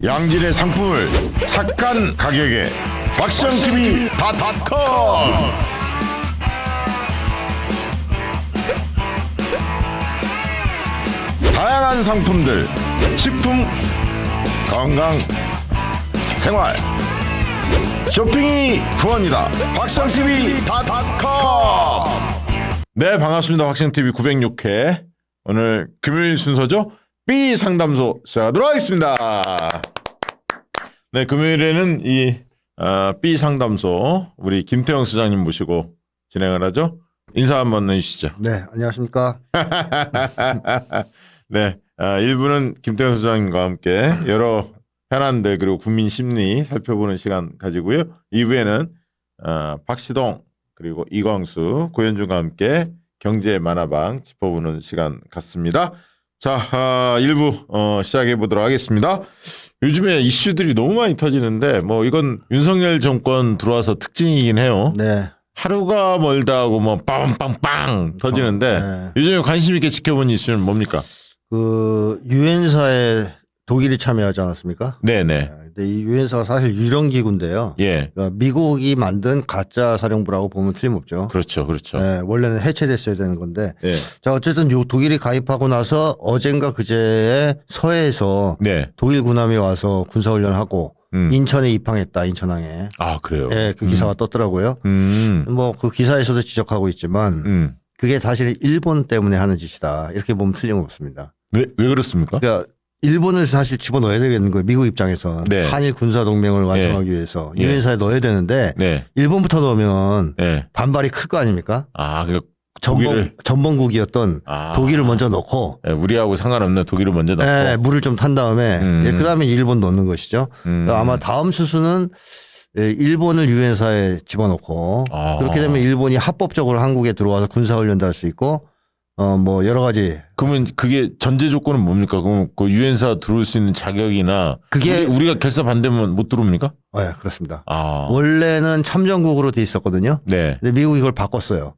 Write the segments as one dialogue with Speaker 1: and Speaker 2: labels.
Speaker 1: 양질의 상품을 착한 가격에 박시영TV.com. 다양한 상품들, 식품, 건강, 생활, 쇼핑이 후원이다. 박시영TV.com. 네, 반갑습니다. 박시영TV 906회 오늘 금요일 순서죠. B 상담소 시작하도록 하겠습니다. 네, 금요일에는 이 B 상담소 우리 김태형 수장님 모시고 진행을 하죠. 인사 한번 해주시죠.
Speaker 2: 네, 안녕하십니까.
Speaker 1: 네, 1부는 김태형 수장님과 함께 여러 현안들 그리고 국민 심리 살펴보는 시간 가지고요. 2부에는 박시동 그리고 이광수 고현주가 함께 경제 만화방 짚어보는 시간 같습니다. 자, 1부 시작해 보도록 하겠습니다. 요즘에 이슈들이 너무 많이 터지는데 뭐 이건 윤석열 정권 들어와서 특징이긴 해요.
Speaker 2: 네.
Speaker 1: 하루가 멀다 하고 뭐 빵빵빵 터지는데
Speaker 2: 네.
Speaker 1: 요즘에 관심 있게 지켜본 이슈는 뭡니까?
Speaker 2: 그 유엔사에 독일이 참여하지 않았습니까?
Speaker 1: 네네.
Speaker 2: 근데 이 유엔사가 사실 유령기구인데요.
Speaker 1: 예.
Speaker 2: 그러니까 미국이 만든 가짜 사령부라고 보면 틀림없죠.
Speaker 1: 그렇죠, 그렇죠.
Speaker 2: 네, 원래는 해체됐어야 되는 건데.
Speaker 1: 예.
Speaker 2: 자, 어쨌든 요 독일이 가입하고 나서 어젠가 그제에 서해에서
Speaker 1: 네.
Speaker 2: 독일 군함이 와서 군사훈련하고 인천에 입항했다, 인천항에.
Speaker 1: 아, 그래요?
Speaker 2: 네, 그 기사가 떴더라고요. 뭐 그 기사에서도 지적하고 있지만 그게 사실 일본 때문에 하는 짓이다. 이렇게 보면 틀림없습니다.
Speaker 1: 왜 그렇습니까?
Speaker 2: 그러니까 일본을 사실 집어넣어야 되겠는 거예요. 미국 입장에서.
Speaker 1: 네.
Speaker 2: 한일 군사동맹을 완성하기 위해서
Speaker 1: 예.
Speaker 2: 유엔사에 넣어야 되는데
Speaker 1: 네.
Speaker 2: 일본부터 넣으면
Speaker 1: 네.
Speaker 2: 반발이 클 거 아닙니까?
Speaker 1: 아, 그
Speaker 2: 전범국이었던 독일을 먼저 넣고
Speaker 1: 우리하고 상관없는 독일을 먼저 넣고.
Speaker 2: 네, 물을 좀 탄 다음에 그다음에 일본 넣는 것이죠. 아마 다음 수순은 일본을 유엔사에 집어넣고 그렇게 되면 일본이 합법적으로 한국에 들어와서 군사훈련도 할 수 있고 뭐 여러 가지.
Speaker 1: 그러면 그게 전제 조건은 뭡니까? 그럼 그 유엔사 들어올 수 있는 자격이나
Speaker 2: 그게
Speaker 1: 우리가 결사 반대면 못 들어옵니까?
Speaker 2: 네, 그렇습니다.
Speaker 1: 아.
Speaker 2: 원래는 참전국으로 돼 있었거든요.
Speaker 1: 네.
Speaker 2: 근데 미국이 그걸 바꿨어요.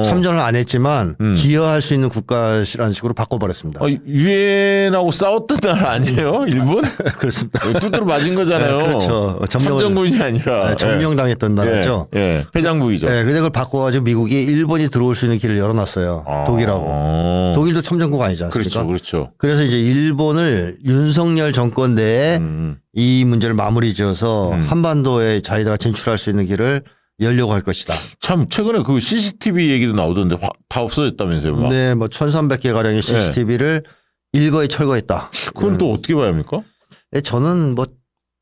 Speaker 2: 참전을 안 했지만 기여할 수 있는 국가라는 식으로 바꿔버렸습니다.
Speaker 1: 유엔하고 싸웠던 나라 아니에요? 일본?
Speaker 2: 그렇습니다.
Speaker 1: 두드러 맞은 거잖아요.
Speaker 2: 네, 그렇죠.
Speaker 1: 참전군이 아니라.
Speaker 2: 네, 점령당했던 나라죠.
Speaker 1: 예, 회장국이죠.
Speaker 2: 네, 근데 그걸 바꿔가지고 미국이 일본이 들어올 수 있는 길을 열어놨어요. 독일하고. 독일도 참전국 아니지 않습니까?
Speaker 1: 그렇죠, 그렇죠.
Speaker 2: 그래서 이제 일본을 윤석열 정권 내에 이 문제를 마무리 지어서 한반도에 자기가 진출할 수 있는 길을 열려고 할 것이다.
Speaker 1: 참 최근에 그 CCTV 얘기도 나오던데 다 없어졌다면서요? 막.
Speaker 2: 네, 뭐 1,300개 가량의 CCTV를 일거에 철거했다.
Speaker 1: 그건 또 어떻게 봐야 합니까?
Speaker 2: 저는 뭐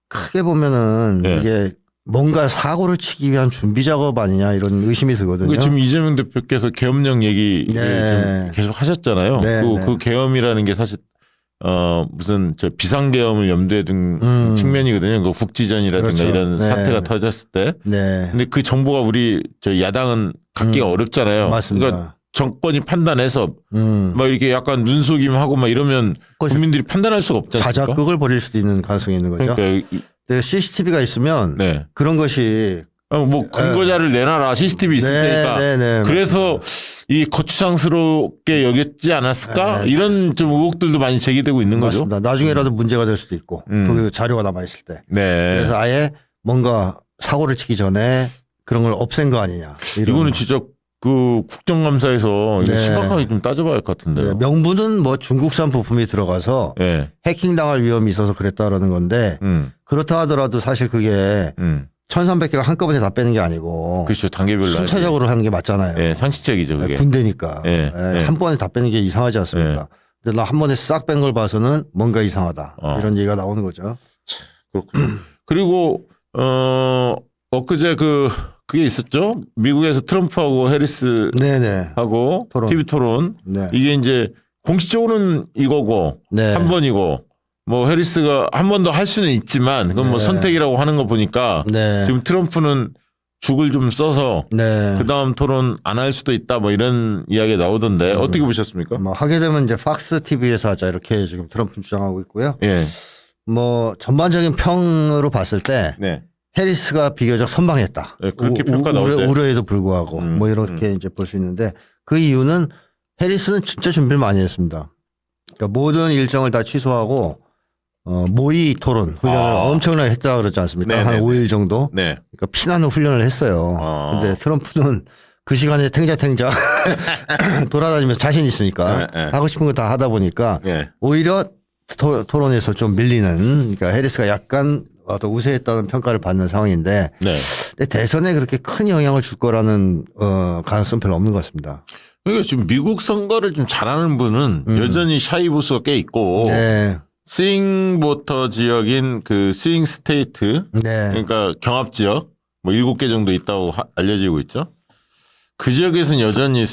Speaker 2: 크게 보면은 이게 뭔가 사고를 치기 위한 준비 작업 아니냐 이런 의심이 들거든요.
Speaker 1: 지금 이재명 대표께서 계엄령 얘기 좀 계속 하셨잖아요. 그 계엄이라는 게 사실 무슨 비상계엄을 염두에 둔 측면이거든요. 그 국지전이라든가
Speaker 2: 그렇죠.
Speaker 1: 이런 사태가 터졌을 때.
Speaker 2: 네.
Speaker 1: 근데 그 정보가 우리 야당은 갖기가 어렵잖아요.
Speaker 2: 맞습니다.
Speaker 1: 그러니까 정권이 판단해서 막 이렇게 약간 눈속임하고 막 이러면 국민들이 판단할 수가 없지 않습니까?
Speaker 2: 자작극을 벌일 수도 있는 가능성이 있는 거죠.
Speaker 1: 그러니까
Speaker 2: CCTV가 있으면 그런 것이
Speaker 1: 뭐 근거자를 내놔라. CCTV 있을 테니까. 그래서 이 거추장스럽게 여겼지 않았을까? 이런 좀 의혹들도 많이 제기되고 있는 거죠.
Speaker 2: 맞습니다. 나중에라도 문제가 될 수도 있고 그 자료가 남아 있을 때.
Speaker 1: 네.
Speaker 2: 그래서 아예 뭔가 사고를 치기 전에 그런 걸 없앤 거 아니냐.
Speaker 1: 이거는 진짜 그 국정감사에서 이거 심각하게 좀 따져봐야 할 것 같은데요.
Speaker 2: 네. 명분은 뭐 중국산 부품이 들어가서 해킹당할 위험이 있어서 그랬다라는 건데 그렇다 하더라도 사실 그게 1,300개를 한꺼번에 다 빼는 게 아니고
Speaker 1: 그렇죠. 단계별로
Speaker 2: 순차적으로 하는 게 맞잖아요.
Speaker 1: 네, 상식적이죠. 그게.
Speaker 2: 군대니까 한 번에 다 빼는 게 이상하지 않습니까? 근데 나 한 번에 싹 뺀 걸 봐서는 뭔가 이상하다 이런 얘기가 나오는 거죠.
Speaker 1: 그렇군요. 그리고 엊그제 그게 있었죠. 미국에서 트럼프하고 해리스하고 TV 토론. 이게 이제 공식적으로는 이거고 한 번이고. 뭐 해리스가 한 번 더 할 수는 있지만 그건 뭐 선택이라고 하는 거 보니까 지금 트럼프는 죽을 좀 써서 그 다음 토론 안 할 수도 있다 뭐 이런 이야기가 나오던데 어떻게 보셨습니까?
Speaker 2: 뭐 하게 되면 이제 팍스 TV에서 하자 이렇게 지금 트럼프 주장하고 있고요. 뭐 전반적인 평으로 봤을 때 해리스가 비교적 선방했다.
Speaker 1: 그렇게 평가 나오죠.
Speaker 2: 우려에도 불구하고 뭐 이렇게 이제 볼 수 있는데 그 이유는 해리스는 진짜 준비를 많이 했습니다. 그러니까 모든 일정을 다 취소하고 모의 토론 훈련을 엄청나게 했다고 그러지 않습니까?
Speaker 1: 네네네.
Speaker 2: 한 5일 정도.
Speaker 1: 네.
Speaker 2: 그러니까 피나는 훈련을 했어요. 근데 트럼프는 그 시간에 탱자탱자 돌아다니면서 자신 있으니까 하고 싶은 거 다 하다 보니까 오히려 토론에서 좀 밀리는, 그러니까 해리스가 약간 더 우세했다는 평가를 받는 상황인데 근데 대선에 그렇게 큰 영향을 줄 거라는 가능성 별로 없는 것 같습니다.
Speaker 1: 그러니까 지금 미국 선거를 좀 잘하는 분은 여전히 샤이 보수가 꽤 있고 스윙 보터 지역인 그 스윙 스테이트 그러니까 경합 지역 뭐 7개 정도 있다고 알려지고 있죠. 그 지역에서는 여전히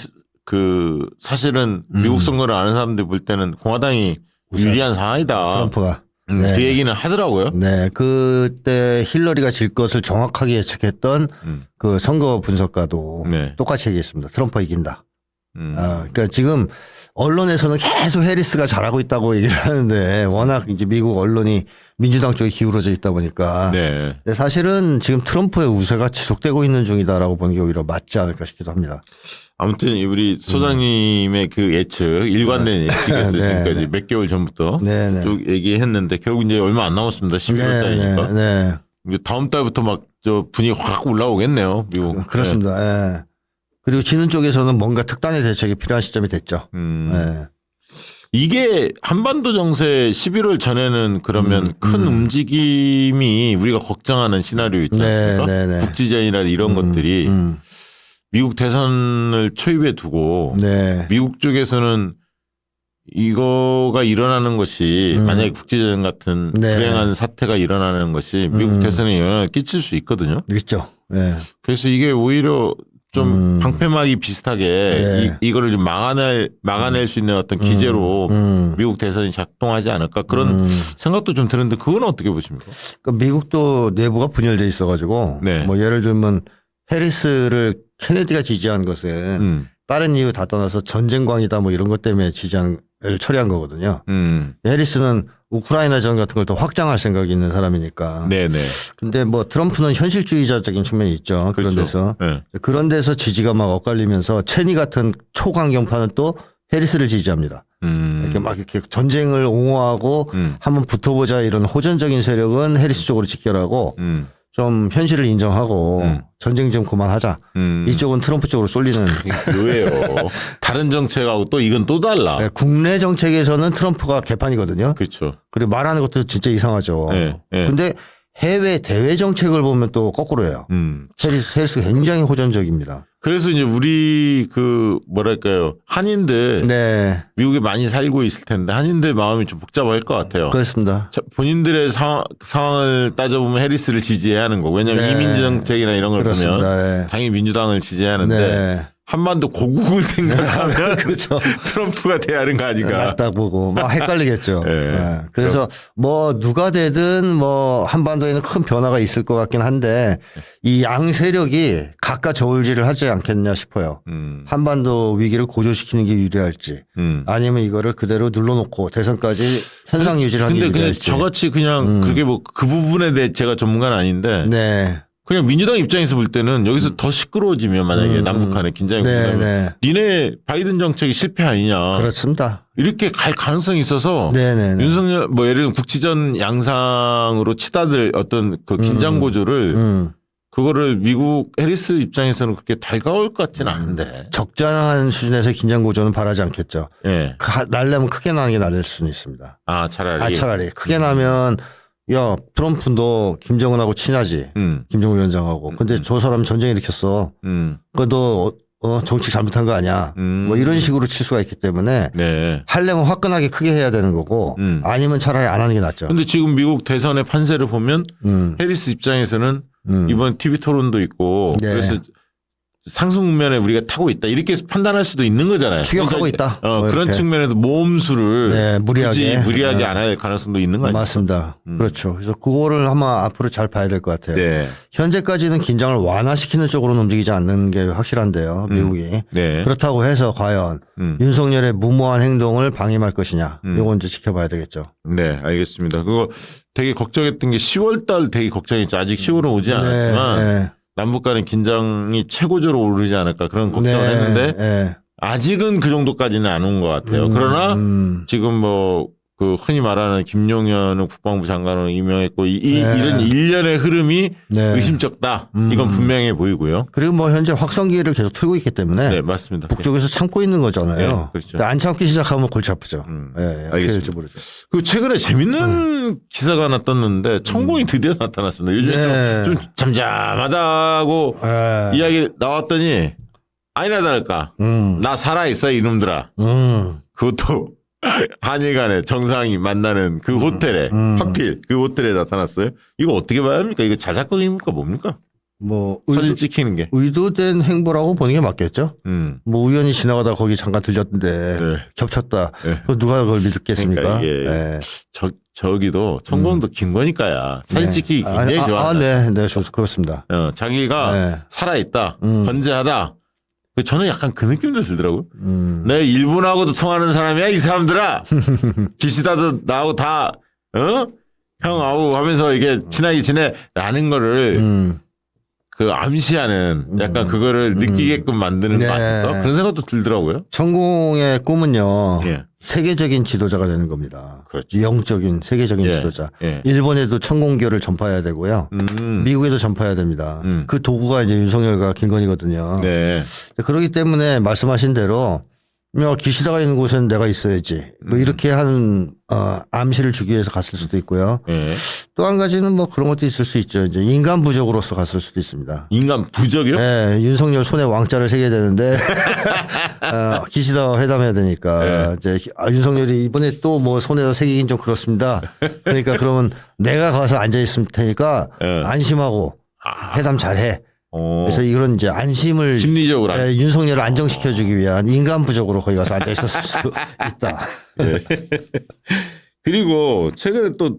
Speaker 1: 그 사실은 미국 선거를 아는 사람들 볼 때는 공화당이 유리한 상황이다.
Speaker 2: 트럼프가.
Speaker 1: 그 얘기는 하더라고요.
Speaker 2: 네. 그때 힐러리가 질 것을 정확하게 예측했던 그 선거 분석가도 똑같이 얘기했습니다. 트럼프가 이긴다. 그러니까 지금 언론에서는 계속 해리스가 잘하고 있다고 얘기를 하는데 워낙 이제 미국 언론이 민주당 쪽에 기울어져 있다 보니까 근데 사실은 지금 트럼프의 우세가 지속되고 있는 중이다라고 보는 게 오히려 맞지 않을까 싶기도 합니다.
Speaker 1: 아무튼 우리 소장님의 그 예측 일관된 예측이었어요. 지금까지 몇 개월 전부터 쭉 얘기했는데 결국 이제 얼마 안 남았습니다. 11월 달이니까. 다음 달부터 막 저 분위기 확 올라오겠네요. 미국.
Speaker 2: 그렇습니다. 그리고 지는 쪽에서는 뭔가 특단의 대책이 필요한 시점이 됐죠.
Speaker 1: 이게 한반도 정세 11월 전에는 그러면 큰 움직임이 우리가 걱정하는 시나리오 있지 않습니까? 국지전이나 이런 것들이 미국 대선을 초입에 두고 미국 쪽에서는 이거가 일어나는 것이 만약에 국지전 같은 불행한 사태가 일어나는 것이 미국 대선에 영향을 끼칠 수 있거든요.
Speaker 2: 있죠.
Speaker 1: 그래서 이게 오히려 좀 방패막이 비슷하게 이거를 좀 막아낼 수 있는 어떤 기제로 미국 대선이 작동하지 않을까 그런 생각도 좀 드는데 그건 어떻게 보십니까?
Speaker 2: 그러니까 미국도 내부가 분열돼 있어가지고 뭐 예를 들면 해리스를 케네디가 지지한 것은 다른 이유 다 떠나서 전쟁광이다 뭐 이런 것 때문에 지지를 처리한 거거든요. 해리스는 우크라이나전 같은 걸 더 확장할 생각이 있는 사람이니까. 근데 뭐 트럼프는 현실주의자적인 측면이 있죠. 그런 데서. 그런 데서 지지가 막 엇갈리면서 체니 같은 초강경파는 또 해리스를 지지합니다. 이렇게 막 이렇게 전쟁을 옹호하고 한번 붙어보자 이런 호전적인 세력은 해리스 쪽으로 직결하고 좀 현실을 인정하고 전쟁 좀 그만하자. 이쪽은 트럼프 쪽으로 쏠리는.
Speaker 1: 왜요? 다른 정책하고 또 이건 또 달라.
Speaker 2: 국내 정책에서는 트럼프가 개판이거든요.
Speaker 1: 그렇죠.
Speaker 2: 그리고 말하는 것도 진짜 이상하죠. 근데 해외 대외 정책을 보면 또 거꾸로예요. 해리스가 굉장히 호전적입니다.
Speaker 1: 그래서 이제 우리 그 뭐랄까요 한인들 미국에 많이 살고 있을 텐데 한인들 마음이 좀 복잡할 것 같아요.
Speaker 2: 그렇습니다.
Speaker 1: 본인들의 상황을 따져보면 해리스를 지지해야 하는 거고 왜냐하면 이민 정책이나 이런 걸 보면 당연히 민주당을 지지해야 하는데 한반도 고국을 생각하면
Speaker 2: 그렇죠.
Speaker 1: 트럼프가 돼야 하는 거 아닌가.
Speaker 2: 낫다 보고 막 헷갈리겠죠. 그래서 뭐 누가 되든 뭐 한반도에는 큰 변화가 있을 것 같긴 한데 이 양 세력이 각각 저울질을 하지 않겠냐 싶어요. 한반도 위기를 고조시키는 게 유리할지 아니면 이거를 그대로 눌러놓고 대선까지 현상 유지를 하는 게 유리할지.
Speaker 1: 근데 저같이 그냥 그렇게 뭐 그 부분에 대해 제가 전문가는 아닌데 그냥 민주당 입장에서 볼 때는 여기서 더 시끄러워지면 만약에 남북 간의 긴장이 생기면 니네 바이든 정책이 실패 아니냐.
Speaker 2: 그렇습니다.
Speaker 1: 이렇게 갈 가능성이 있어서 윤석열 뭐 예를 들면 국지전 양상으로 치닫을 어떤 그 긴장 고조를 그거를 미국 해리스 입장에서는 그렇게 달가울 것 같지는 않은데.
Speaker 2: 적절한 수준에서 긴장 고조는 바라지 않겠죠. 날려면 크게 나는 게 나을 수는 있습니다. 차라리 크게 나면 야, 트럼프 너 김정은하고 친하지? 김정은 위원장하고. 근데 저 사람 전쟁 일으켰어. 너 정치 잘못한 거 아니야? 뭐 이런 식으로 칠 수가 있기 때문에 하려면 화끈하게 크게 해야 되는 거고 아니면 차라리 안 하는 게 낫죠.
Speaker 1: 근데 지금 미국 대선의 판세를 보면 해리스 입장에서는 이번 TV 토론도 있고 그래서 상승 국면에 우리가 타고 있다 이렇게 판단할 수도 있는 거잖아요.
Speaker 2: 추격하고 있다.
Speaker 1: 그런 측면에서 모험수를 무리하게 안 할 가능성도 있는 거 아니에요?
Speaker 2: 맞습니다. 그렇죠. 그래서 그거를 아마 앞으로 잘 봐야 될 것 같아요. 현재까지는 긴장을 완화시키는 쪽으로는 움직이지 않는 게 확실한데요. 미국이. 그렇다고 해서 과연 윤석열의 무모한 행동을 방임할 것이냐. 이건 이제 지켜봐야 되겠죠.
Speaker 1: 네, 알겠습니다. 그거 되게 걱정했던 게 10월 달 되게 걱정했죠. 아직 10월은 오지 않았지만 남북 간의 긴장이 최고조로 오르지 않을까 그런 걱정을 했는데 아직은 그 정도까지는 안 온 것 같아요. 그러나 지금 뭐 그 흔히 말하는 김용현은 국방부 장관으로 임명했고 이런 일련의 흐름이 의심쩍다. 이건 분명해 보이고요.
Speaker 2: 그리고 뭐 현재 확성기를 계속 틀고 있기 때문에
Speaker 1: 네, 맞습니다.
Speaker 2: 북쪽에서 참고 있는 거잖아요.
Speaker 1: 그렇죠.
Speaker 2: 안 참기 시작하면 골치 아프죠. 어떻게 될지 모르죠.
Speaker 1: 그 최근에 재밌는 기사가 하나 떴는데 천공이 드디어 나타났습니다. 요즘에 좀 잠잠하다고 이야기 나왔더니 아니나 다를까 나 살아있어 이놈들아. 그것도 한일 간에 정상이 만나는 그 호텔에 하필 그 호텔에 나타났어요. 이거 어떻게 봐야 합니까? 이거 자작극입니까? 뭡니까?
Speaker 2: 뭐
Speaker 1: 사진 찍히는 게
Speaker 2: 의도된 행보라고 보는 게 맞겠죠. 뭐 우연히 지나가다 거기 잠깐 들렸는데 겹쳤다. 누가 그걸 믿겠습니까?
Speaker 1: 그러니까 저기도 천공도 김건희과야. 사진 찍히기 굉장히 좋아한다.
Speaker 2: 네, 그렇습니다.
Speaker 1: 자기가 살아있다, 건재하다. 저는 약간 그 느낌도 들더라고요. 내 일본하고도 통하는 사람이야 이 사람들아. 기시다도 나하고 다 형 아우 하면서 이게 친하게 지내라는 거를 그 암시하는 약간 그거를 느끼게끔 만드는 거 아닐까? 그런 생각도 들더라고요.
Speaker 2: 천공의 꿈은요. 세계적인 지도자가 되는 겁니다.
Speaker 1: 그렇죠.
Speaker 2: 영적인 세계적인 지도자. 일본에도 천공교를 전파해야 되고요. 미국에도 전파해야 됩니다. 그 도구가 이제 윤석열과 김건희거든요. 그렇기 때문에 말씀하신 대로 기시다가 있는 곳은 내가 있어야지. 뭐 이렇게 하는 암시를 주기 위해서 갔을 수도 있고요. 또 한 가지는 뭐 그런 것도 있을 수 있죠. 이제 인간 부적으로서 갔을 수도 있습니다.
Speaker 1: 인간 부적이요?
Speaker 2: 네, 윤석열 손에 왕자를 새겨야 되는데 기시다 회담해야 되니까 이제 윤석열이 이번에 또 뭐 손에다 새기긴 좀 그렇습니다. 그러니까 그러면 내가 가서 앉아 있을 테니까 안심하고 회담 잘해. 그래서 이런 이제 안심을
Speaker 1: 심리적으로
Speaker 2: 윤석열을 안정시켜주기 위한 인간 부적으로 거기 가서 앉아 있었을 수 있다.
Speaker 1: 그리고 최근에 또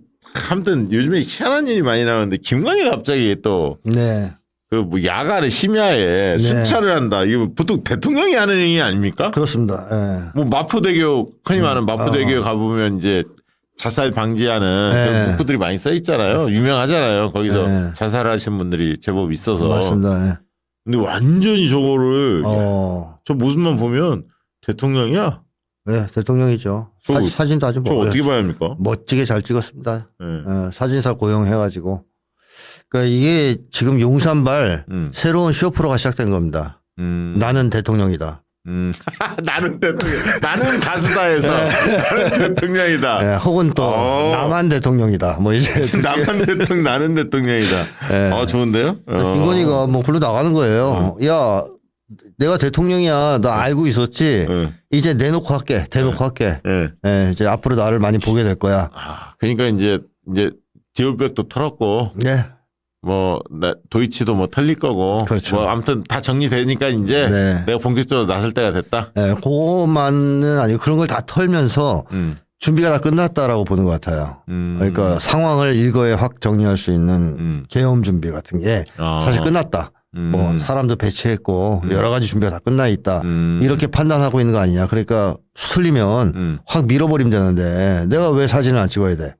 Speaker 1: 아무튼 요즘에 희한한 일이 많이 나오는데 김건희가 갑자기 또 그 뭐 야간에 심야에 순찰을 한다. 이거 보통 대통령이 하는 행위 아닙니까?
Speaker 2: 그렇습니다.
Speaker 1: 뭐 마포대교 흔히 말하는 마포대교 가보면 이제 자살 방지하는 그런 문구들이 많이 써 있잖아요. 유명하잖아요. 거기서 자살하신 분들이 제법 있어서.
Speaker 2: 맞습니다.
Speaker 1: 근데 완전히 저거를 저 모습만 보면 대통령이야.
Speaker 2: 네, 대통령이죠. 사진도 아주
Speaker 1: 어떻게 봐야 합니까?
Speaker 2: 멋지게 잘 찍었습니다. 사진사 고용해가지고. 그러니까 이게 지금 용산발 새로운 쇼프로가 시작된 겁니다. 나는 대통령이다.
Speaker 1: 나는 대통령, 나는 가수다에서 나는 대통령이다.
Speaker 2: 혹은 또 나만 대통령이다. 뭐 이제
Speaker 1: 나만 대통령, 나는 대통령이다. 좋은데요?
Speaker 2: 김건희가 뭐 불러 나가는 거예요. 야, 내가 대통령이야. 나 알고 있었지. 이제 내놓고 할게. 대놓고 할게. 이제 앞으로 나를 많이 보게 될 거야.
Speaker 1: 그러니까 이제 디올백도 털었고. 뭐 도이치도 뭐 털릴 거고.
Speaker 2: 그렇죠.
Speaker 1: 뭐 아무튼 다 정리되니까 이제 내가 본격적으로 나설 때가 됐다.
Speaker 2: 그것만은 아니고 그런 걸 다 털면서 준비가 다 끝났다라고 보는 것 같아요. 그러니까 상황을 일거에 확 정리할 수 있는 계엄 준비 같은 게 사실 끝났다. 뭐 사람도 배치했고 여러 가지 준비가 다 끝나 있다. 이렇게 판단하고 있는 거 아니냐. 그러니까 수틀리면 확 밀어버리면 되는데 내가 왜 사진을 안 찍어야 돼.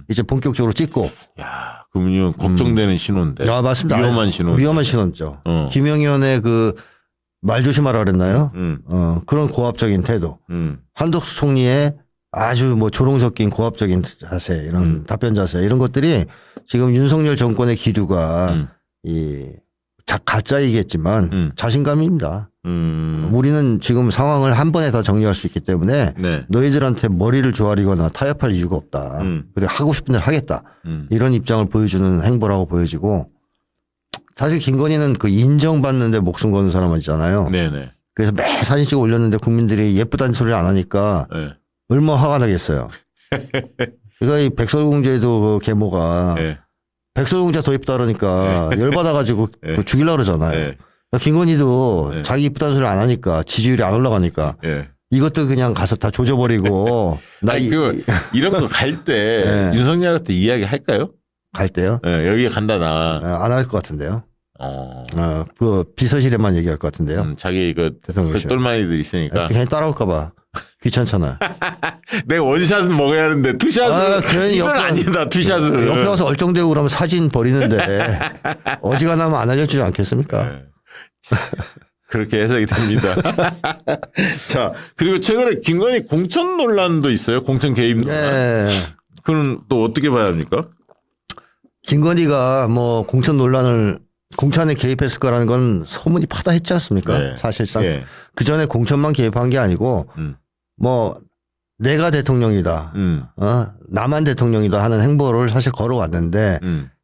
Speaker 2: 이제 본격적으로 찍고.
Speaker 1: 야, 그러면 걱정되는 신호인데.
Speaker 2: 맞습니다.
Speaker 1: 위험한 신호.
Speaker 2: 위험한 신호죠. 김영현의 그 말 조심하라 그랬나요? 그런 고압적인 태도. 한덕수 총리의 아주 뭐 조롱 섞인 고압적인 자세, 이런 답변 자세, 이런 것들이 지금 윤석열 정권의 기류가 가짜이겠지만 자신감입니다. 우리는 지금 상황을 한 번에 다 정리할 수 있기 때문에 너희들한테 머리를 조아리거나 타협할 이유가 없다. 그리고 하고 싶은 대로 하겠다. 이런 입장을 보여주는 행보라고 보여지고, 사실 김건희는 그 인정받는데 목숨 거는 사람이잖아요. 그래서 매 사진 찍어 올렸는데 국민들이 예쁘다는 소리를 안 하니까 얼마나 화가 나겠어요. 그러니까 이 백설공주에도 그 계모가 백설공주가 더 이쁘다 그러니까 열받아가지고 죽이려고 그러잖아요. 김건희도 자기 이쁘다는 소리 안 하니까 지지율이 안 올라가니까 이것들 그냥 가서 다 조져버리고.
Speaker 1: 이런 거 갈 때 윤석열한테 이야기 할까요?
Speaker 2: 갈 때요?
Speaker 1: 여기 간다 나.
Speaker 2: 안 할 것 같은데요. 그 비서실에만 얘기할 것 같은데요.
Speaker 1: 자기 그 똘마니들 있으니까.
Speaker 2: 그냥 따라올까봐 귀찮잖아.
Speaker 1: 내가 원샷은 먹어야 하는데 투샷은
Speaker 2: 괜히
Speaker 1: 이건 아니다. 투샷은
Speaker 2: 옆에 와서 얼쩡대고 그러면 사진 버리는데 어지간하면 안 알려주지 않겠습니까?
Speaker 1: 그렇게 해석이 됩니다. 자, 그리고 최근에 김건희 공천 논란도 있어요. 공천 개입 논란.
Speaker 2: 네.
Speaker 1: 그건 또 어떻게 봐야 합니까?
Speaker 2: 김건희가 뭐 공천 논란을 공천에 개입했을 거라는 건 소문이 파다했지 않습니까?
Speaker 1: 네.
Speaker 2: 사실상
Speaker 1: 네.
Speaker 2: 그 전에 공천만 개입한 게 아니고 뭐 내가 대통령이다, 나만 대통령이다 하는 행보를 사실 걸어왔는데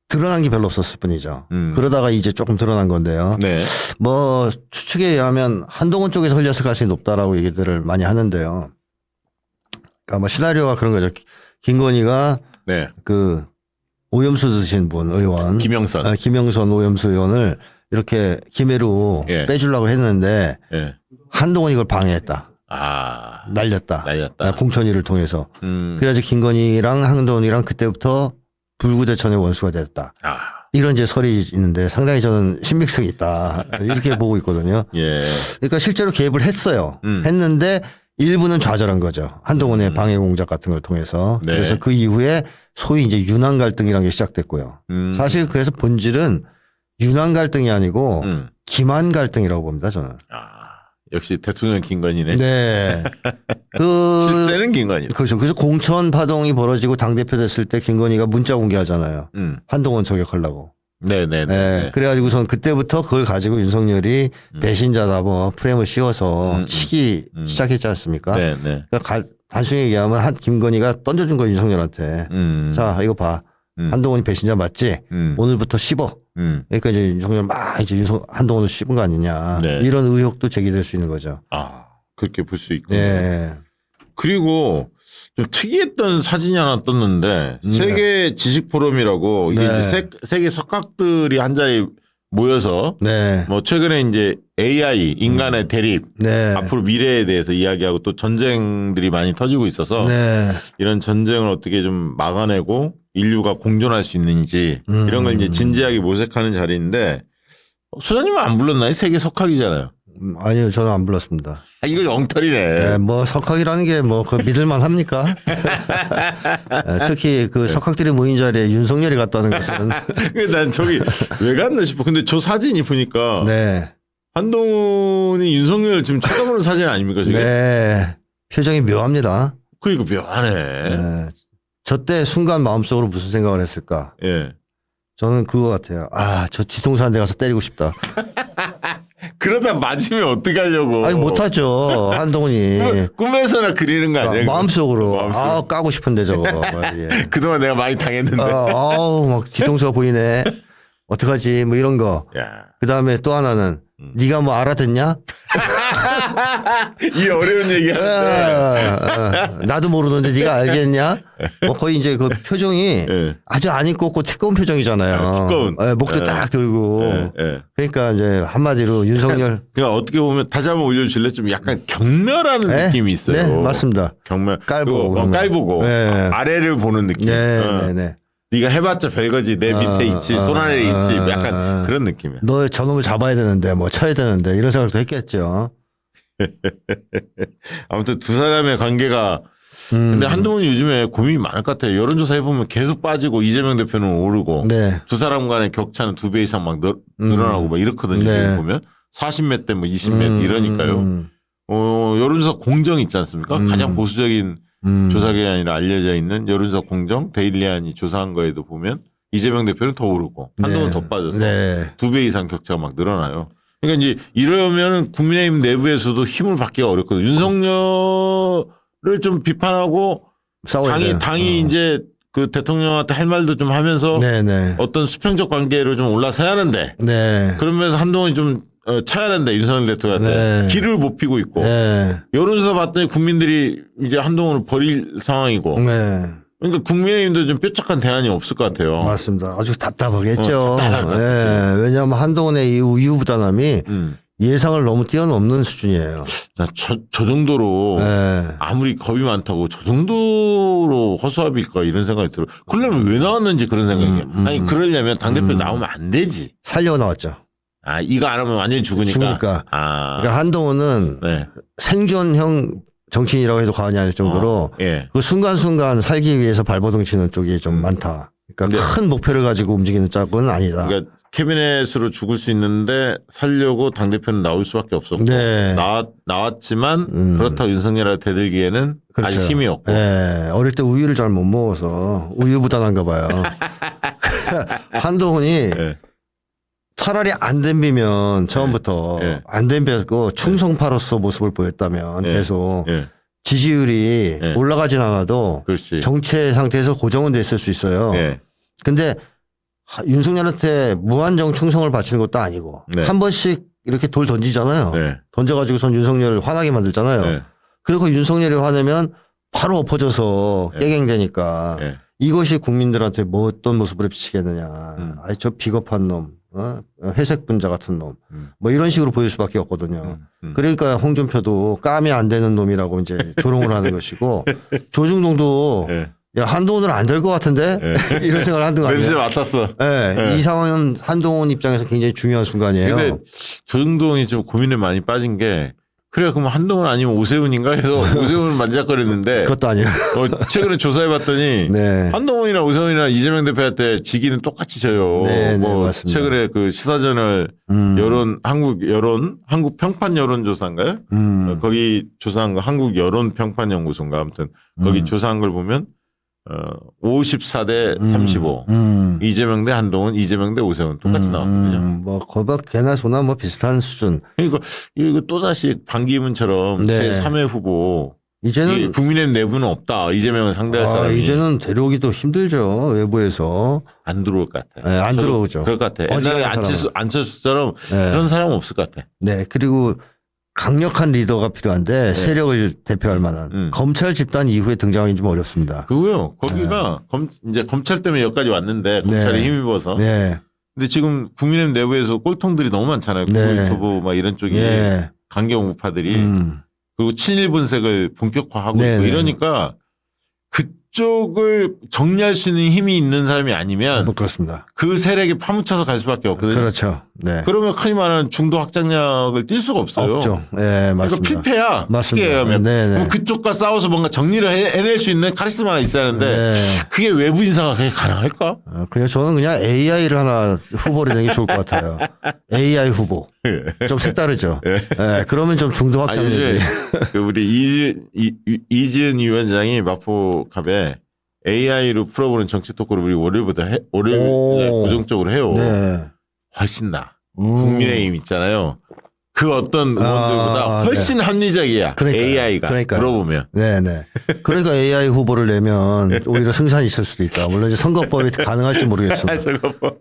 Speaker 2: 드러난 게 별로 없었을 뿐이죠. 그러다가 이제 조금 드러난 건데요.
Speaker 1: 네.
Speaker 2: 뭐 추측에 의하면 한동훈 쪽에서 흘렸을 가능성이 높다라고 얘기들을 많이 하는데요. 그러니까 뭐 시나리오가 그런 거죠. 김건희가
Speaker 1: 네.
Speaker 2: 그 오염수 드신 분 의원 김영선 오염수 의원을 이렇게 기회로
Speaker 1: 예.
Speaker 2: 빼주려고 했는데
Speaker 1: 예.
Speaker 2: 한동훈이 이걸 방해했다. 날렸다. 공천위를 통해서. 그래가지고 김건희랑 한동훈이랑 그때부터 불구대천의 원수가 됐다. 이런 이제 설이 있는데 상당히 저는 신빙성이 있다. 이렇게 보고 있거든요.
Speaker 1: 예.
Speaker 2: 그러니까 실제로 개입을 했어요. 했는데 일부는 좌절한 거죠. 한동훈의 방해 공작 같은 걸 통해서.
Speaker 1: 네.
Speaker 2: 그래서 그 이후에 소위 이제 윤한 갈등이라는 게 시작됐고요. 사실 그래서 본질은 윤한 갈등이 아니고 김한 갈등이라고 봅니다. 저는.
Speaker 1: 역시 대통령 김건희네.
Speaker 2: 네.
Speaker 1: 실세는 김건희.
Speaker 2: 그렇죠. 그래서 공천 파동이 벌어지고 당대표 됐을 때 김건희가 문자 공개하잖아요. 한동훈 저격하려고.
Speaker 1: 네네네.
Speaker 2: 네. 그래가지고선 그때부터 그걸 가지고 윤석열이 배신자다 뭐 프레임을 씌워서 치기 시작했지 않습니까?
Speaker 1: 네네.
Speaker 2: 그러니까 단순히 얘기하면 김건희가 던져준 거 윤석열한테. 자, 이거 봐. 한동훈이 배신자 맞지? 오늘부터 씹어. 그러니까 이제 윤석열 막 이제 한동훈을 씹은 거 아니냐.
Speaker 1: 네.
Speaker 2: 이런 의혹도 제기될 수 있는 거죠.
Speaker 1: 그렇게 볼 수 있고.
Speaker 2: 네.
Speaker 1: 그리고 좀 특이했던 사진이 하나 떴는데 세계 지식 포럼이라고 이게
Speaker 2: 네.
Speaker 1: 이제 세계 석학들이 한 자리에 모여서
Speaker 2: 네.
Speaker 1: 뭐 최근에 이제 AI 인간의 대립
Speaker 2: 네.
Speaker 1: 앞으로 미래에 대해서 이야기하고 또 전쟁들이 많이 터지고 있어서
Speaker 2: 네.
Speaker 1: 이런 전쟁을 어떻게 좀 막아내고 인류가 공존할 수 있는지 이런 걸 이제 진지하게 모색하는 자리인데 소장님은 안 불렀나요? 세계 석학이잖아요.
Speaker 2: 아니요, 저는 안 불렀습니다.
Speaker 1: 이거 영털이네.
Speaker 2: 네, 뭐 석학이라는 게 뭐 그 믿을만 합니까? 특히 그 석학들이 모인 자리에 윤석열이 갔다는 것은.
Speaker 1: 난 저기 왜 갔나 싶어. 근데 저 사진이 보니까
Speaker 2: 네.
Speaker 1: 한동훈이 윤석열 지금 쳐다보는 사진 아닙니까? 저게?
Speaker 2: 네. 표정이 묘합니다.
Speaker 1: 그러니까 묘하네.
Speaker 2: 네. 저때 순간 마음속으로 무슨 생각을 했을까?
Speaker 1: 예.
Speaker 2: 저는 그거 같아요. 저 뒤통수한테 가서 때리고 싶다.
Speaker 1: 그러다 맞으면 어떡하려고.
Speaker 2: 아니, 못하죠. 한동훈이.
Speaker 1: 꿈에서나 그리는 거 아니에요?
Speaker 2: 마음속으로. 까고 싶은데 저거. 예.
Speaker 1: 그동안 내가 많이 당했는데.
Speaker 2: 막 뒤통수가 보이네. 어떡하지? 뭐 이런 거. 그 다음에 또 하나는 네가 뭐 알아듣냐?
Speaker 1: 이 어려운 얘기 하는데.
Speaker 2: 나도 모르는데 네가 알겠냐? 뭐 거의 이제 그 표정이 아주 안 입고 없고 티꺼운 표정이잖아요.
Speaker 1: 티꺼운.
Speaker 2: 목도 딱 들고. 그러니까 이제 한마디로 윤석열.
Speaker 1: 그러니까 어떻게 보면 다시 한번 올려주실래? 좀 약간 경멸하는 느낌이 있어요.
Speaker 2: 네, 맞습니다.
Speaker 1: 경멸.
Speaker 2: 깔보고.
Speaker 1: 깔보고. 아래를 보는 느낌.
Speaker 2: 네.
Speaker 1: 네가 해봤자 별거지. 내 밑에 있지. 손 아래에 있지. 약간 그런 느낌이야.
Speaker 2: 너 저놈을 잡아야 되는데 뭐 쳐야 되는데 이런 생각도 했겠죠.
Speaker 1: 아무튼 두 사람의 관계가 근데 한동훈이 요즘에 고민이 많을 것 같아요. 여론조사 해보면 계속 빠지고 이재명 대표는 오르고 두 사람 간의 격차는 2배 이상 막 늘어나고 막 이렇거든요. 보면 40몇 대 뭐 20몇 이러니까요. 여론조사 공정이 있지 않습니까? 가장 보수적인 조사기관이라 알려져 있는 여론조사 공정 데일리안이 조사한 거에도 보면 이재명 대표는 더 오르고 한동훈은 더 빠져서 2배 이상 격차가 막 늘어나요. 그러니까 이제 이러면은 국민의힘 내부에서도 힘을 받기가 어렵거든요. 윤석열을 좀 비판하고 당이 이제 그 대통령한테 할 말도 좀 하면서 어떤 수평적 관계로 좀 올라서야 하는데 그러면서 한동훈이 좀 쳐야 된다. 윤석열 대통령한테 길을 못 피고 있고 여론조사 봤더니 국민들이 이제 한동훈을 버릴 상황이고 그러니까 국민의힘도 좀 뾰족한 대안이 없을 것 같아요.
Speaker 2: 맞습니다. 아주 답답하겠죠. 왜냐하면 한동훈의 이 우유부단함이 예상을 너무 뛰어넘는 수준이에요.
Speaker 1: 저 정도로 아무리 겁이 많다고 저 정도로 허수아비일까 이런 생각이 들어요. 그러려면 왜 나왔는지 그런 생각이에요. 아니 그러려면 당대표 나오면 안 되지.
Speaker 2: 살려고 나왔죠.
Speaker 1: 이거 안 하면 완전히 죽으니까.
Speaker 2: 그러니까 한동훈은 생존형 정치인이라고 해도 과언이 아닐 정도로 그 순간순간 살기 위해서 발버둥 치는 쪽이 좀 많다. 그러니까 큰 목표를 가지고 움직이는 짝은 아니다.
Speaker 1: 그러니까 캐비넷으로 죽을 수 있는데 살려고 당대표는 나올 수밖에 없었고
Speaker 2: 네.
Speaker 1: 나왔지만 그렇다고 윤석열을 대들기에는
Speaker 2: 그렇죠.
Speaker 1: 아직 힘이 없고.
Speaker 2: 네. 어릴 때 우유를 잘 못 먹어서 우유부단한가 봐요. 한동훈이
Speaker 1: 네.
Speaker 2: 차라리 안 덤비면 처음부터
Speaker 1: 네.
Speaker 2: 안 덤벼고 충성파로서 모습을 보였다면
Speaker 1: 네.
Speaker 2: 계속
Speaker 1: 네.
Speaker 2: 지지율이
Speaker 1: 네.
Speaker 2: 올라가진 않아도
Speaker 1: 그렇지.
Speaker 2: 정체 상태에서 고정은 됐을 수 있어요.
Speaker 1: 네.
Speaker 2: 근데 윤석열한테 무한정 충성을 바치는 것도 아니고
Speaker 1: 네.
Speaker 2: 한 번씩 이렇게 돌 던지잖아요.
Speaker 1: 네.
Speaker 2: 던져가지고선 윤석열을 화나게 만들잖아요.
Speaker 1: 네.
Speaker 2: 그리고 윤석열이 화내면 바로 엎어져서
Speaker 1: 네.
Speaker 2: 깨갱되니까
Speaker 1: 네.
Speaker 2: 이것이 국민들한테 뭐 어떤 모습을 비치겠느냐. 아이 저 비겁한 놈, 회색 분자 같은 놈, 뭐 이런 식으로 보일 수밖에 없거든요. 그러니까 홍준표도 까면 안 되는 놈이라고 이제 조롱을 하는 것이고 조중동도
Speaker 1: 네.
Speaker 2: 야 한동훈은 안 될 것 같은데 이런 생각을 한 거 아니에요?
Speaker 1: 냄새 맡았어.
Speaker 2: 네.
Speaker 1: 네.
Speaker 2: 이 상황은 한동훈 입장에서 굉장히 중요한 순간이에요.
Speaker 1: 근데 조중동이 좀 고민에 많이 빠진 게 그래 그럼 한동훈 아니면 오세훈인가 해서 오세훈을 만작거렸는데
Speaker 2: 그것도 아니에요.
Speaker 1: 최근에 조사해봤더니
Speaker 2: 네.
Speaker 1: 한동훈이나 오세훈이나 이재명 대표한테 지기는 똑같이 져요.
Speaker 2: 네,
Speaker 1: 뭐
Speaker 2: 맞습니다.
Speaker 1: 최근에 그 시사저널 한국 평판 여론조사인가요? 거기 조사한 거 한국 여론 평판 연구소인가 아무튼 거기 조사한 걸 보면 54대 35 이재명 대 한동훈, 이재명 대 오세훈 똑같이 나왔거든요.
Speaker 2: 뭐 거박 개나 소나 뭐 비슷한 수준.
Speaker 1: 그러니까 이거 또 다시 반기문처럼
Speaker 2: 네.
Speaker 1: 제3의 후보.
Speaker 2: 이제는
Speaker 1: 국민의힘 내부는 없다. 이재명을 상대할 사람이.
Speaker 2: 이제는 데려오기도 힘들죠. 외부에서.
Speaker 1: 안 들어올 것 같아요.
Speaker 2: 네, 안 들어오죠.
Speaker 1: 그럴 것 같아. 옛날에 안철수처럼
Speaker 2: 네.
Speaker 1: 그런 사람은 없을 것 같아.
Speaker 2: 네. 그리고 강력한 리더가 필요한데 세력을 대표할 만한 검찰 집단 이후에 등장하기 좀 어렵습니다.
Speaker 1: 그거요. 거기가 이제 검찰 때문에 여기까지 왔는데 검찰에 힘입어서.
Speaker 2: 네.
Speaker 1: 근데 지금 국민의힘 내부에서 꼴통들이 너무 많잖아요.
Speaker 2: 네.
Speaker 1: 유튜브 막 이런 쪽이 강경 우파들이 그리고 친일 분색을 본격화하고 있고 이러니까 그쪽을 정리할 수 있는 힘이 있는 사람이 아니면
Speaker 2: 뭐 그렇습니다.
Speaker 1: 그 세력에 파묻혀서 갈 수밖에 없거든요.
Speaker 2: 그렇죠. 네.
Speaker 1: 그러면 흔히 말하는 중도 확장력을 뛸 수가 없어요.
Speaker 2: 없죠. 네, 맞습니다.
Speaker 1: 이거 필패야.
Speaker 2: 맞습니다.
Speaker 1: 그럼 그쪽과 싸워서 뭔가 정리를 해낼 수 있는 카리스마가 있어야 하는데 그게 외부 인사가 그게 가능할까?
Speaker 2: 그냥 저는 그냥 AI를 하나 후보를 내는 게 좋을 것 같아요. AI 후보. 좀 색다르죠. 네, 그러면 좀 중도 확장력이.
Speaker 1: 그 우리 이지은 위원장이 마포갑에 AI로 풀어보는 정치 토크를 우리 월요일 고정적으로 해요.
Speaker 2: 네.
Speaker 1: 훨씬 나. 국민의힘 있잖아요. 그 어떤 의원들보다 훨씬 합리적이야.
Speaker 2: 그러니까요.
Speaker 1: AI가 물어보면.
Speaker 2: 네네. 그러니까 AI 후보를 내면 오히려 승산이 있을 수도 있다. 물론 이제 선거법이 가능할지 모르겠습니다.
Speaker 1: 선거법.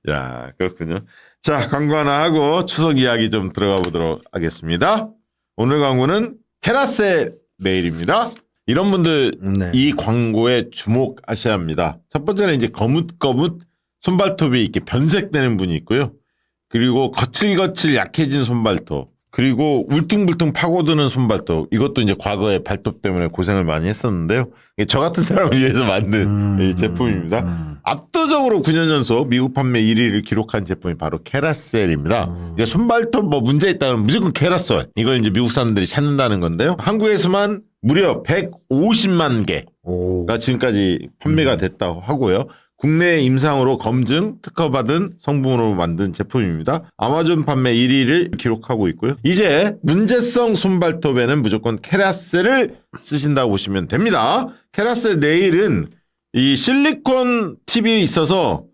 Speaker 1: 야 그렇군요. 자 광고 하나 하고 추석 이야기 좀 들어가 보도록 하겠습니다. 오늘 광고는 캐라셀 네일입니다. 이런 분들 이 광고에 주목하셔야 합니다. 첫 번째는 이제 거뭇거뭇 손발톱이 이렇게 변색되는 분이 있고요. 그리고 거칠거칠 약해진 손발톱. 그리고 울퉁불퉁 파고드는 손발톱. 이것도 이제 과거에 발톱 때문에 고생을 많이 했었는데요. 저 같은 사람을 위해서 만든 이 제품입니다. 압도적으로 9년 연속 미국 판매 1위를 기록한 제품이 바로 캐라셀입니다. 손발톱 뭐 문제 있다면 무조건 캐라셀. 이걸 이제 미국 사람들이 찾는다는 건데요. 한국에서만 무려 150만 개가 지금까지 판매가 됐다고 하고요. 국내 임상으로 검증 특허받은 성분으로 만든 제품입니다. 아마존 판매 1위를 기록하고 있고요. 이제 문제성 손발톱에는 무조건 캐라셀을 쓰신다고 보시면 됩니다. 캐라셀 네일은 이 실리콘 팁이 있어서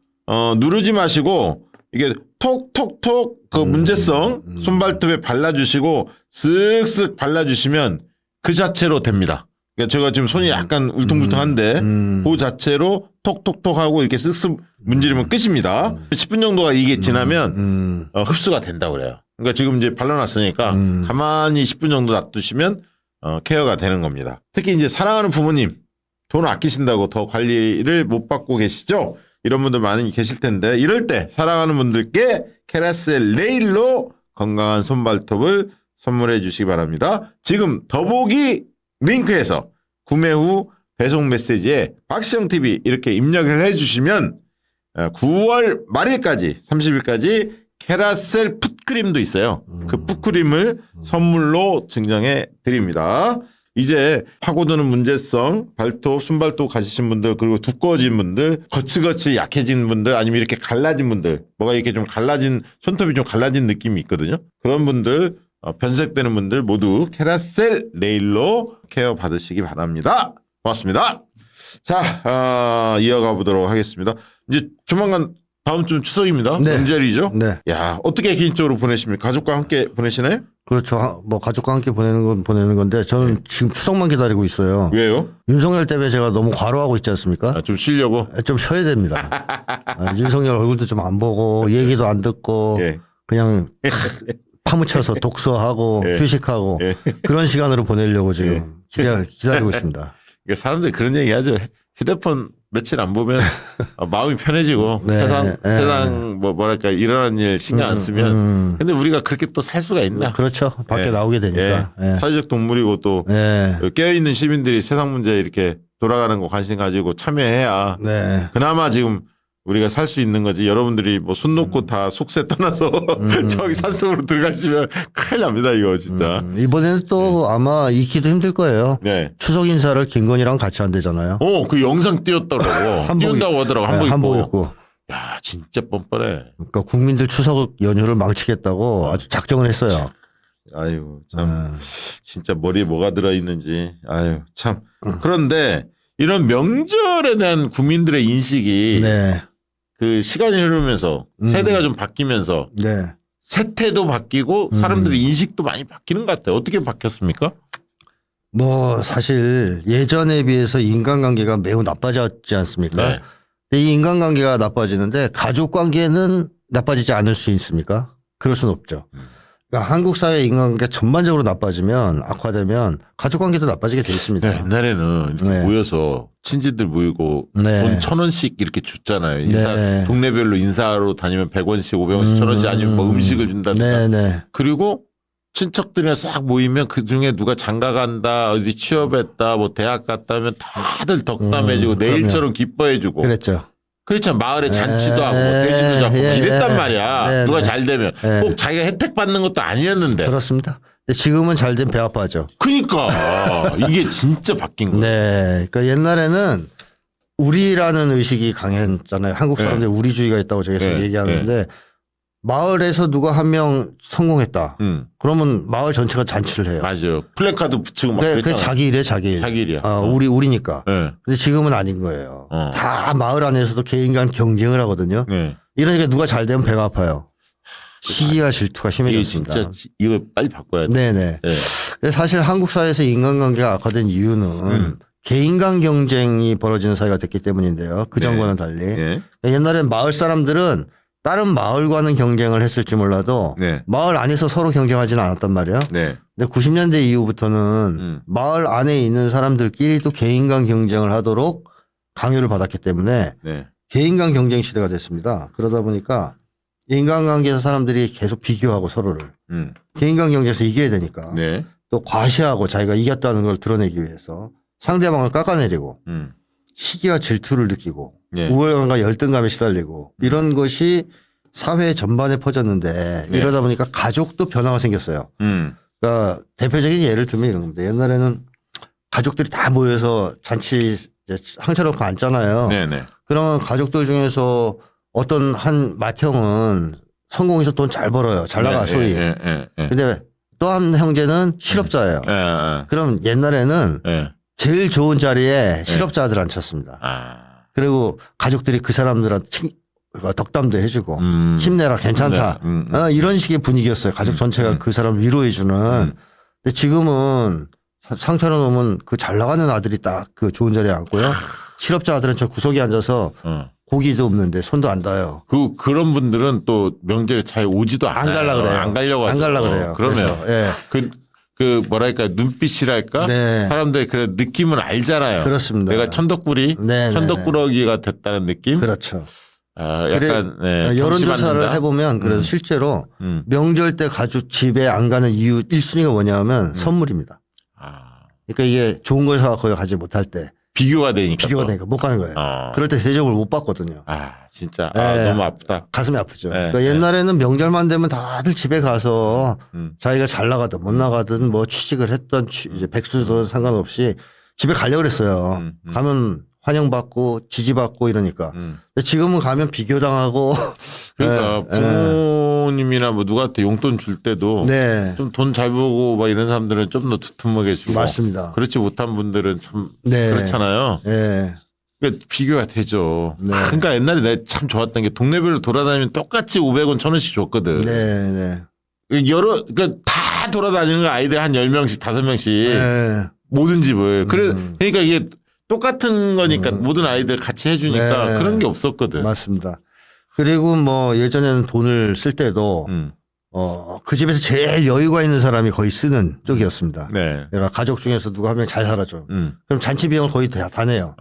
Speaker 1: 누르지 마시고 이게 톡톡톡 그 문제성 손발톱에 발라주시고 쓱쓱 발라주시면 그 자체로 됩니다. 그러니까 제가 지금 손이 약간 울퉁불퉁한데 그 자체로 톡톡톡 하고 이렇게 쓱쓱 문지르면 끝입니다. 10분 정도가 이게 지나면 흡수가 된다고 그래요. 그러니까 지금 이제 발라놨으니까 가만히 10분 정도 놔두시면 케어가 되는 겁니다. 특히 이제 사랑하는 부모님 돈 아끼신다고 더 관리를 못 받고 계시죠? 이런 분들 많이 계실 텐데 이럴 때 사랑하는 분들께 캐라셀 네일로 건강한 손발톱을 선물해 주시기 바랍니다. 지금 더보기 링크에서 구매 후 배송 메시지에 박시영TV 이렇게 입력을 해주시면 9월 말일까지 30일까지 캐라셀 풋크림도 있어요. 그 풋크림을 선물로 증정해 드립니다. 이제 파고드는 문제성, 발톱, 순발톱 가지신 분들, 그리고 두꺼워진 분들, 거칠거칠 약해진 분들, 아니면 이렇게 갈라진 분들, 뭐가 이렇게 좀 갈라진, 손톱이 좀 갈라진 느낌이 있거든요. 그런 분들, 변색되는 분들 모두 캐라셀 네일로 케어 받으시기 바랍니다. 고맙습니다. 자, 이어가 보도록 하겠습니다. 이제 조만간 다음 주 추석입니다.
Speaker 2: 네.
Speaker 1: 명절이죠.
Speaker 2: 네.
Speaker 1: 야, 어떻게 개인적으로 보내십니까? 가족과 함께 보내시나요?
Speaker 2: 그렇죠. 뭐 가족과 함께 보내는 건 보내는 건데 저는 지금 추석만 기다리고 있어요.
Speaker 1: 왜요?
Speaker 2: 윤석열 때문에 제가 너무 과로하고 있지 않습니까?
Speaker 1: 좀 쉬려고?
Speaker 2: 좀 쉬어야 됩니다. 윤석열 얼굴도 좀 안 보고 얘기도 안 듣고 그냥 파묻혀서 독서하고 휴식하고 그런 시간으로 보내려고 지금 기다리고 있습니다.
Speaker 1: 사람들이 그런 얘기 하죠. 휴대폰 며칠 안 보면 마음이 편해지고 세상 뭐랄까 일어나는 일 신경 안 쓰면 근데 우리가 그렇게 또 살 수가 있나?
Speaker 2: 그렇죠. 밖에 나오게 되니까.
Speaker 1: 사회적 동물이고 또 깨어있는 시민들이 세상 문제에 이렇게 돌아가는 거 관심 가지고 참여해야 그나마 지금 우리가 살 수 있는 거지. 여러분들이 뭐 손 놓고 다 속세 떠나서 저기 산속으로 들어가시면 큰일 납니다 이거 진짜.
Speaker 2: 이번에는 또 아마 익히도 힘들 거예요. 추석 인사를 김건희랑 같이 한대잖아요.
Speaker 1: 그 영상 띄웠더라고. 띄운다고 하더라고. 한복 입고. 야 진짜 뻔뻔해.
Speaker 2: 그러니까 국민들 추석 연휴를 망치겠다고 아주 작정을 했어요.
Speaker 1: 아유 참 진짜 머리에 뭐가 들어있는지. 아유 참. 그런데 이런 명절에 대한 국민들의 인식이 그 시간이 흐르면서 세대가 좀 바뀌면서 세태도 바뀌고 사람들의 인식도 많이 바뀌는 것 같아요. 어떻게 바뀌었습니까?
Speaker 2: 뭐 사실 예전에 비해서 인간관계가 매우 나빠졌지 않습니까? 이 인간관계가 나빠지는데 가족관계는 나빠지지 않을 수 있습니까? 그럴 수는 없죠. 그러니까 한국 사회 인간관계 전반적으로 나빠지면 악화되면 가족관계도 나빠지게 돼 있습니다.
Speaker 1: 옛날에는 이렇게 모여서 친지들 모이고 돈 1,000원씩 이렇게 줬잖아요. 인사 동네별로 인사로 다니면 100원씩 500원씩 1,000원씩 아니면 뭐 음식을 준다든가. 그리고 친척들이랑 싹 모이면 그중에 누가 장가 간다 어디 취업했다 뭐 대학 갔다 하면 다들 덕담해주고 내일처럼 기뻐해주고.
Speaker 2: 그랬죠.
Speaker 1: 그렇죠. 마을에 잔치도 하고 돼지도 잡고 이랬단 말이야. 누가 잘 되면 꼭 자기가 혜택 받는 것도 아니었는데.
Speaker 2: 그렇습니다. 지금은 잘 된 배 아파죠.
Speaker 1: 그러니까 이게 진짜 바뀐 거예요.
Speaker 2: 그러니까 옛날에는 우리라는 의식이 강했잖아요. 한국 사람들이 우리주의가 있다고 저희가 계속 얘기하는데 마을에서 누가 한 명 성공했다. 그러면 마을 전체가 잔치를 해요.
Speaker 1: 맞아요. 플래카드 붙이고 막
Speaker 2: 그게 자기 일이에요, 자기 일.
Speaker 1: 자기 일이야.
Speaker 2: 우리니까. 근데 지금은 아닌 거예요. 다 마을 안에서도 개인 간 경쟁을 하거든요. 이러니까 누가 잘 되면 배가 아파요. 시기와 질투가 심해졌습니다.
Speaker 1: 진짜 이거 빨리 바꿔야 돼.
Speaker 2: 네네. 사실 한국 사회에서 인간관계가 악화된 이유는 개인 간 경쟁이 벌어지는 사회가 됐기 때문인데요. 그 전과는 달리. 옛날엔 마을 사람들은 다른 마을과는 경쟁을 했을지 몰라도 마을 안에서 서로 경쟁하지는 않았단 말이에요. 근데 90년대 이후부터는 마을 안에 있는 사람들끼리도 개인 간 경쟁을 하도록 강요를 받았기 때문에 개인 간 경쟁 시대가 됐습니다. 그러다 보니까 인간관계에서 사람들이 계속 비교하고 서로를 개인 간 경쟁에서 이겨야 되니까 또 과시하고 자기가 이겼다는 걸 드러내기 위해서 상대방을 깎아내리고 시기와 질투를 느끼고 우월감과 열등감에 시달리고 이런 것이 사회 전반에 퍼졌는데 이러다 보니까 가족도 변화가 생겼어요. 그러니까 대표적인 예를 들면 이런 겁니다. 옛날에는 가족들이 다 모여서 잔치 상차 놓고 앉잖아요. 그러면 가족들 중에서 어떤 한 맏형은 성공해서 돈 잘 벌어요. 잘 나가 소위. 근데 또 한 형제는 실업자예요. 그럼 옛날에는 제일 좋은 자리에 실업자들 앉혔습니다. 그리고 가족들이 그 사람들한테 덕담도 해주고 힘내라 괜찮다. 이런 식의 분위기였어요. 가족 전체가 그 사람을 위로해주는. 근데 지금은 상처를 놓으면 그 잘 나가는 아들이 딱 그 좋은 자리에 앉고요. 실업자 아들은 저 구석에 앉아서 고기도 없는데 손도 안 닿아요.
Speaker 1: 그런 분들은 또 명절에 잘 오지도 않아요.
Speaker 2: 안 갈라 그래요.
Speaker 1: 안 가려고 하죠.
Speaker 2: 안 갈라 그래요.
Speaker 1: 그러면 그 뭐랄까 눈빛이랄까 사람들이 그래 느낌은 알잖아요.
Speaker 2: 그렇습니다.
Speaker 1: 내가 천덕꾸러기가 됐다는 느낌.
Speaker 2: 그렇죠.
Speaker 1: 약간
Speaker 2: 여론조사를 해보면 그래서 실제로 명절 때 가족 집에 안 가는 이유 1순위가 뭐냐면 선물입니다. 그러니까 이게 좋은 걸 사서 거기 가지 못할 때
Speaker 1: 비교가 되니까.
Speaker 2: 비교가 되니까 못 가는 거예요. 그럴 때 대접을 못 받거든요.
Speaker 1: 진짜.
Speaker 2: 네.
Speaker 1: 너무 아프다.
Speaker 2: 가슴이 아프죠. 그러니까 옛날에는 명절만 되면 다들 집에 가서 자기가 잘 나가든 못 나가든 뭐 취직을 했던 이제 백수든 상관없이 집에 가려고 그랬어요. 가면 환영받고 지지받고 이러니까. 근데 지금은 가면 비교당하고.
Speaker 1: 그러니까 부모님이나 뭐 누구한테 용돈 줄 때도 좀 돈 잘 벌고 막 이런 사람들은 좀 더 두툼하게 주고.
Speaker 2: 맞습니다.
Speaker 1: 그렇지 못한 분들은 참 그렇잖아요. 그러니까 비교가 되죠. 그러니까 옛날에 내가 참 좋았던 게 동네별로 돌아다니면 똑같이 500원 1000원씩 줬거든. 그러니까 다 돌아다니는 거 아이들 한 10명씩 5명씩 모든 집을. 그러니까 이게 똑같은 거니까 모든 아이들 같이 해주니까 그런 게 없었거든.
Speaker 2: 맞습니다. 그리고 뭐 예전에는 돈을 쓸 때도 그 집에서 제일 여유가 있는 사람이 거의 쓰는 쪽이었습니다. 그러니까 가족 중에서 누가 한 명 잘 살아줘. 그럼 잔치 비용을 거의 다 내요.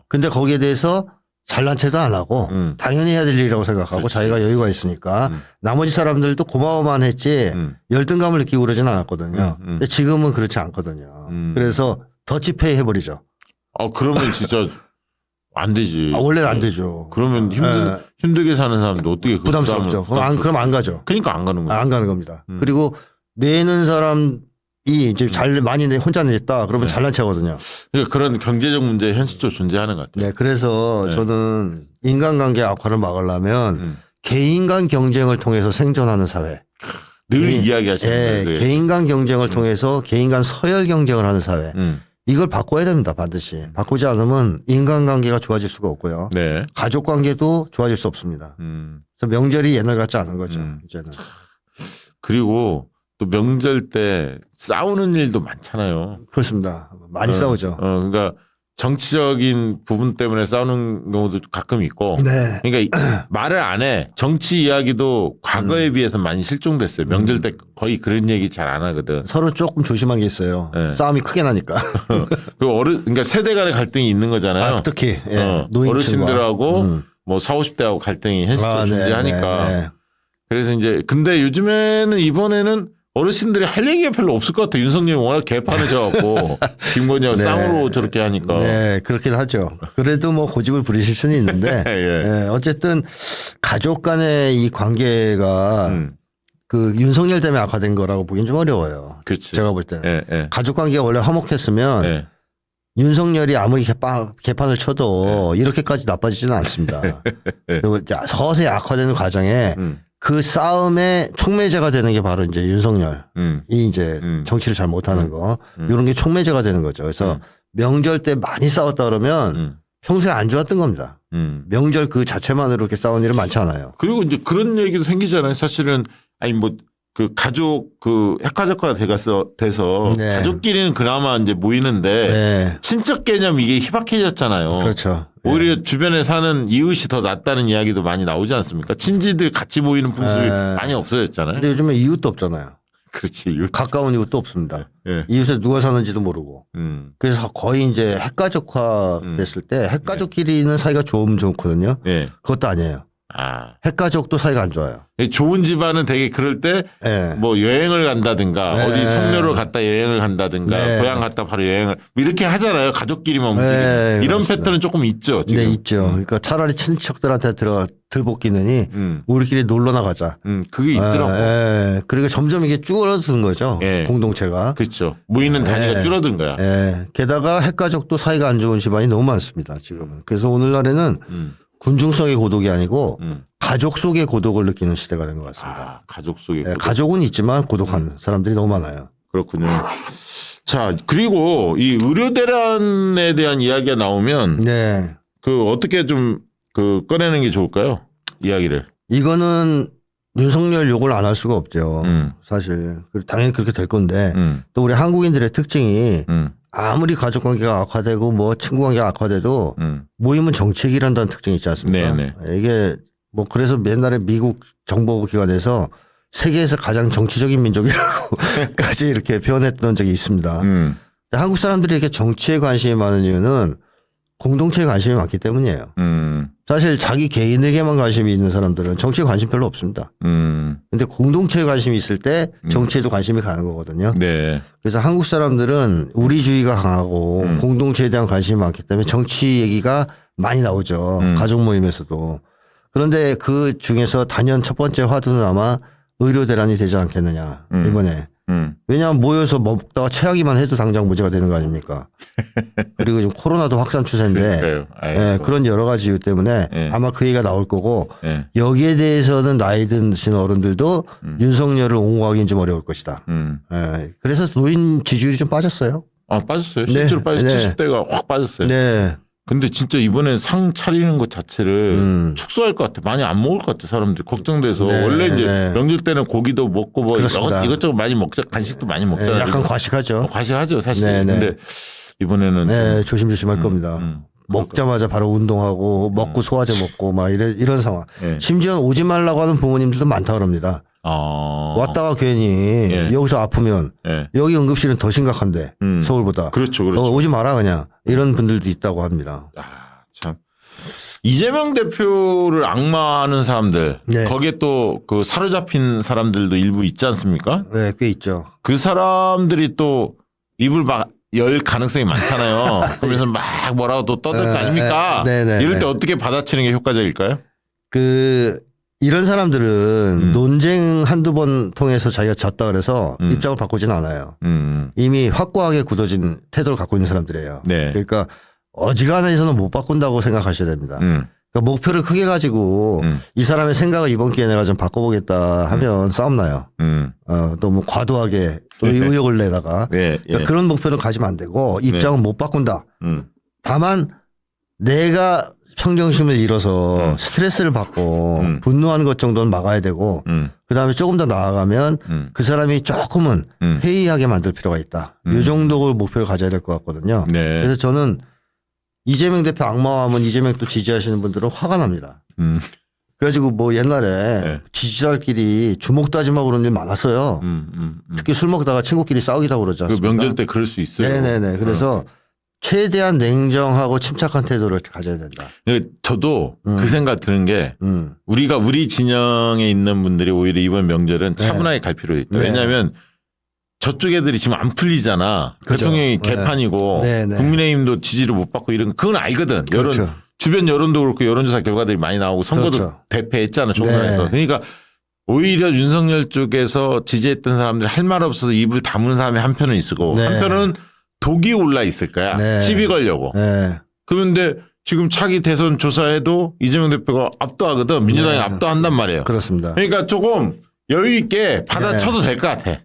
Speaker 2: 근데 거기에 대해서 잘난 체도 안 하고 당연히 해야 될 일이라고 생각하고 자기가 여유가 있으니까 나머지 사람들도 고마워만 했지 열등감을 느끼고 그러진 않았거든요. 근데 지금은 그렇지 않거든요. 그래서 더치페이 해버리죠.
Speaker 1: 그러면 진짜 안 되지.
Speaker 2: 원래는 안 되죠.
Speaker 1: 그러면 힘들게 사는 사람도 어떻게
Speaker 2: 부담스럽죠. 그럼 안 가죠.
Speaker 1: 그러니까 안 가는 거죠.
Speaker 2: 안 가는 겁니다. 그리고 내는 사람이 이제 많이 혼자 냈다 그러면 잘난 체거든요.
Speaker 1: 그러니까 그런 경제적 문제 현실적으로 존재하는 것 같아요.
Speaker 2: 그래서 저는 인간관계 악화를 막으려면 개인 간 경쟁을 통해서 생존하는 사회.
Speaker 1: 늘 이야기하시는 거예요.
Speaker 2: 개인 간 경쟁을 통해서 개인 간 서열 경쟁을 하는 사회. 이걸 바꿔야 됩니다. 반드시. 바꾸지 않으면 인간관계가 좋아질 수가 없고요. 가족관계도 좋아질 수 없습니다. 그래서 명절이 옛날 같지 않은 거죠. 이제는.
Speaker 1: 그리고 또 명절 때 싸우는 일도 많잖아요.
Speaker 2: 그렇습니다. 많이 싸우죠.
Speaker 1: 그러니까 정치적인 부분 때문에 싸우는 경우도 가끔 있고. 그러니까 말을 안 해. 정치 이야기도 과거에 비해서 많이 실종됐어요. 명절 때 거의 그런 얘기 잘 안 하거든.
Speaker 2: 서로 조금 조심한 게 있어요. 싸움이 크게 나니까.
Speaker 1: 그러니까 세대 간의 갈등이 있는 거잖아요.
Speaker 2: 특히
Speaker 1: 어르신들하고 뭐 40, 50대하고 갈등이 현실적으로 존재하니까. 그래서 이제 근데 요즘에는 이번에는 어르신들이 할 얘기가 별로 없을 것 같아요. 윤석열이 워낙 개판을 져갖고 김건희하고 쌍으로 저렇게 하니까.
Speaker 2: 그렇긴 하죠. 그래도 뭐 고집을 부리실 수는 있는데 어쨌든 가족 간의 이 관계가 그 윤석열 때문에 악화된 거라고 보기엔 좀 어려워요.
Speaker 1: 그치.
Speaker 2: 제가 볼 때는. 가족 관계가 원래 화목했으면 윤석열이 아무리 개판을 쳐도 이렇게까지 나빠지지는 않습니다. 그리고 서서히 악화되는 과정에 그 싸움의 촉매제가 되는 게 바로 이제 윤석열이 이제 정치를 잘 못하는 거 이런 게 촉매제가 되는 거죠. 그래서 명절 때 많이 싸웠다 그러면 평소에 안 좋았던 겁니다. 명절 그 자체만으로 이렇게 싸운 일은 많지 않아요.
Speaker 1: 그리고 이제 그런 얘기도 생기잖아요. 사실은 아니 뭐 그 가족 그 핵가족화가 돼서 가족끼리는 그나마 이제 모이는데 친척 개념 이게 희박해졌잖아요.
Speaker 2: 그렇죠.
Speaker 1: 오히려 주변에 사는 이웃이 더 낫다는 이야기도 많이 나오지 않습니까? 친지들 같이 모이는 풍습이 많이 없어졌잖아요.
Speaker 2: 근데 요즘에 이웃도 없잖아요.
Speaker 1: 그렇지.
Speaker 2: 가까운 이웃도 없습니다. 이웃에 누가 사는지도 모르고. 그래서 거의 이제 핵가족화 됐을 때 핵가족끼리는 사이가 좋거든요. 그것도 아니에요. 핵가족도 사이가 안 좋아요.
Speaker 1: 좋은 집안은 되게 그럴 때 뭐 여행을 간다든가 어디 성묘를 갔다 여행을 간다든가 고향 갔다 바로 여행을 이렇게 하잖아요. 가족끼리만 움직이는 이런
Speaker 2: 맞습니다.
Speaker 1: 패턴은 조금 있죠. 지금.
Speaker 2: 있죠. 그러니까 차라리 친척들한테 들볶이느니 우리끼리 놀러 나가자.
Speaker 1: 그게 있더라고.
Speaker 2: 그리고 점점 이게 줄어드는 거죠. 공동체가.
Speaker 1: 그렇죠. 모이는 단위가 줄어든 거야.
Speaker 2: 게다가 핵가족도 사이가 안 좋은 집안이 너무 많습니다. 지금은. 그래서 오늘날에는 군중성의 고독이 아니고 가족 속의 고독을 느끼는 시대가 된 것 같습니다.
Speaker 1: 가족 속의 고독.
Speaker 2: 가족은 있지만 고독한 사람들이 너무 많아요.
Speaker 1: 그렇군요. 자, 그리고 이 의료 대란에 대한 이야기가 나오면 그 어떻게 좀 그 꺼내는 게 좋을까요? 이야기를.
Speaker 2: 이거는 윤석열 욕을 안 할 수가 없죠. 사실. 당연히 그렇게 될 건데 또 우리 한국인들의 특징이 아무리 가족 관계가 악화되고 뭐 친구 관계가 악화돼도 모임은 정책이란다는 특징이 있지 않습니까? 이게 뭐 그래서 옛날에 미국 정보 기관에서 세계에서 가장 정치적인 민족이라고까지 이렇게 표현했던 적이 있습니다. 한국 사람들이 이렇게 정치에 관심이 많은 이유는 공동체에 관심이 많기 때문이에요. 사실 자기 개인에게만 관심이 있는 사람들은 정치에 관심 별로 없습니다. 근데 공동체에 관심이 있을 때 정치에도 관심이 가는 거거든요.
Speaker 1: 네.
Speaker 2: 그래서 한국 사람들은 우리주의가 강하고 공동체에 대한 관심이 많기 때문에 정치 얘기가 많이 나오죠. 가족 모임에서도. 그런데 그 중에서 단연 첫 번째 화두는 아마 의료 대란이 되지 않겠느냐 이번에. 왜냐하면 모여서 먹다가 체하기만 해도 당장 문제가 되는 거 아닙니까? 그리고 지금 코로나도 확산 추세인데 예, 그런 여러 가지 이유 때문에 아마 그 얘기가 나올 거고 여기에 대해서는 나이 드신 어른들도 윤석열을 옹호하기는 좀 어려울 것이다. 예, 그래서 노인 지지율이 좀 빠졌어요.
Speaker 1: 아, 빠졌어요. 실제로 빠졌어요. 70대가 확 빠졌어요.
Speaker 2: 네.
Speaker 1: 근데 진짜 이번에 상 차리는 것 자체를 축소할 것 같아. 많이 안 먹을 것 같아. 사람들이 걱정돼서. 원래 이제 명절 때는 고기도 먹고 뭐 이것저것 많이 먹자. 간식도 많이 먹잖아요.
Speaker 2: 약간 과식하죠.
Speaker 1: 과식하죠 사실. 근데 이번에는
Speaker 2: 네, 조심조심할 겁니다. 먹자마자 바로 운동하고 먹고 소화제 먹고 막 이런 상황. 심지어 오지 말라고 하는 부모님들도 많다 그럽니다. 왔다가 괜히 여기서 아프면 여기 응급실은 더 심각한데 서울보다.
Speaker 1: 그렇죠.
Speaker 2: 오지 마라 그냥 이런 분들도 있다고 합니다.
Speaker 1: 참. 이재명 대표를 악마하는 사람들 거기에 또 그 사로잡힌 사람들도 일부 있지 않습니까?
Speaker 2: 네, 꽤 있죠.
Speaker 1: 그 사람들이 또 입을 막 열 가능성이 많잖아요. 그러면서 막 뭐라고 또 떠들 거 아닙니까? 이럴 때 어떻게 받아치는 게 효과적일까요?
Speaker 2: 이런 사람들은 논쟁 한두 번 통해서 자기가 졌다 그래서 입장을 바꾸진 않아요. 이미 확고하게 굳어진 태도를 갖고 있는 사람들이에요. 그러니까 어지간해서는 못 바꾼다고 생각하셔야 됩니다. 그러니까 목표를 크게 가지고 이 사람의 생각을 이번 기회에 내가 좀 바꿔보겠다 하면 싸움 나요. 너무 과도하게 의욕을 내다가 그러니까 그런 목표는 가지면 안 되고 입장은 못 바꾼다. 다만 내가 평정심을 잃어서 스트레스를 받고 분노하는 것 정도는 막아야 되고 그다음에 조금 더 나아가면 그 사람이 조금은 회의하게 만들 필요가 있다. 이 정도를 목표를 가져야 될 것 같거든요. 그래서 저는 이재명 대표 악마하면 이재명 또 지지하시는 분들은 화가 납니다. 그래가지고 뭐 옛날에 지지자들끼리 주먹 다짐하고 그런 일 많았어요. 특히 술 먹다가 친구끼리 싸우기도 그러지 않습니까?
Speaker 1: 그 명절 때 그럴 수 있어요.
Speaker 2: 네네네. 그래서 최대한 냉정하고 침착한 태도를 가져야 된다.
Speaker 1: 저도 그 생각 드는 게 우리가 우리 진영에 있는 분들이 오히려 이번 명절은 차분하게 갈 필요가 있다. 왜냐하면 저쪽 애들이 지금 안 풀리잖아. 그렇죠. 대통령이 개판이고 국민의힘도 지지를 못 받고 이런 그건 알거든. 주변 여론도 그렇고 여론조사 결과들이 많이 나오고 선거도 대패했잖아. 총선에서. 그러니까 오히려 윤석열 쪽에서 지지했던 사람들이 할 말 없어서 입을 다무는 사람이 한편은 있고 한편은 독이 올라 있을 거야. 시비 걸려고. 그런데 지금 차기 대선 조사에도 이재명 대표가 압도하거든. 민주당이 압도한단 말이에요.
Speaker 2: 그렇습니다.
Speaker 1: 그러니까 조금 여유 있게 받아쳐도 될 것 같아.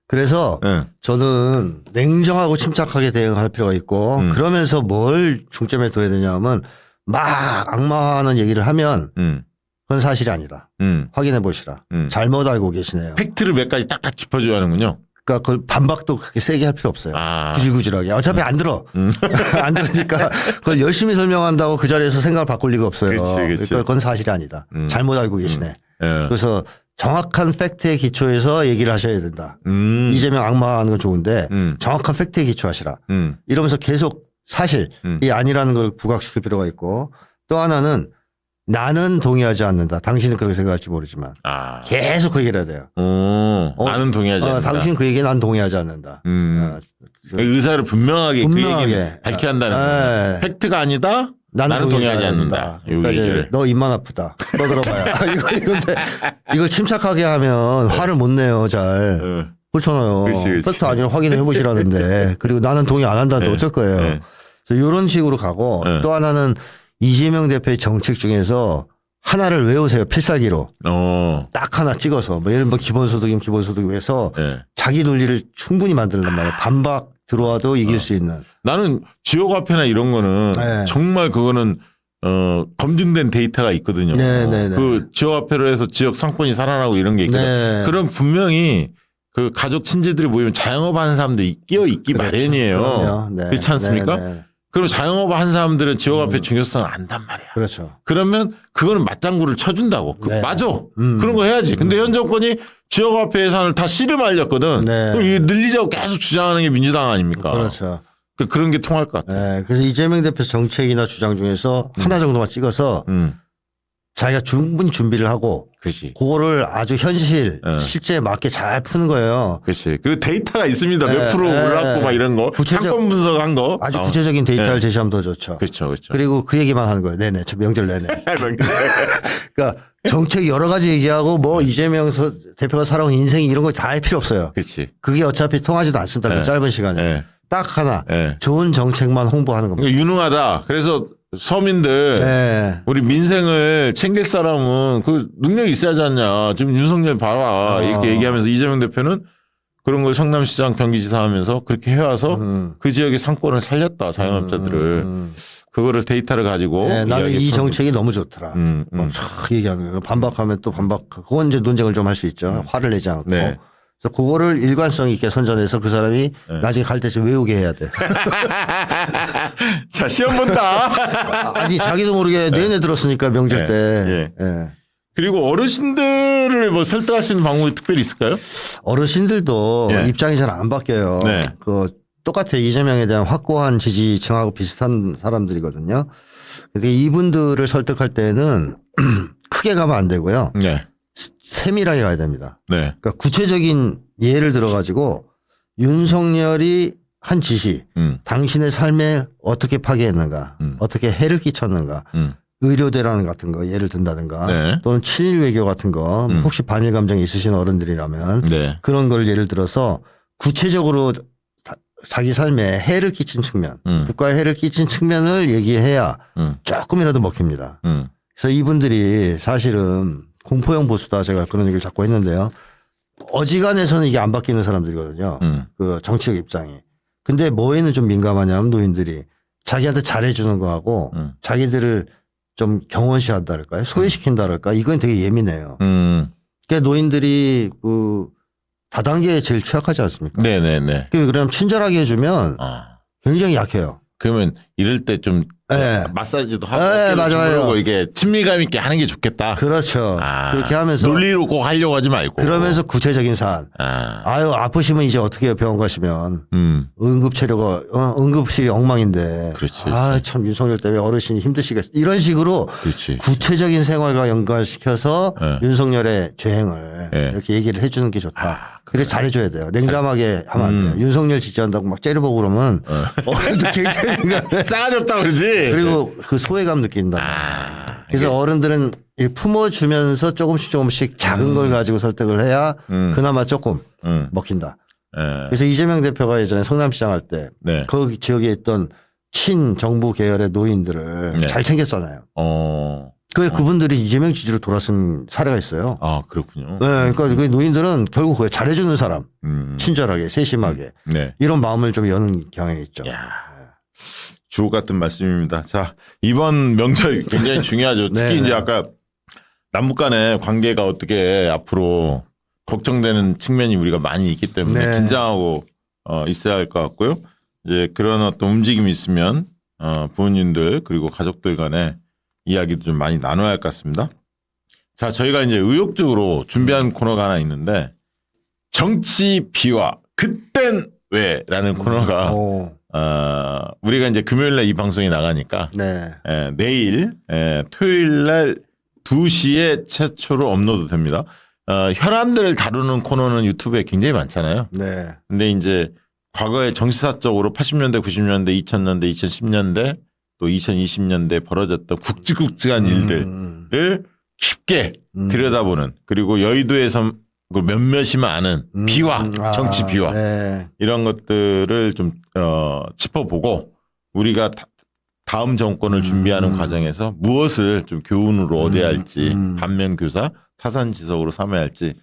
Speaker 2: 그래서 저는 냉정하고 침착하게 대응할 필요가 있고 그러면서 뭘 중점에 둬야 되냐면 막 악마하는 얘기를 하면 그건 사실이 아니다. 확인해 보시라. 잘못 알고 계시네요.
Speaker 1: 팩트를 몇 가지 딱딱 짚어줘야 하는군요.
Speaker 2: 그러니까 그걸 반박도 그렇게 세게 할 필요 없어요. 구질구질하게. 어차피 안 들어. 안 들으니까 그걸 열심히 설명한다고 그 자리에서 생각을 바꿀 리가 없어요. 그러니까 그건 사실이 아니다. 잘못 알고 계시네. 그래서 정확한 팩트에 기초해서 얘기를 하셔야 된다. 이재명 악마하는 건 좋은데 정확한 팩트에 기초하시라. 이러면서 계속 사실이 아니라는 걸 부각시킬 필요가 있고 또 하나는 나는 동의하지 않는다. 당신은 그렇게 생각할지 모르지만 계속 그 얘기를 해야 돼요.
Speaker 1: 나는 동의하지 않는다.
Speaker 2: 당신 그 얘기에 난 동의하지 않는다.
Speaker 1: 의사를 분명하게 그 얘기를 밝혀야 한다는 팩트가 아니다. 나는 동의하지 않는다.
Speaker 2: 그러니까 이제 너 입만 아프다. 떠들어봐야. 이걸 침착하게 하면 화를 못 내요. 잘. 그렇잖아요. 팩트 아니라 확인해 보시라는데. 그리고 나는 동의 안 한다는데 어쩔 거예요. 그래서 이런 식으로 가고 또 하나는 이재명 대표의 정책 중에서 하나를 외우세요. 필살기로. 딱 하나 찍어서. 뭐 예를 들면 기본소득이면 기본소득 위해서 자기 논리를 충분히 만들란 말이에요. 반박 들어와도 이길 수 있는.
Speaker 1: 나는 지역화폐나 이런 거는 정말 그거는 검증된 데이터가 있거든요. 그 지역화폐로 해서 지역 상권이 살아나고 이런 게 있거든요. 그럼 분명히 그 가족 친지들이 모이면 자영업 하는 사람들이 끼어 있기 마련이에요. 그렇지 않습니까? 그럼 자영업 한 사람들은 지역화폐 중요성을 안단 말이야. 그러면 그거는 맞장구를 쳐준다고. 맞아. 그런 거 해야지. 근데 현 정권이 지역화폐 예산을 다 씨를 말렸거든. 그럼 이거 늘리자고 계속 주장하는 게 민주당 아닙니까? 그런 게 통할 것 같아요.
Speaker 2: 네, 그래서 이재명 대표 정책이나 주장 중에서 하나 정도만 찍어서 자기가 충분히 준비를 하고
Speaker 1: 그렇지.
Speaker 2: 그거를 아주 실제에 맞게 잘 푸는 거예요.
Speaker 1: 그렇지. 그 데이터가 있습니다. 몇 프로 올랐고 막 이런 거. 상권 분석한 거.
Speaker 2: 아주 구체적인 데이터를 제시하면 더 좋죠.
Speaker 1: 그렇죠. 그렇죠.
Speaker 2: 그리고 그 얘기만 하는 거예요. 네네. 저 명절 내내. 그러니까 정책 여러 가지 얘기하고 뭐 이재명 대표가 살아온 인생 이런 거 다 할 필요 없어요.
Speaker 1: 그렇지.
Speaker 2: 그게 어차피 통하지도 않습니다. 그 짧은 시간에. 딱 하나. 좋은 정책만 홍보하는 겁니다.
Speaker 1: 그러니까 유능하다. 그래서 서민들 우리 민생을 챙길 사람은 그 능력이 있어야지 않냐. 지금 윤석열 봐라. 이렇게 얘기하면서 이재명 대표는 그런 걸 성남시장 경기지사 하면서 그렇게 해와서 그 지역의 상권을 살렸다. 자영업자들을. 그거를 데이터를 가지고.
Speaker 2: 나는 이 정책이 너무 좋더라. 촥 얘기하는 거예요. 반박하면 또 반박. 그건 이제 논쟁을 좀 할 수 있죠. 화를 내지 않고. 네. 그래서 그거를 일관성 있게 선전해서 그 사람이 나중에 갈 때쯤 외우게 해야 돼.
Speaker 1: 자, 시험 본다.
Speaker 2: 아니, 자기도 모르게 내내 들었으니까 명절 때.
Speaker 1: 그리고 어르신들을 뭐 설득할 수 있는 방법이 특별히 있을까요?
Speaker 2: 어르신들도 입장이 잘 안 바뀌어요. 그 똑같아. 이재명에 대한 확고한 지지층하고 비슷한 사람들이거든요. 그러니까 이분들을 설득할 때는 크게 가면 안 되고요. 세밀하게 가야 됩니다. 그러니까 구체적인 예를 들어가지고 윤석열이 한 지시, 당신의 삶에 어떻게 파괴했는가, 어떻게 해를 끼쳤는가, 의료대란 같은 거 예를 든다든가 또는 친일 외교 같은 거 혹시 반일 감정이 있으신 어른들이라면 그런 걸 예를 들어서 구체적으로 자기 삶에 해를 끼친 측면, 국가에 해를 끼친 측면을 얘기해야 조금이라도 먹힙니다. 그래서 이분들이 사실은 공포형 보수다 제가 그런 얘기를 자꾸 했는데요. 어지간해서는 이게 안 바뀌는 사람들이거든요. 그 정치적 입장이. 근데 뭐에는 좀 민감하냐면 노인들이 자기한테 잘해주는 거하고 자기들을 좀 경원시한다 할까요? 소외시킨다 할까요? 이건 되게 예민해요. 그러니까 노인들이 그 다단계에 제일 취약하지 않습니까?
Speaker 1: 네네네.
Speaker 2: 그럼 친절하게 해주면 굉장히 약해요.
Speaker 1: 그러면 이럴 때 좀 마사지도 하고 맞아요. 이게 친밀감 있게 하는 게 좋겠다.
Speaker 2: 그렇죠. 그렇게 하면서
Speaker 1: 논리로 꼭 하려고 하지 말고
Speaker 2: 그러면서 구체적인 사안. 아유 아프시면 이제 어떻게 해요? 병원 가시면 응급치료가 응급실이 엉망인데.
Speaker 1: 그렇지.
Speaker 2: 참 윤석열 때문에 어르신이 힘드시겠어. 이런 식으로
Speaker 1: 그렇지.
Speaker 2: 구체적인 생활과 연관시켜서 윤석열의 죄행을 이렇게 얘기를 해주는 게 좋다. 그래서 잘해줘야 돼요. 냉담하게 하면 안 돼요. 윤석열 지지한다고 막 째려보고 그러면 어른들 굉장히
Speaker 1: 싸가지 없다 그러지.
Speaker 2: 그리고 그 소외감 느낀다. 그래서 어른들은 품어주면서 조금씩 작은 걸 가지고 설득을 해야 그나마 조금 먹힌다. 그래서 이재명 대표가 예전에 성남시장 할 때 그 지역에 있던 친정부 계열의 노인들을 잘 챙겼잖아요. 그분들이 이재명 지지로 돌아선 사례가 있어요.
Speaker 1: 그렇군요.
Speaker 2: 그러니까 그 노인들은 결국 그게 잘해주는 사람, 친절하게, 세심하게 이런 마음을 좀 여는 경향이 있죠.
Speaker 1: 주옥 같은 말씀입니다. 자, 이번 명절 굉장히 중요하죠. 특히 이제 아까 남북 간의 관계가 어떻게 앞으로 걱정되는 측면이 우리가 많이 있기 때문에 긴장하고 있어야 할 것 같고요. 이제 그런 어떤 움직임이 있으면 부모님들 그리고 가족들 간에 이야기도 좀 많이 나눠야 할 것 같습니다. 자, 저희가 이제 의욕적으로 준비한 코너가 하나 있는데 정치 비화 그땐 왜라는 코너가 우리가 이제 금요일 날 이 방송이 나가니까 내일 토요일 날 2시에 최초로 업로드 됩니다. 혈안들을 다루는 코너는 유튜브에 굉장히 많잖아요. 근데 이제 과거에 정치사적으로 80년대, 90년대, 2000년대, 2010년대 또 2020년대에 벌어졌던 굵직굵직한 일들을 깊게 들여다보는 그리고 여의도에서 몇몇이만 아는 비화, 정치 비화 이런 것들을 좀 짚어보고 우리가 다음 정권을 준비하는 과정에서 무엇을 좀 교훈으로 얻어야 할지 반면교사, 타산지석으로 삼아야 할지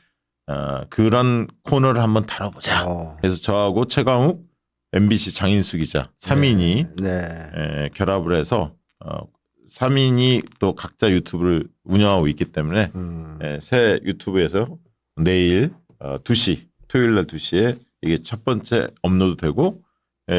Speaker 1: 그런 코너를 한번 다뤄보자. 그래서 저하고 최강욱 MBC 장인수 기자 3인이 결합을 해서 3인이 또 각자 유튜브를 운영하고 있기 때문에 새 유튜브에서 내일 2시 토요일 날 2시에 이게 첫 번째 업로드 되고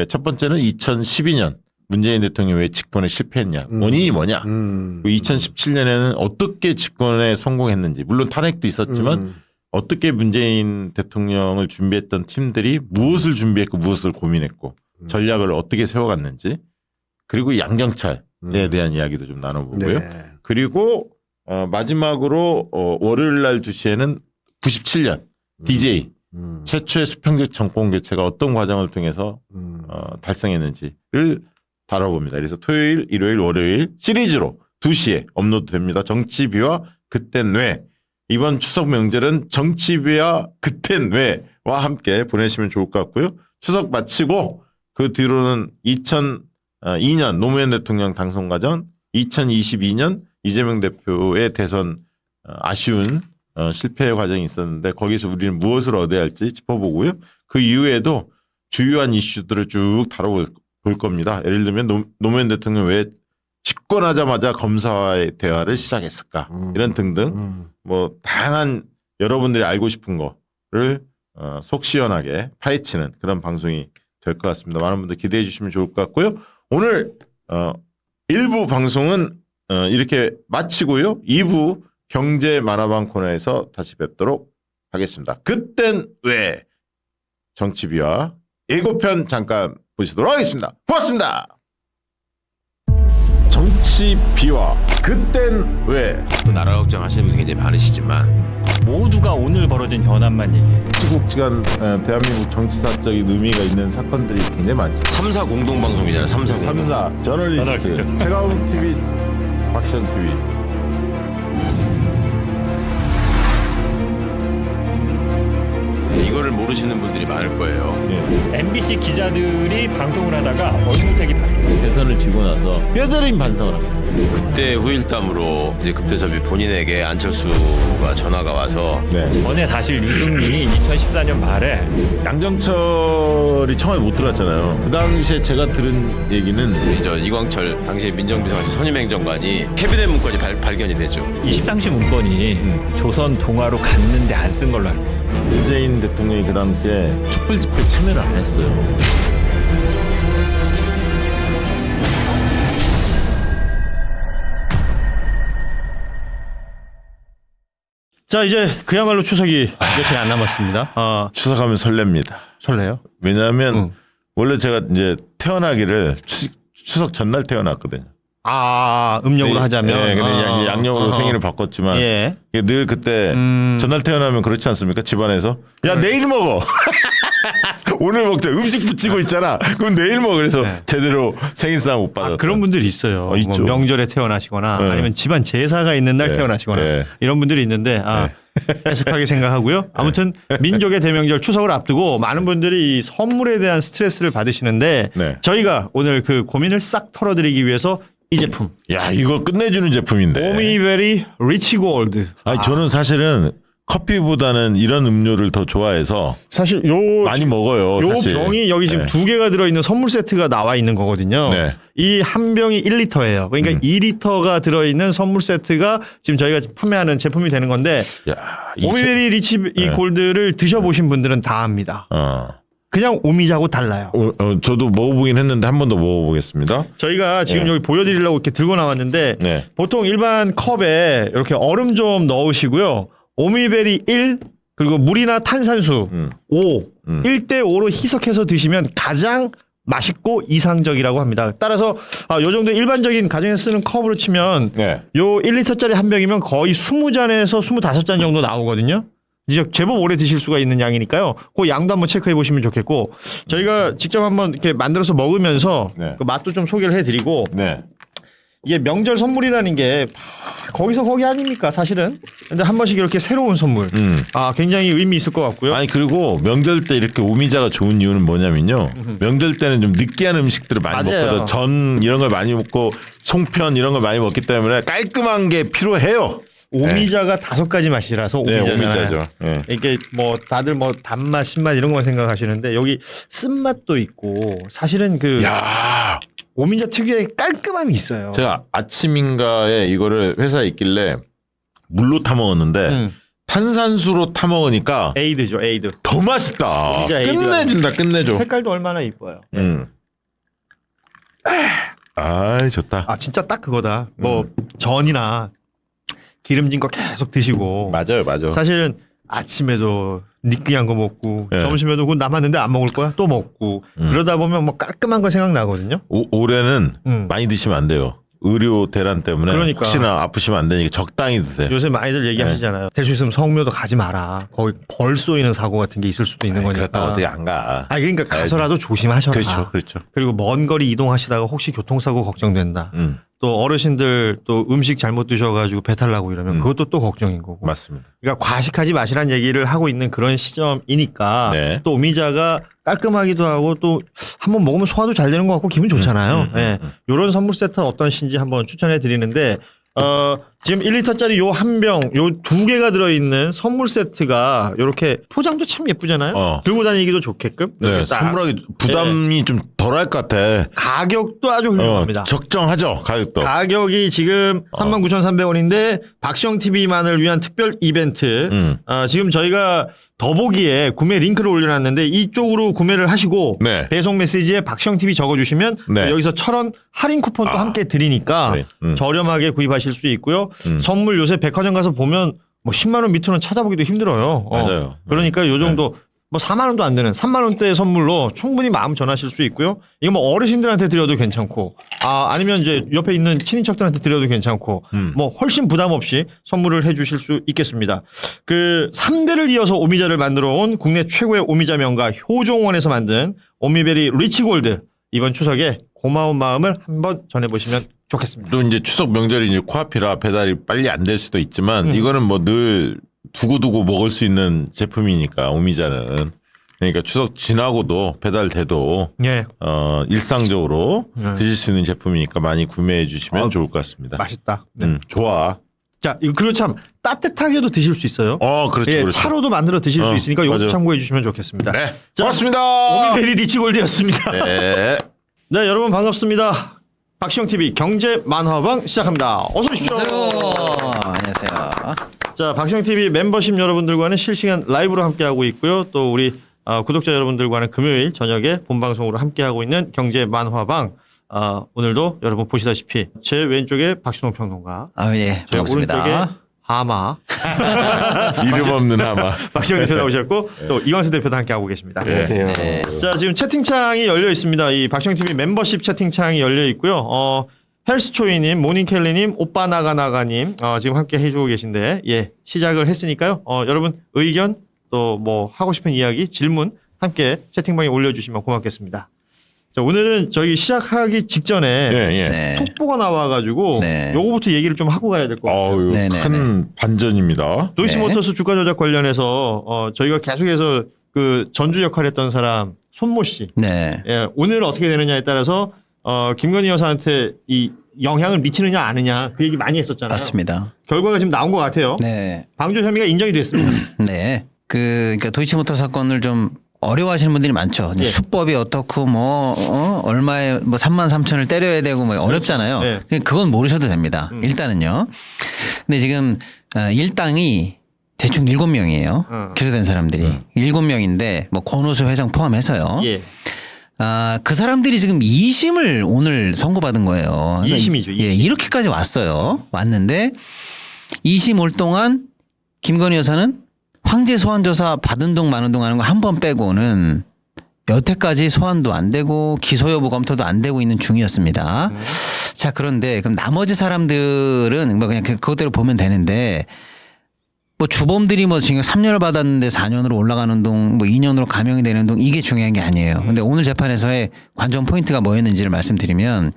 Speaker 1: 첫 번째는 2012년 문재인 대통령이 왜 집권에 실패했냐 원인이 뭐냐 2017년에는 어떻게 집권에 성공했는지 물론 탄핵도 있었지만 어떻게 문재인 대통령을 준비했던 팀들이 무엇을 준비했고 무엇을 고민했고 전략을 어떻게 세워갔는지 그리고 양경찰에 대한 이야기도 좀 나눠보고요.
Speaker 2: 네.
Speaker 1: 그리고 마지막으로 월요일 날 2시에는 97년 DJ 최초의 수평적 정권 개최가 어떤 과정을 통해서 달성했는지를 다뤄봅니다. 그래서 토요일, 일요일, 월요일 시리즈로 2시에 업로드됩니다. 정치비와 그땐 왜. 이번 추석 명절은 정치비와 그땐 왜와 함께 보내시면 좋을 것 같고요. 추석 마치고 그 뒤로는 2002년 노무현 대통령 당선 과정, 2022년 이재명 대표의 대선 아쉬운 실패의 과정이 있었는데 거기서 우리는 무엇을 얻어야 할지 짚어보고요. 그 이후에도 주요한 이슈들을 쭉 다뤄볼 겁니다. 예를 들면 노무현 대통령 왜 집권하자마자 검사와의 대화를 시작했을까 이런 등등 뭐 다양한 여러분들이 알고 싶은 거를 속 시원하게 파헤치는 그런 방송이 될 것 같습니다. 많은 분들 기대해 주시면 좋을 것 같고요. 오늘 1부 방송은 이렇게 마치고요. 2부 경제 만화방 코너에서 다시 뵙도록 하겠습니다. 그땐 왜 정치비와 예고편 잠깐 보시도록 하겠습니다. 고맙습니다. 정치비와 그땐 왜.
Speaker 3: 또 나라 걱정하시는 분이 굉장히 많으시지만
Speaker 4: 모두가 오늘 벌어진 현안만 얘기해요.
Speaker 1: 시국지간 대한민국 정치사적인 의미가 있는 사건들이 굉장히 많죠.
Speaker 3: 3사 공동방송이잖아요. 3사 공동.
Speaker 1: 3사 저널리스트 최강욱 TV, 박시현 TV.
Speaker 3: 이거를 모르시는 분들이 많을 거예요.
Speaker 4: MBC 기자들이 방송을 하다가 얼굴색이 바뀌어요.
Speaker 1: 대선을 지고 나서 뼈저린 반성을 합니다.
Speaker 3: 그때 후일담으로 이제 급대섭이 본인에게 안철수가 전화가 와서
Speaker 4: 전에 사실 유승민이 2014년 말에
Speaker 1: 양정철이 청와대 못 들어갔잖아요. 그 당시에 제가 들은 얘기는
Speaker 3: 저 이광철 당시 민정비서관 선임행정관이 캐비넷 문건이 발견이 되죠.
Speaker 4: 이 십상시 문건이 조선 동아로 갔는데 안 쓴 걸로 알고 있어요.
Speaker 1: 문재인 대통령이 그 당시에 촛불 집회 참여를 안 했어요.
Speaker 5: 자, 이제 그야말로 추석이 며칠 안 남았습니다.
Speaker 1: 추석하면 설렙니다.
Speaker 5: 설레요?
Speaker 1: 왜냐하면 원래 제가 이제 태어나기를 추석 전날 태어났거든요.
Speaker 5: 음력으로 하자면.
Speaker 1: 네, 그래 양력으로 생일을 바꿨지만 늘 그때 전날 태어나면 그렇지 않습니까? 집안에서 야 내일 먹어. 오늘 먹자. 음식 붙이고 있잖아. 그럼 내일 먹어. 그래서 제대로 생일상 못 받았다.
Speaker 5: 그런 분들이 있어요.
Speaker 1: 있죠.
Speaker 5: 뭐 명절에 태어나시거나 아니면 집안 제사가 있는 날 태어나시거나 이런 분들이 있는데 해석하게 생각하고요. 아무튼 민족의 대명절 추석을 앞두고 많은 분들이 이 선물에 대한 스트레스를 받으시는데 저희가 오늘 그 고민을 싹 털어드리기 위해서 이 제품.
Speaker 1: 야, 이거 끝내주는 제품인데.
Speaker 5: 오미베리 리치 골드.
Speaker 1: 저는 사실은 커피보다는 이런 음료를 더 좋아해서
Speaker 5: 사실
Speaker 1: 많이 먹어요.
Speaker 5: 요
Speaker 1: 사실.
Speaker 5: 병이 여기 지금 2개가 들어있는 선물 세트가 나와 있는 거거든요. 이 한 병이 1리터예요. 그러니까 2리터가 들어있는 선물 세트가 지금 저희가 판매하는 제품이 되는 건데 오미베리 리치 이 골드를 드셔보신 분들은 다 압니다. 그냥 오미자하고 달라요.
Speaker 1: 저도 먹어보긴 했는데 한 번 더 먹어보겠습니다.
Speaker 5: 저희가 지금 여기 보여드리려고 이렇게 들고 나왔는데 보통 일반 컵에 이렇게 얼음 좀 넣으시고요. 오미베리 1 그리고 물이나 탄산수 5 1대5로 희석해서 드시면 가장 맛있고 이상적이라고 합니다. 따라서 요 정도 일반적인 가정에서 쓰는 컵으로 치면 요 1리터짜리 한 병이면 거의 20잔에서 25잔 정도 나오거든요. 이제 제법 오래 드실 수가 있는 양이니까요. 그 양도 한번 체크해 보시면 좋겠고 저희가 직접 한번 이렇게 만들어서 먹으면서 그 맛도 좀 소개를 해드리고 이게 명절 선물이라는 게 거기서 거기 아닙니까 사실은. 근데 한 번씩 이렇게 새로운 선물 굉장히 의미 있을 것 같고요.
Speaker 1: 그리고 명절 때 이렇게 오미자가 좋은 이유는 뭐냐면요. 명절 때는 좀 느끼한 음식들을 많이 먹거든. 전 이런 걸 많이 먹고 송편 이런 걸 많이 먹기 때문에 깔끔한 게 필요해요.
Speaker 5: 오미자가 5가지 맛이라서
Speaker 1: 오미자죠.
Speaker 5: 이게 뭐 다들 뭐 단맛, 신맛 이런 것만 생각하시는데 여기 쓴맛도 있고 사실은 그 오미자 특유의 깔끔함이 있어요.
Speaker 1: 제가 아침인가에 이거를 회사에 있길래 물로 타 먹었는데 탄산수로 타 먹으니까
Speaker 5: 에이드죠, 에이드.
Speaker 1: 더 맛있다. 끝내준다, 끝내줘.
Speaker 5: 색깔도 얼마나 이뻐요.
Speaker 1: 좋다.
Speaker 5: 진짜 딱 그거다. 뭐 전이나 기름진 거 계속 드시고.
Speaker 1: 맞아요.
Speaker 5: 사실은 아침에도 느끼한 거 먹고 점심에도 그거 남았는데 안 먹을 거야 또 먹고 그러다 보면 뭐 깔끔한 거 생각나거든요.
Speaker 1: 올해는 많이 드시면 안 돼요. 의료 대란 때문에
Speaker 5: 그러니까.
Speaker 1: 혹시나 아프시면 안 되니까 적당히 드세요.
Speaker 5: 요새 많이들 얘기하시잖아요. 될 수 있으면 성묘도 가지 마라. 거기 벌 쏘이는 사고 같은 게 있을 수도 있는 거니까.
Speaker 1: 그렇다고 어떻게 안 가.
Speaker 5: 그러니까 가서라도 조심하셔라.
Speaker 1: 그렇죠.
Speaker 5: 그리고 먼 거리 이동하시다가 혹시 교통사고 걱정된다. 또 어르신들 또 음식 잘못 드셔가지고 배탈 나고 이러면 그것도 또 걱정인 거고.
Speaker 1: 맞습니다.
Speaker 5: 그러니까 과식하지 마시라는 얘기를 하고 있는 그런 시점이니까
Speaker 1: 네.
Speaker 5: 또 오미자가 깔끔하기도 하고 또 한번 먹으면 소화도 잘 되는 것 같고 기분 좋잖아요. 이런 선물 세트 어떠신지 한번 추천해 드리는데 지금 1리터짜리 요 한 병, 요 두 개가 들어있는 선물 세트가 이렇게 포장도 참 예쁘잖아요. 들고 다니기도 좋게끔.
Speaker 1: 네,
Speaker 5: 이렇게 딱.
Speaker 1: 선물하기 부담이 좀 덜할 것 같아.
Speaker 5: 가격도 아주 훌륭합니다.
Speaker 1: 적정하죠, 가격도.
Speaker 5: 가격이 지금 39,300원인데 박시영TV만을 위한 특별 이벤트. 지금 저희가 더보기에 구매 링크를 올려놨는데 이쪽으로 구매를 하시고
Speaker 1: 네.
Speaker 5: 배송 메시지에 박시영TV 적어주시면
Speaker 1: 네.
Speaker 5: 여기서 1,000원 할인 쿠폰도 함께 드리니까
Speaker 1: 네.
Speaker 5: 저렴하게 구입하실 수 있고요. 선물 요새 백화점 가서 보면 뭐 10만 원 밑으로는 찾아보기도 힘들어요.
Speaker 1: 맞아요.
Speaker 5: 그러니까 요 정도 뭐 4만 원도 안 되는 3만 원대의 선물로 충분히 마음 전하실 수 있고요. 이거 뭐 어르신들한테 드려도 괜찮고 아니면 이제 옆에 있는 친인척들한테 드려도 괜찮고 뭐 훨씬 부담 없이 선물을 해 주실 수 있겠습니다. 그 3대를 이어서 오미자를 만들어 온 국내 최고의 오미자 명가 효종원에서 만든 오미베리 리치골드 이번 추석에 고마운 마음을 한번 전해 보시면 좋겠습니다.
Speaker 1: 또 이제 추석 명절이 이제 코앞이라 배달이 빨리 안 될 수도 있지만 이거는 뭐 늘 두고두고 먹을 수 있는 제품이니까 오미자는 그러니까 추석 지나고도 배달돼도
Speaker 5: 예.
Speaker 1: 일상적으로 드실 수 있는 제품이니까 많이 구매해 주시면 좋을 것 같습니다.
Speaker 5: 맛있다. 네.
Speaker 1: 좋아.
Speaker 5: 자, 이거 그리고 참 따뜻하게도 드실 수 있어요.
Speaker 1: 그렇죠.
Speaker 5: 예,
Speaker 1: 그렇죠.
Speaker 5: 차로도 만들어 드실 수 있으니까 이것도
Speaker 1: 맞아요.
Speaker 5: 참고해 주시면 좋겠습니다.
Speaker 1: 네.
Speaker 5: 자,
Speaker 1: 고맙습니다.
Speaker 5: 오미베리 리치골드였습니다.
Speaker 1: 네.
Speaker 5: 네, 여러분 반갑습니다. 박시영TV 경제 만화방 시작합니다. 어서 오십시오.
Speaker 6: 안녕하세요.
Speaker 5: 자, 박시영TV 멤버십 여러분들과는 실시간 라이브로 함께하고 있고요. 또 우리 구독자 여러분들과는 금요일 저녁에 본방송으로 함께하고 있는 경제 만화방. 오늘도 여러분 보시다시피 제 왼쪽에 박신호 평론가,
Speaker 6: 예,
Speaker 5: 제
Speaker 6: 반갑습니다.
Speaker 5: 오른쪽에 하마,
Speaker 1: 이름 없는 하마.
Speaker 5: 박시영 대표 나오셨고 또 이광수 대표도 함께하고 계십니다.
Speaker 6: 네.
Speaker 5: 자, 지금 채팅창이 열려 있습니다. 이 박시영TV 멤버십 채팅창이 열려 있고요. 헬스초이님, 모닝켈리님, 오빠 나가나가님 지금 함께 해주고 계신데 시작을 했으니까요. 여러분 의견 또 뭐 하고 싶은 이야기, 질문 함께 채팅방에 올려주시면 고맙겠습니다. 자, 오늘은 저희 시작하기 직전에
Speaker 6: 네.
Speaker 5: 속보가 나와가지고
Speaker 6: 네.
Speaker 5: 요거부터 얘기를 좀 하고 가야 될 것 같아요.
Speaker 1: 큰 반전입니다.
Speaker 5: 도이치모터스 주가 조작 관련해서 저희가 계속해서 그 전주 역할했던 사람 손모 씨,
Speaker 6: 네.
Speaker 5: 오늘 어떻게 되느냐에 따라서 김건희 여사한테 이 영향을 미치느냐 아느냐 그 얘기 많이 했었잖아요.
Speaker 6: 맞습니다.
Speaker 5: 결과가 지금 나온 것 같아요.
Speaker 6: 네.
Speaker 5: 방조 혐의가 인정이 됐습니다.
Speaker 6: 네. 그러니까 도이치모터 사건을 좀 어려워하시는 분들이 많죠. 수법이 어떻고 얼마에 33,000을 때려야 되고 어렵잖아요.
Speaker 5: 네.
Speaker 6: 그건 모르셔도 됩니다. 일단은요. 근데 지금 일당이 대충 7명이에요. 기소된 사람들이 7명인데 권오수 회장 포함해서요.
Speaker 5: 예.
Speaker 6: 그 사람들이 지금 2심을 오늘 선고받은 거예요.
Speaker 5: 2심이죠. 2심.
Speaker 6: 예, 이렇게까지 왔어요. 왔는데 2심 올 동안 김건희 여사는 황제 소환 조사 받은 동 마는 동 하는 거 한 번 빼고는 여태까지 소환도 안 되고 기소 여부 검토도 안 되고 있는 중이었습니다. 자, 그런데 그럼 나머지 사람들은 그냥 그것대로 보면 되는데 주범들이 징역 3년을 받았는데 4년으로 올라가는 동 2년으로 감형이 되는 동 이게 중요한 게 아니에요. 근데 오늘 재판에서의 관전 포인트가 뭐였는지를 말씀드리면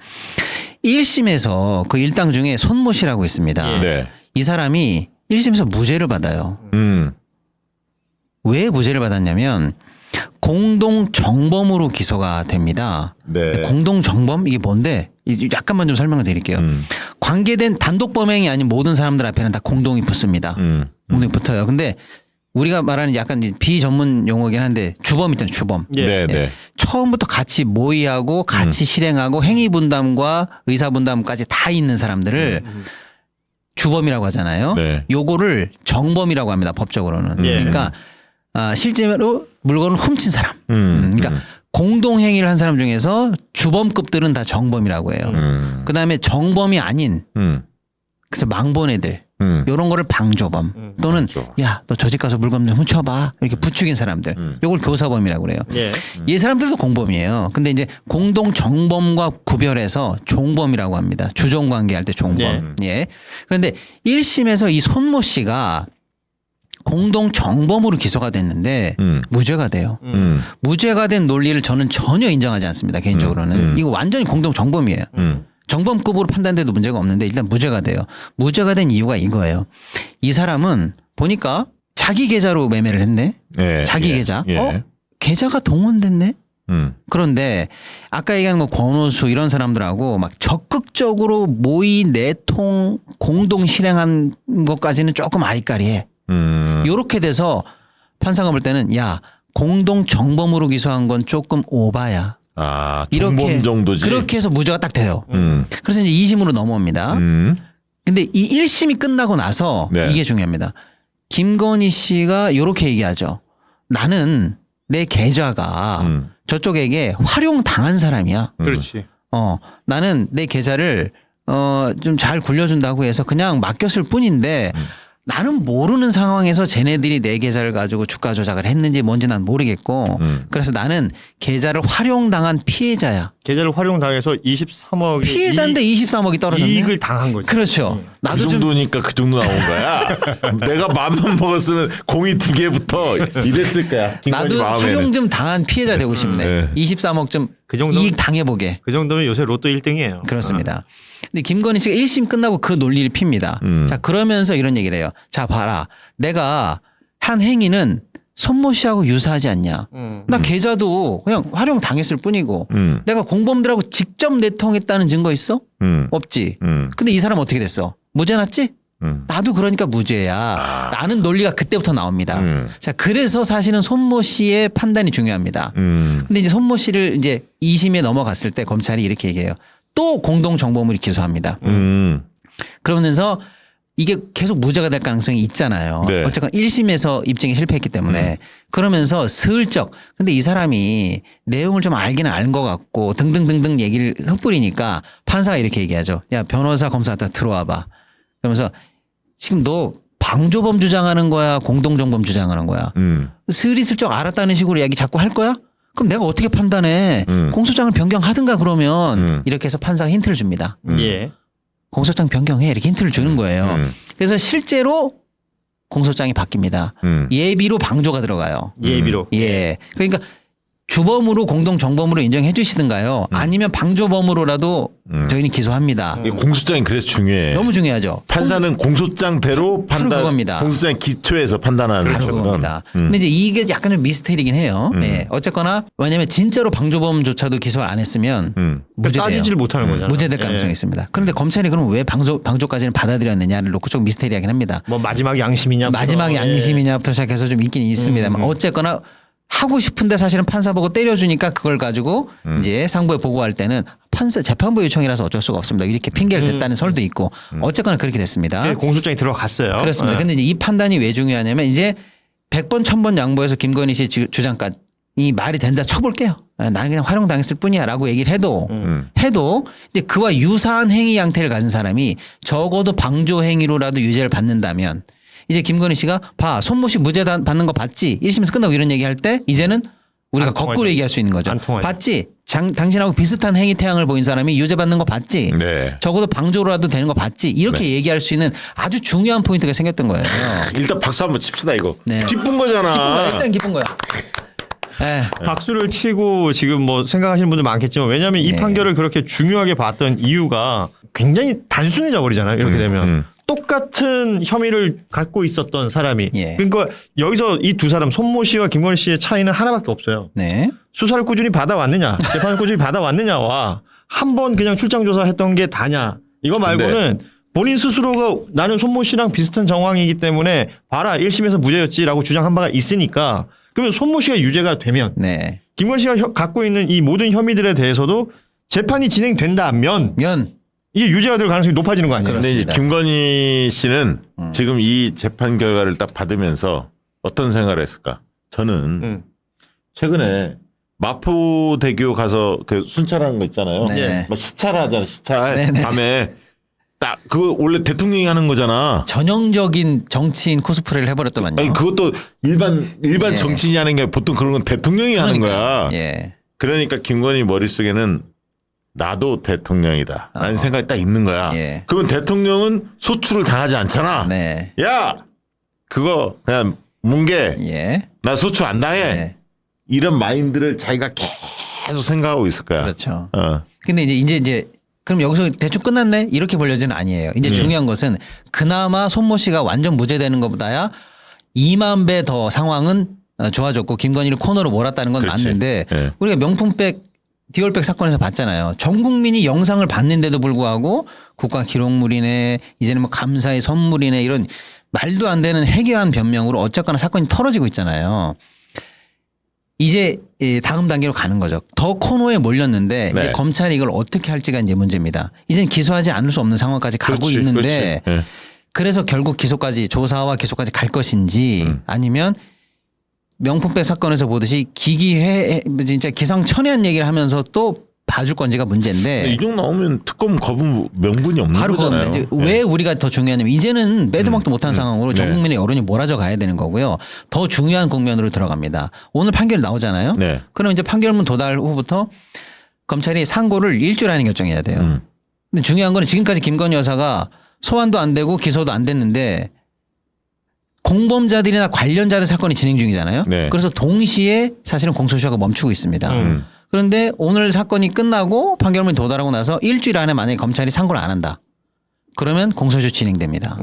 Speaker 6: 1심에서 그 일당 중에 손모 씨라고 있습니다.
Speaker 1: 네.
Speaker 6: 이 사람이 1심에서 무죄를 받아요. 왜 무죄를 받았냐면 공동 정범으로 기소가 됩니다.
Speaker 1: 네.
Speaker 6: 공동 정범 이게 뭔데? 약간만 좀 설명을 드릴게요. 관계된 단독 범행이 아닌 모든 사람들 앞에는 다 공동이 붙습니다. 공동이 붙어요. 근데 우리가 말하는 약간 비전문 용어긴 한데 주범 있잖아요. 주범.
Speaker 1: 네. 네.
Speaker 6: 처음부터 같이 모의하고 같이 실행하고 행위 분담과 의사 분담까지 다 있는 사람들을 주범이라고 하잖아요.
Speaker 1: 네.
Speaker 6: 요거를 정범이라고 합니다. 법적으로는. 그러니까 실제로 물건을 훔친 사람. 그러니까 공동행위를 한 사람 중에서 주범급들은 다 정범이라고 해요. 그다음에 정범이 아닌 그래서 망본 애들 요런 거를 방조범 또는 야, 너 저 집 가서 물건 좀 훔쳐봐. 이렇게 부추긴 사람들. 요걸 교사범이라고 그래요.
Speaker 5: 예.
Speaker 6: 이 사람들도 공범이에요. 근데 이제 공동 정범과 구별해서 종범이라고 합니다. 주종 관계할 때 종범. 예. 그런데 1심에서 이 손모 씨가 공동 정범으로 기소가 됐는데 무죄가 돼요. 무죄가 된 논리를 저는 전혀 인정하지 않습니다. 개인적으로는. 이거 완전히 공동 정범이에요. 정범급으로 판단돼도 문제가 없는데 일단 무죄가 돼요. 무죄가 된 이유가 이거예요. 이 사람은 보니까 자기 계좌로 매매를 했네.
Speaker 1: 예,
Speaker 6: 자기
Speaker 1: 예,
Speaker 6: 계좌.
Speaker 1: 예.
Speaker 6: 계좌가 동원됐네. 그런데 아까 얘기한 뭐 권오수 이런 사람들하고 막 적극적으로 모의 내통 공동 실행한 것까지는 조금 아리까리해. 요렇게 돼서 판사가 볼 때는 야, 공동 정범으로 기소한 건 조금 오바야.
Speaker 1: 아,
Speaker 6: 이렇게
Speaker 1: 정범 정도지.
Speaker 6: 그렇게 해서 무죄가 딱 돼요. 그래서 이제 2심으로 넘어옵니다. 근데 이 1심이 끝나고 나서
Speaker 1: 네.
Speaker 6: 이게 중요합니다. 김건희 씨가 요렇게 얘기하죠. 나는 내 계좌가 저쪽에게 활용당한 사람이야.
Speaker 5: 그렇지.
Speaker 6: 나는 내 계좌를 좀 잘 굴려준다고 해서 그냥 맡겼을 뿐인데 나는 모르는 상황에서 쟤네들이 내 계좌를 가지고 주가 조작을 했는지 뭔지 난 모르겠고 그래서 나는 계좌를 활용당한 피해자야.
Speaker 5: 계좌를 활용당해서 23억이
Speaker 6: 피해자인데 23억이 떨어졌네.
Speaker 5: 이익을 당한 거죠.
Speaker 6: 그렇죠.
Speaker 1: 그
Speaker 6: 나도 좀
Speaker 1: 정도니까 그 정도 나온 거야. 내가 마음만 먹었으면 공이 2개부터 이랬을 거야. 김건희
Speaker 6: 나도
Speaker 1: 마음에는.
Speaker 6: 활용 좀 당한 피해자 되고 싶네.
Speaker 1: 네.
Speaker 6: 23억 좀
Speaker 5: 그 정도면-
Speaker 6: 이익 당해보게.
Speaker 5: 그 정도면 요새 로또 1등이에요.
Speaker 6: 그렇습니다. 근데 김건희 씨가 1심 끝나고 그 논리를 핍니다. 자, 그러면서 이런 얘기를 해요. 자, 봐라. 내가 한 행위는 손모 씨하고 유사하지 않냐. 나 계좌도 그냥 활용 당했을 뿐이고 내가 공범들하고 직접 내통했다는 증거 있어? 없지. 근데 이 사람 어떻게 됐어? 무죄 났지? 나도 그러니까 무죄야. 라는 논리가 그때부터 나옵니다. 자, 그래서 사실은 손모 씨의 판단이 중요합니다. 근데 이제 손모 씨를 이제 2심에 넘어갔을 때 검찰이 이렇게 얘기해요. 또 공동 정범으로 기소합니다. 그러면서 이게 계속 무죄가 될 가능성이 있잖아요.
Speaker 1: 네.
Speaker 6: 어쨌건 1심에서 입증이 실패했기 때문에 그러면서 슬쩍 근데 이 사람이 내용을 좀 알기는 알 것 같고 등등등등 얘기를 흩뿌리니까 판사가 이렇게 얘기하죠. 야, 변호사 검사 다 들어와 봐. 그러면서 지금 너 방조범 주장하는 거야? 공동정범 주장하는 거야? 스리슬쩍 알았다는 식으로 이야기 자꾸 할 거야? 그럼 내가 어떻게 판단해? 공소장을 변경하든가 그러면 이렇게 해서 판사가 힌트를 줍니다.
Speaker 5: 예.
Speaker 6: 공소장 변경해 이렇게 힌트를 주는 거예요. 그래서 실제로 공소장이 바뀝니다. 예비로 방조가 들어가요.
Speaker 5: 예비로.
Speaker 6: 예. 그러니까 주범으로 공동 정범으로 인정해 주시든가요. 아니면 방조범으로라도 저희는 기소합니다.
Speaker 1: 이 공소장이 그래서 중요해.
Speaker 6: 너무 중요하죠.
Speaker 1: 판사는 공소장대로 판단.
Speaker 6: 그겁니다.
Speaker 1: 공소장 기초에서 판단하는
Speaker 6: 바로
Speaker 1: 거거든.
Speaker 6: 그겁니다. 근데 이제 이게 약간 좀 미스테리긴 해요. 예. 어쨌거나 왜냐하면 진짜로 방조범조차도 기소를 안 했으면 무죄돼요.
Speaker 5: 따지지를 못하는 거잖아요.
Speaker 6: 무죄될 가능성이
Speaker 5: 예.
Speaker 6: 있습니다. 그런데 검찰이 그럼 왜 방조까지는 받아들였느냐를 놓고 좀 미스테리하긴 합니다.
Speaker 5: 뭐 마지막 양심이냐.
Speaker 6: 마지막 양심이냐부터 시작해서 좀 있긴 있습니다만 어쨌거나 하고 싶은데 사실은 판사 보고 때려주니까 그걸 가지고 이제 상부에 보고할 때는 판사 재판부 요청이라서 어쩔 수가 없습니다. 이렇게 핑계를 댔다는 설도 있고 어쨌거나 그렇게 됐습니다.
Speaker 5: 예, 공소장이 들어갔어요.
Speaker 6: 그렇습니다.
Speaker 5: 예.
Speaker 6: 근데 이제 이 판단이 왜 중요하냐면 이제 100번 1000번 양보해서 김건희 씨 주장까지 이 말이 된다 쳐볼게요. 나는 그냥 활용당했을 뿐이야라고 얘기를 해도 이제 그와 유사한 행위 양태를 가진 사람이 적어도 방조 행위로라도 유죄를 받는다면 이제 김건희 씨가 봐 손모 씨 무죄 받는 거 봤지 1심에서 끝나고 이런 얘기할 때 이제는 우리가
Speaker 5: 안 통하죠.
Speaker 6: 거꾸로 얘기할 수 있는 거죠.
Speaker 5: 안 통하죠.
Speaker 6: 봤지? 당신하고 비슷한 행위 태양을 보인 사람이 유죄 받는 거 봤지?
Speaker 1: 네.
Speaker 6: 적어도 방조로라도 되는 거 봤지? 이렇게 얘기할 수 있는 아주 중요한 포인트가 생겼던 거예요.
Speaker 1: 일단 박수 한번 칩시다 이거.
Speaker 6: 네.
Speaker 1: 기쁜 거잖아.
Speaker 6: 일단 기쁜 거야. 예.
Speaker 5: 박수를 치고 지금 뭐 생각하시는 분들 많겠지만 왜냐하면 이
Speaker 6: 네.
Speaker 5: 판결을 그렇게 중요하게 봤던 이유가 굉장히 단순해져 버리잖아요. 이렇게 되면. 똑같은 혐의를 갖고 있었던 사람이.
Speaker 6: 예.
Speaker 5: 그러니까 여기서 이 두 사람 손모 씨와 김건희 씨의 차이는 하나밖에 없어요.
Speaker 6: 네.
Speaker 5: 수사를 꾸준히 받아왔느냐 재판을 꾸준히 받아왔느냐와 한 번 그냥 출장 조사했던 게 다냐. 이거 말고는 본인 스스로가 나는 손모 씨랑 비슷한 정황이기 때문에 봐라 1심에서 무죄였지라고 주장한 바가 있으니까 그러면 손모 씨가 유죄가 되면
Speaker 6: 네.
Speaker 5: 김건희 씨가 갖고 있는 이 모든 혐의들에 대해서도 재판이 진행된다면 이게 유죄가 될 가능성이 높아지는 거 아니에요?
Speaker 1: 근데 이제 김건희 씨는 지금 이 재판 결과를 딱 받으면서 어떤 생각을 했을까? 저는 최근에 마포대교 가서 그 순찰하는 거 있잖아요.
Speaker 6: 네.
Speaker 1: 뭐 시찰하잖아, 시찰.
Speaker 6: 네네.
Speaker 1: 밤에 딱 그거 원래 대통령이 하는 거잖아.
Speaker 6: 전형적인 정치인 코스프레를 해버렸더만요.
Speaker 1: 아니 그것도 일반
Speaker 6: 예.
Speaker 1: 정치인이 하는 게 보통 그런 건 대통령이 하는 거야.
Speaker 6: 예.
Speaker 1: 그러니까 김건희 머릿속에는 나도 대통령이다 라는 생각이 딱 있는 거야.
Speaker 6: 예.
Speaker 1: 그러면 대통령은 소출을 당하지 않잖아.
Speaker 6: 네.
Speaker 1: 야 그거 그냥 뭉개.
Speaker 6: 예.
Speaker 1: 나 소출 안 당해.
Speaker 6: 예.
Speaker 1: 이런 마인드를 자기가 계속 생각하고 있을 거야.
Speaker 6: 그렇죠.
Speaker 1: 어.
Speaker 6: 근데 이제 그럼 여기서 대충 끝났네? 이렇게 벌려지는 아니에요. 이제 중요한 것은 그나마 손모 씨가 완전 무죄되는 것보다야 2만 배 더 상황은 좋아졌고 김건희를 코너로 몰았다는 건
Speaker 1: 그렇지.
Speaker 6: 맞는데
Speaker 1: 예.
Speaker 6: 우리가 명품백 디올백 사건에서 봤잖아요. 전 국민이 영상을 봤는데도 불구하고 국가 기록물이네 이제는 뭐 감사의 선물이네 이런 말도 안 되는 해괴한 변명으로 어쨌거나 사건이 털어지고 있잖아요. 이제 다음 단계로 가는 거죠. 더 코너에 몰렸는데
Speaker 1: 네.
Speaker 6: 이제 검찰이 이걸 어떻게 할지가 이제 문제입니다. 이젠 기소하지 않을 수 없는 상황까지 가고
Speaker 1: 그렇지,
Speaker 6: 있는데
Speaker 1: 그렇지. 예.
Speaker 6: 그래서 결국 기소까지 조사와 기소까지 갈 것인지 아니면 명품백 사건에서 보듯이 기기회 진짜 기상천외한 얘기를 하면서 또 봐줄 건지가 문제인데
Speaker 1: 이 정도 나오면 특검 거부 명분이 없는
Speaker 6: 바로
Speaker 1: 거잖아요.
Speaker 6: 그겁니다. 이제 왜 우리가 더 중요하냐면 이제는 빼도 박도 못하는 상황으로 전
Speaker 1: 네.
Speaker 6: 국민의 여론이 몰아져 가야 되는 거고요. 더 중요한 국면으로 들어갑니다. 오늘 판결 나오잖아요.
Speaker 1: 네.
Speaker 6: 그럼 이제 판결문 도달 후부터 검찰이 상고를 일주일 안에 결정해야 돼요. 근데 중요한 거는 지금까지 김건희 여사가 소환도 안 되고 기소도 안 됐는데 공범자들이나 관련자들 사건이 진행 중이잖아요.
Speaker 1: 네.
Speaker 6: 그래서 동시에 사실은 공소시효가 멈추고 있습니다. 그런데 오늘 사건이 끝나고 판결문이 도달하고 나서 일주일 안에 만약에 검찰이 상고를 안 한다. 그러면 공소시효 진행됩니다.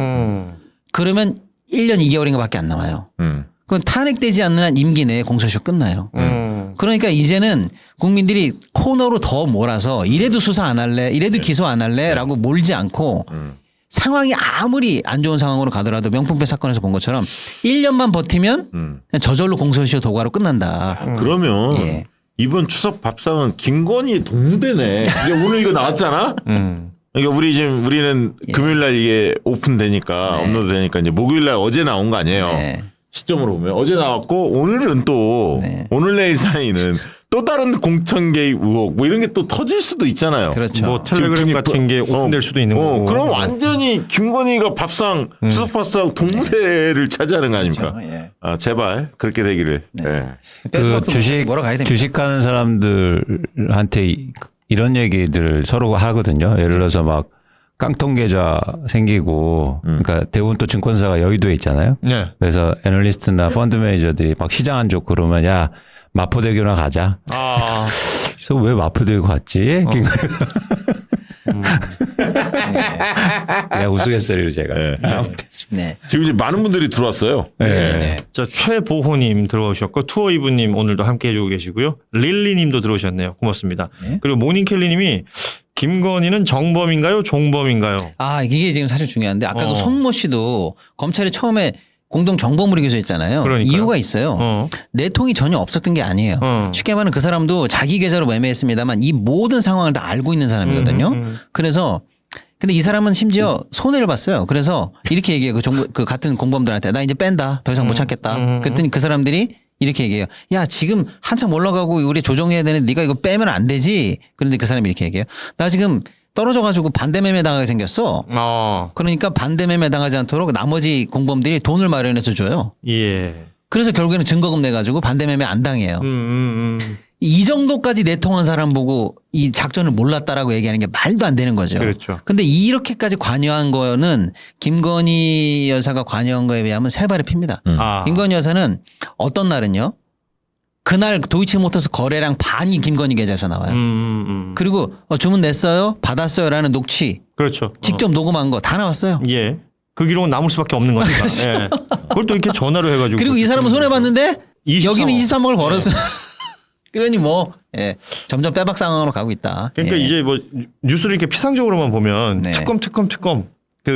Speaker 6: 그러면 1년 2개월인가 밖에 안 남아요. 그건 탄핵되지 않는 한 임기 내에 공소시효 끝나요. 그러니까 이제는 국민들이 코너로 더 몰아서 이래도 수사 안 할래 이래도 기소 안 할래 라고 몰지 않고 상황이 아무리 안 좋은 상황으로 가더라도 명품백 사건에서 본 것처럼 1년만 버티면 그냥 저절로 공소시효 도과로 끝난다.
Speaker 1: 그러면
Speaker 6: 예.
Speaker 1: 이번 추석 밥상은 김건희 동무대네. 이제 오늘 이거 나왔잖아. 그러니까 우리는 금요일날 이게 오픈되니까
Speaker 6: 네.
Speaker 1: 업로드되니까 이제 목요일날 어제 나온 거 아니에요.
Speaker 6: 네.
Speaker 1: 시점으로 보면 어제 나왔고 오늘은 또
Speaker 6: 네.
Speaker 1: 오늘 내일 사이는 또 다른 공천 개입 의혹 뭐 이런 게 또 터질 수도 있잖아요.
Speaker 6: 그렇죠.
Speaker 5: 뭐 텔레그램 같은 게 오픈될 수도 있는 거고.
Speaker 1: 그럼 완전히 김건희가 밥상 추석 밥상 동무대를 차지하는 거 아닙니까?
Speaker 6: 그렇죠. 예.
Speaker 1: 아 제발 그렇게 되기를. 예.
Speaker 6: 빼도
Speaker 7: 그
Speaker 6: 박도 몰아가야 됩니다.
Speaker 7: 주식하는 사람들한테 이런 얘기들을 서로 하거든요. 예를 들어서 막 깡통 계좌 생기고 그러니까 대부분 또 증권사가 여의도에 있잖아요.
Speaker 5: 네.
Speaker 7: 그래서 애널리스트나 펀드 매니저들이 막 시장 안 좋고 그러면 야 마포대교나 가자.
Speaker 5: 아.
Speaker 7: 그래서 왜 마포대교 갔지? 그냥 우스갯소리로 제가.
Speaker 6: 네.
Speaker 1: 지금 이제 많은 분들이 들어왔어요.
Speaker 5: 자, 최보호님 들어오셨고 투어이브님 오늘도 함께 해주고 계시고요. 릴리님도 들어오셨네요. 고맙습니다.
Speaker 6: 네.
Speaker 5: 그리고 모닝켈리님이 김건희는 정범인가요, 종범인가요?
Speaker 6: 아 이게 지금 사실 중요한데 아까 그 손모 씨도 검찰이 처음에 공동 정범으로 기소했잖아요.
Speaker 5: 그러니까요.
Speaker 6: 이유가 있어요. 내통이 전혀 없었던 게 아니에요. 쉽게 말하면 그 사람도 자기 계좌로 매매했습니다만 이 모든 상황을 다 알고 있는 사람이거든요. 그래서 근데 이 사람은 심지어 손해를 봤어요. 그래서 이렇게 얘기해요. 그 같은 공범들한테 나 이제 뺀다. 더 이상 못 찾겠다. 그랬더니 그 사람들이 이렇게 얘기해요. 야 지금 한참 올라가고 우리 조정해야 되는데 네가 이거 빼면 안 되지. 그런데 그 사람이 이렇게 얘기해요. 나 지금 떨어져가지고 반대매매 당하게 생겼어. 그러니까 반대매매 당하지 않도록 나머지 공범들이 돈을 마련해서 줘요.
Speaker 5: 예.
Speaker 6: 그래서 결국에는 증거금 내가지고 반대매매 안 당해요. 이 정도까지 내통한 사람 보고 이 작전을 몰랐다라고 얘기하는 게 말도 안 되는 거죠.
Speaker 5: 그렇죠.
Speaker 6: 근데 이렇게까지 관여한 거는 김건희 여사가 관여한 거에 비하면 세 발의 핍니다.
Speaker 5: 아.
Speaker 6: 김건희 여사는 어떤 날은요. 그날 도이치모터스 거래량 반이 김건희 계좌에서 나와요. 그리고 주문 냈어요? 받았어요? 라는 녹취.
Speaker 5: 그렇죠.
Speaker 6: 직접 녹음한 거 다 나왔어요.
Speaker 5: 예. 그 기록은 남을 수밖에 없는 거니까.
Speaker 6: 그렇죠.
Speaker 5: 예. 그걸 또 이렇게 전화로 해가지고.
Speaker 6: 그리고 이 사람은 손해봤는데
Speaker 5: 23억.
Speaker 6: 여기는 23억을 벌었어요. 그러니 뭐 예, 점점 빼박 상황으로 가고 있다.
Speaker 5: 그러니까
Speaker 6: 예.
Speaker 5: 이제 뭐 뉴스를 이렇게 피상적으로만 보면
Speaker 6: 네.
Speaker 5: 특검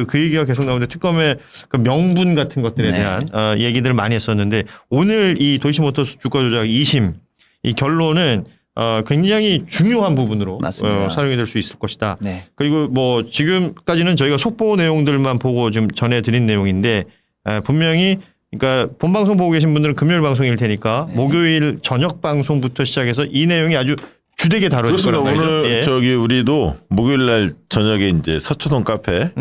Speaker 5: 그 얘기가 계속 나오는데 특검의 그 명분 같은 것들에
Speaker 6: 네.
Speaker 5: 대한 얘기들을 많이 했었는데 오늘 이 도이치모터스 주가 조작 2심 이 결론은 굉장히 중요한 부분으로
Speaker 6: 맞습니다.
Speaker 5: 사용이 될 수 있을 것이다.
Speaker 6: 네.
Speaker 5: 그리고 뭐 지금까지는 저희가 속보 내용들만 보고 좀 전해드린 내용인데 분명히 그러니까 본방송 보고 계신 분들은 금요일 방송일 테니까 목요일 저녁 방송부터 시작해서 이 내용이 아주 주되게 다뤄질
Speaker 1: 그렇습니다.
Speaker 5: 거란 말이죠.
Speaker 1: 오늘
Speaker 5: 예.
Speaker 1: 저기 우리도 목요일날 저녁에 이제 서초동 카페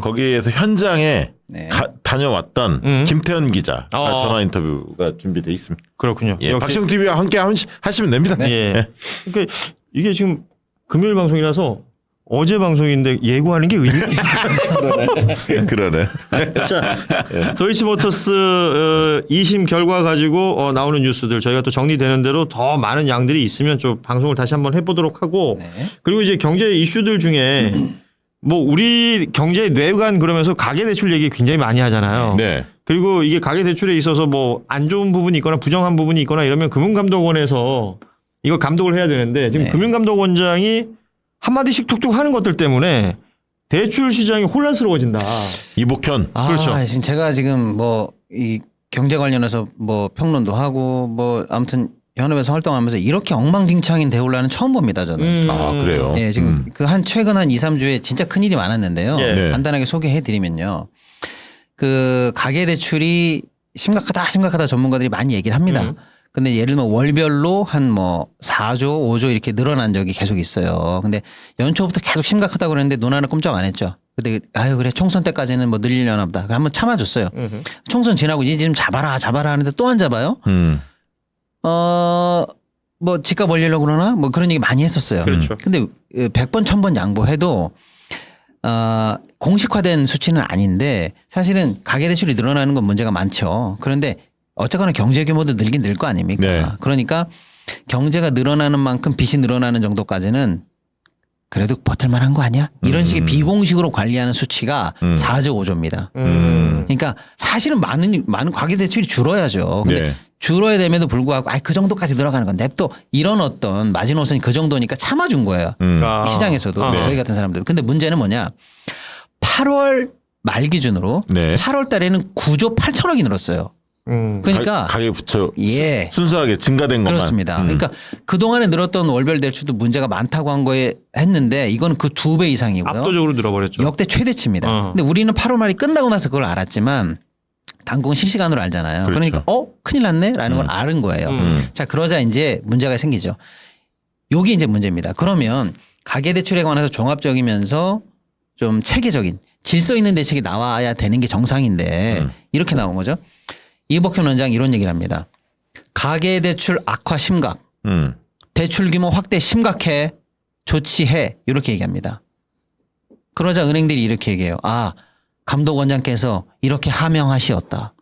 Speaker 1: 거기에서 현장에
Speaker 6: 네.
Speaker 1: 다녀왔던 김태현 기자 전화 인터뷰가 준비돼 있습니다.
Speaker 5: 그렇군요.
Speaker 1: 예, 박시영 TV와 함께 하시면 됩니다.
Speaker 5: 예.
Speaker 1: 예.
Speaker 5: 그러니까 이게 지금 금요일 방송이라서 어제 방송인데 예고하는 게 의미가 있어요.
Speaker 1: 그러네.
Speaker 5: 자, 도이치모터스 2심 결과 가지고 나오는 뉴스들 저희가 또 정리되는 대로 더 많은 양들이 있으면 좀 방송을 다시 한번 해보도록 하고
Speaker 6: 네.
Speaker 5: 그리고 이제 경제 이슈들 중에 뭐 우리 경제의 뇌관 그러면서 가계대출 얘기 굉장히 많이 하잖아요.
Speaker 1: 네.
Speaker 5: 그리고 이게 가계대출에 있어서 뭐 안 좋은 부분이 있거나 부정한 부분이 있거나 이러면 금융감독원에서 이걸 감독을 해야 되는데 지금
Speaker 6: 네.
Speaker 5: 금융감독원장이 한마디씩 툭툭 하는 것들 때문에 대출 시장이 혼란스러워진다.
Speaker 1: 이복현.
Speaker 5: 그렇죠.
Speaker 6: 지금 제가 지금 뭐 이 경제 관련해서 뭐 평론도 하고 뭐 아무튼 현업에서 활동하면서 이렇게 엉망진창인 대혼란은 처음 봅니다, 저는.
Speaker 1: 아, 그래요?
Speaker 6: 네, 지금 그 최근 한 2, 3주에 진짜 큰일이 많았는데요.
Speaker 5: 예.
Speaker 1: 네.
Speaker 6: 간단하게 소개해 드리면요. 그 가계대출이 심각하다 전문가들이 많이 얘기를 합니다. 근데 예를 들면 월별로 한 뭐 4조, 5조 이렇게 늘어난 적이 계속 있어요. 근데 연초부터 계속 심각하다고 그랬는데 눈 하나 꼼짝 안 했죠. 근데 아유 그래 총선 때까지는 뭐 늘리려나 보다. 한번 참아줬어요. 총선 지나고 이제 좀 잡아라 하는데 또 안 잡아요. 뭐 집값 올리려고 그러나 뭐 그런 얘기 많이 했었어요.
Speaker 5: 그렇죠.
Speaker 6: 근데 100번 1000번 양보해도 공식화된 수치는 아닌데 사실은 가계대출이 늘어나는 건 문제가 많죠. 그런데 어쨌거나 경제 규모도 늘긴 늘 거 아닙니까?
Speaker 1: 네.
Speaker 6: 그러니까 경제가 늘어나는 만큼 빚이 늘어나는 정도까지는 그래도 버틸 만한 거 아니야? 이런 식의 비공식으로 관리하는 수치가 4조 5조입니다. 그러니까 사실은 많은 가계대출이 줄어야죠. 근데
Speaker 1: 네.
Speaker 6: 줄어야 됨에도 불구하고 그 정도까지 들어가는 건 냅둬 이런 어떤 마지노선이 그 정도니까 참아준 거예요. 이 시장에서도
Speaker 1: 네.
Speaker 6: 저희 같은 사람들. 근데 문제는 뭐냐? 8월 말 기준으로
Speaker 1: 네.
Speaker 6: 8월 달에는 9조 8천억이 늘었어요. 그러니까
Speaker 1: 가계 부채
Speaker 6: 예.
Speaker 1: 순수하게 증가된 것만.
Speaker 6: 그렇습니다. 그러니까 그동안에 늘었던 월별 대출도 문제가 많다고 한 거에 했는데 이거는 그 2배 이상이고요.
Speaker 5: 압도적으로 늘어버렸죠.
Speaker 6: 역대 최대치입니다. 근데 우리는 8월 말이 끝나고 나서 그걸 알았지만 당국은 실시간으로 알잖아요.
Speaker 1: 그렇죠.
Speaker 6: 그러니까 큰일 났네라는 걸 아는 거예요. 자, 그러자 이제 문제가 생기죠. 요게 이제 문제입니다. 그러면 가계대출에 관해서 종합적이면서 좀 체계적인 질서 있는 대책이 나와야 되는 게 정상인데 이렇게 나온 거죠. 이복현 원장이 이런 얘기를 합니다. 가계대출 악화 심각, 대출 규모 확대 심각해, 조치해 이렇게 얘기합니다. 그러자 은행들이 이렇게 얘기해요. 감독원장께서 이렇게 하명하시었다.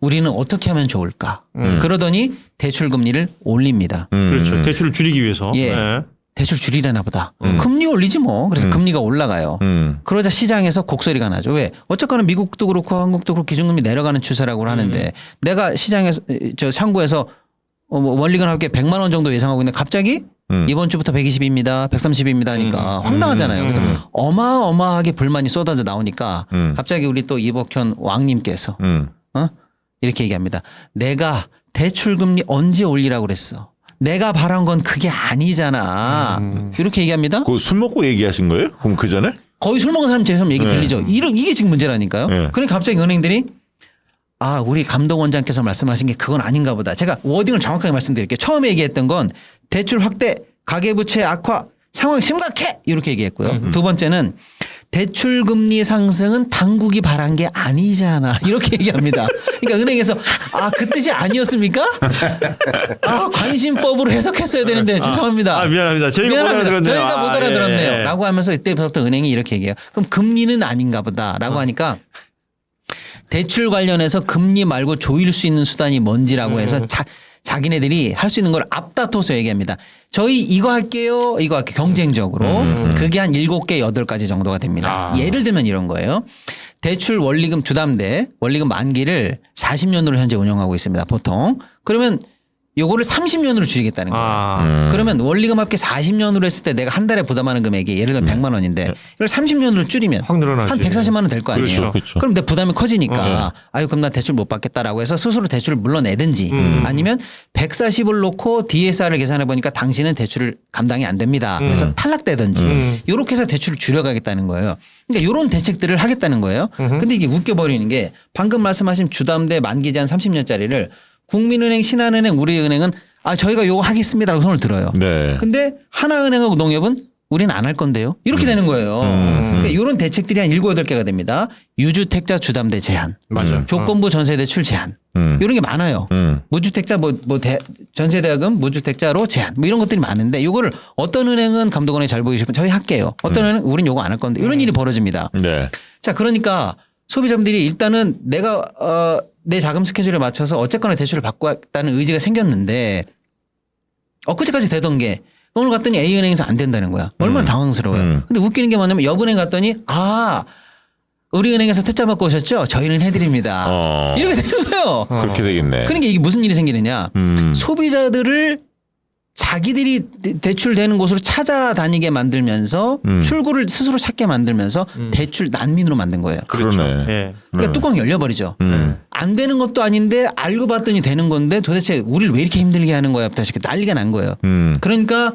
Speaker 6: 우리는 어떻게 하면 좋을까? 그러더니 대출 금리를 올립니다.
Speaker 5: 그렇죠. 대출을 줄이기 위해서.
Speaker 6: 예.
Speaker 5: 네.
Speaker 6: 대출 줄이려나 보다. 금리 올리지 뭐. 그래서 금리가 올라가요. 그러자 시장에서 곡소리가 나죠. 왜? 어쨌거나 미국도 그렇고 한국도 그렇고 기준금리 내려가는 추세라고 하는데 내가 시장에서 창구에서 원리금 할게 100만 원 정도 예상하고 있는데 갑자기 이번 주부터 120입니다. 130입니다 하니까 황당하잖아요. 그래서 어마어마하게 불만이 쏟아져 나오니까 갑자기 우리 또 이복현 왕님께서 이렇게 얘기합니다. 내가 대출금리 언제 올리라고 그랬어. 내가 바란 건 그게 아니잖아. 이렇게 얘기합니다.
Speaker 1: 그거 술 먹고 얘기하신 거예요? 그럼 그 전에?
Speaker 6: 거의 술 먹은 사람처럼 얘기 들리죠. 이게 지금 문제라니까요. 그러니까 갑자기 은행들이 우리 감독원장께서 말씀하신 게 그건 아닌가 보다. 제가 워딩을 정확하게 말씀드릴게요. 처음에 얘기했던 건 대출 확대, 가계부채 악화, 상황 심각해 이렇게 얘기했고요. 두 번째는 대출 금리 상승은 당국이 바란 게 아니잖아 이렇게 얘기합니다. 그러니까 은행에서 그 뜻이 아니었습니까? 관심법으로 해석했어야 되는데 죄송합니다.
Speaker 5: 미안합니다. 저희가 못 알아들었네요.
Speaker 6: 저희가 못 알아들었네요.
Speaker 5: 예.
Speaker 6: 라고 하면서 이때부터 은행이 이렇게 얘기해요. 그럼 금리는 아닌가 보다라고 하니까 대출 관련해서 금리 말고 조일 수 있는 수단이 뭔지라고 해서 자기네들이 할 수 있는 걸 앞다퉈서 얘기합니다. 저희 이거 할게요. 경쟁적으로. 그게 한 7개, 8가지 정도가 됩니다. 예를 들면 이런 거예요. 대출 원리금 주담대, 원리금 만기를 40년으로 현재 운영하고 있습니다. 보통. 그러면 요거를 30년으로 줄이겠다는 거예요. 그러면 원리금 합계 40년으로 했을 때 내가 한 달에 부담하는 금액이 예를 들면 100만 원인데 이걸 30년으로 줄이면
Speaker 5: 확 늘어나지.
Speaker 6: 한 140만 원 될 거 아니에요.
Speaker 1: 그렇죠.
Speaker 6: 그럼 내 부담이 커지니까 그럼 나 대출 못 받겠다라고 해서 스스로 대출을 물러내든지 아니면 140을 놓고 DSR을 계산해 보니까 당신은 대출을 감당이 안 됩니다. 그래서 탈락되든지 이렇게 해서 대출을 줄여가겠다는 거예요. 그러니까 이런 대책들을 하겠다는 거예요. 근데 이게 웃겨버리는 게 방금 말씀하신 주담대 만기 제한 30년짜리를 국민은행, 신한은행, 우리은행은 저희가 요거 하겠습니다라고 손을 들어요.
Speaker 1: 네.
Speaker 6: 근데 하나은행하고 농협은 우리는 안 할 건데요. 이렇게 되는 거예요. 그러니까 이런 대책들이 한 7, 8개가 됩니다. 유주택자 주담대 제한.
Speaker 5: 맞아요.
Speaker 6: 조건부 전세대출 제한. 이런 게 많아요. 무주택자 전세대학금 무주택자로 제한. 뭐 이런 것들이 많은데 이거를 어떤 은행은 감독원에 잘 보이시면 저희 할게요. 어떤 은행은 우린 요거 안 할 건데 이런 일이 벌어집니다.
Speaker 1: 네.
Speaker 6: 자, 그러니까 소비자분들이 일단은 내가 내 자금 스케줄에 맞춰서 어쨌거나 대출을 받겠다는 의지가 생겼는데 엊그제까지 되던 게 오늘 갔더니 A은행에서 안 된다는 거야. 얼마나 당황스러워요. 근데 웃기는 게 뭐냐면 여은행 갔더니 우리은행에서 퇴짜 받고 오셨죠? 저희는 해드립니다. 이렇게 되는 거예요.
Speaker 1: 그렇게 되겠네.
Speaker 6: 그러니까 이게 무슨 일이 생기느냐. 소비자들을 자기들이 대출되는 곳으로 찾아다니게 만들면서 출구를 스스로 찾게 만들면서 대출 난민으로 만든 거예요.
Speaker 1: 그러네.
Speaker 5: 예.
Speaker 6: 그러니까 뚜껑 열려버리죠. 안 되는 것도 아닌데 알고 봤더니 되는 건데 도대체 우리를 왜 이렇게 힘들게 하는 거야? 다시 난리가 난 거예요. 그러니까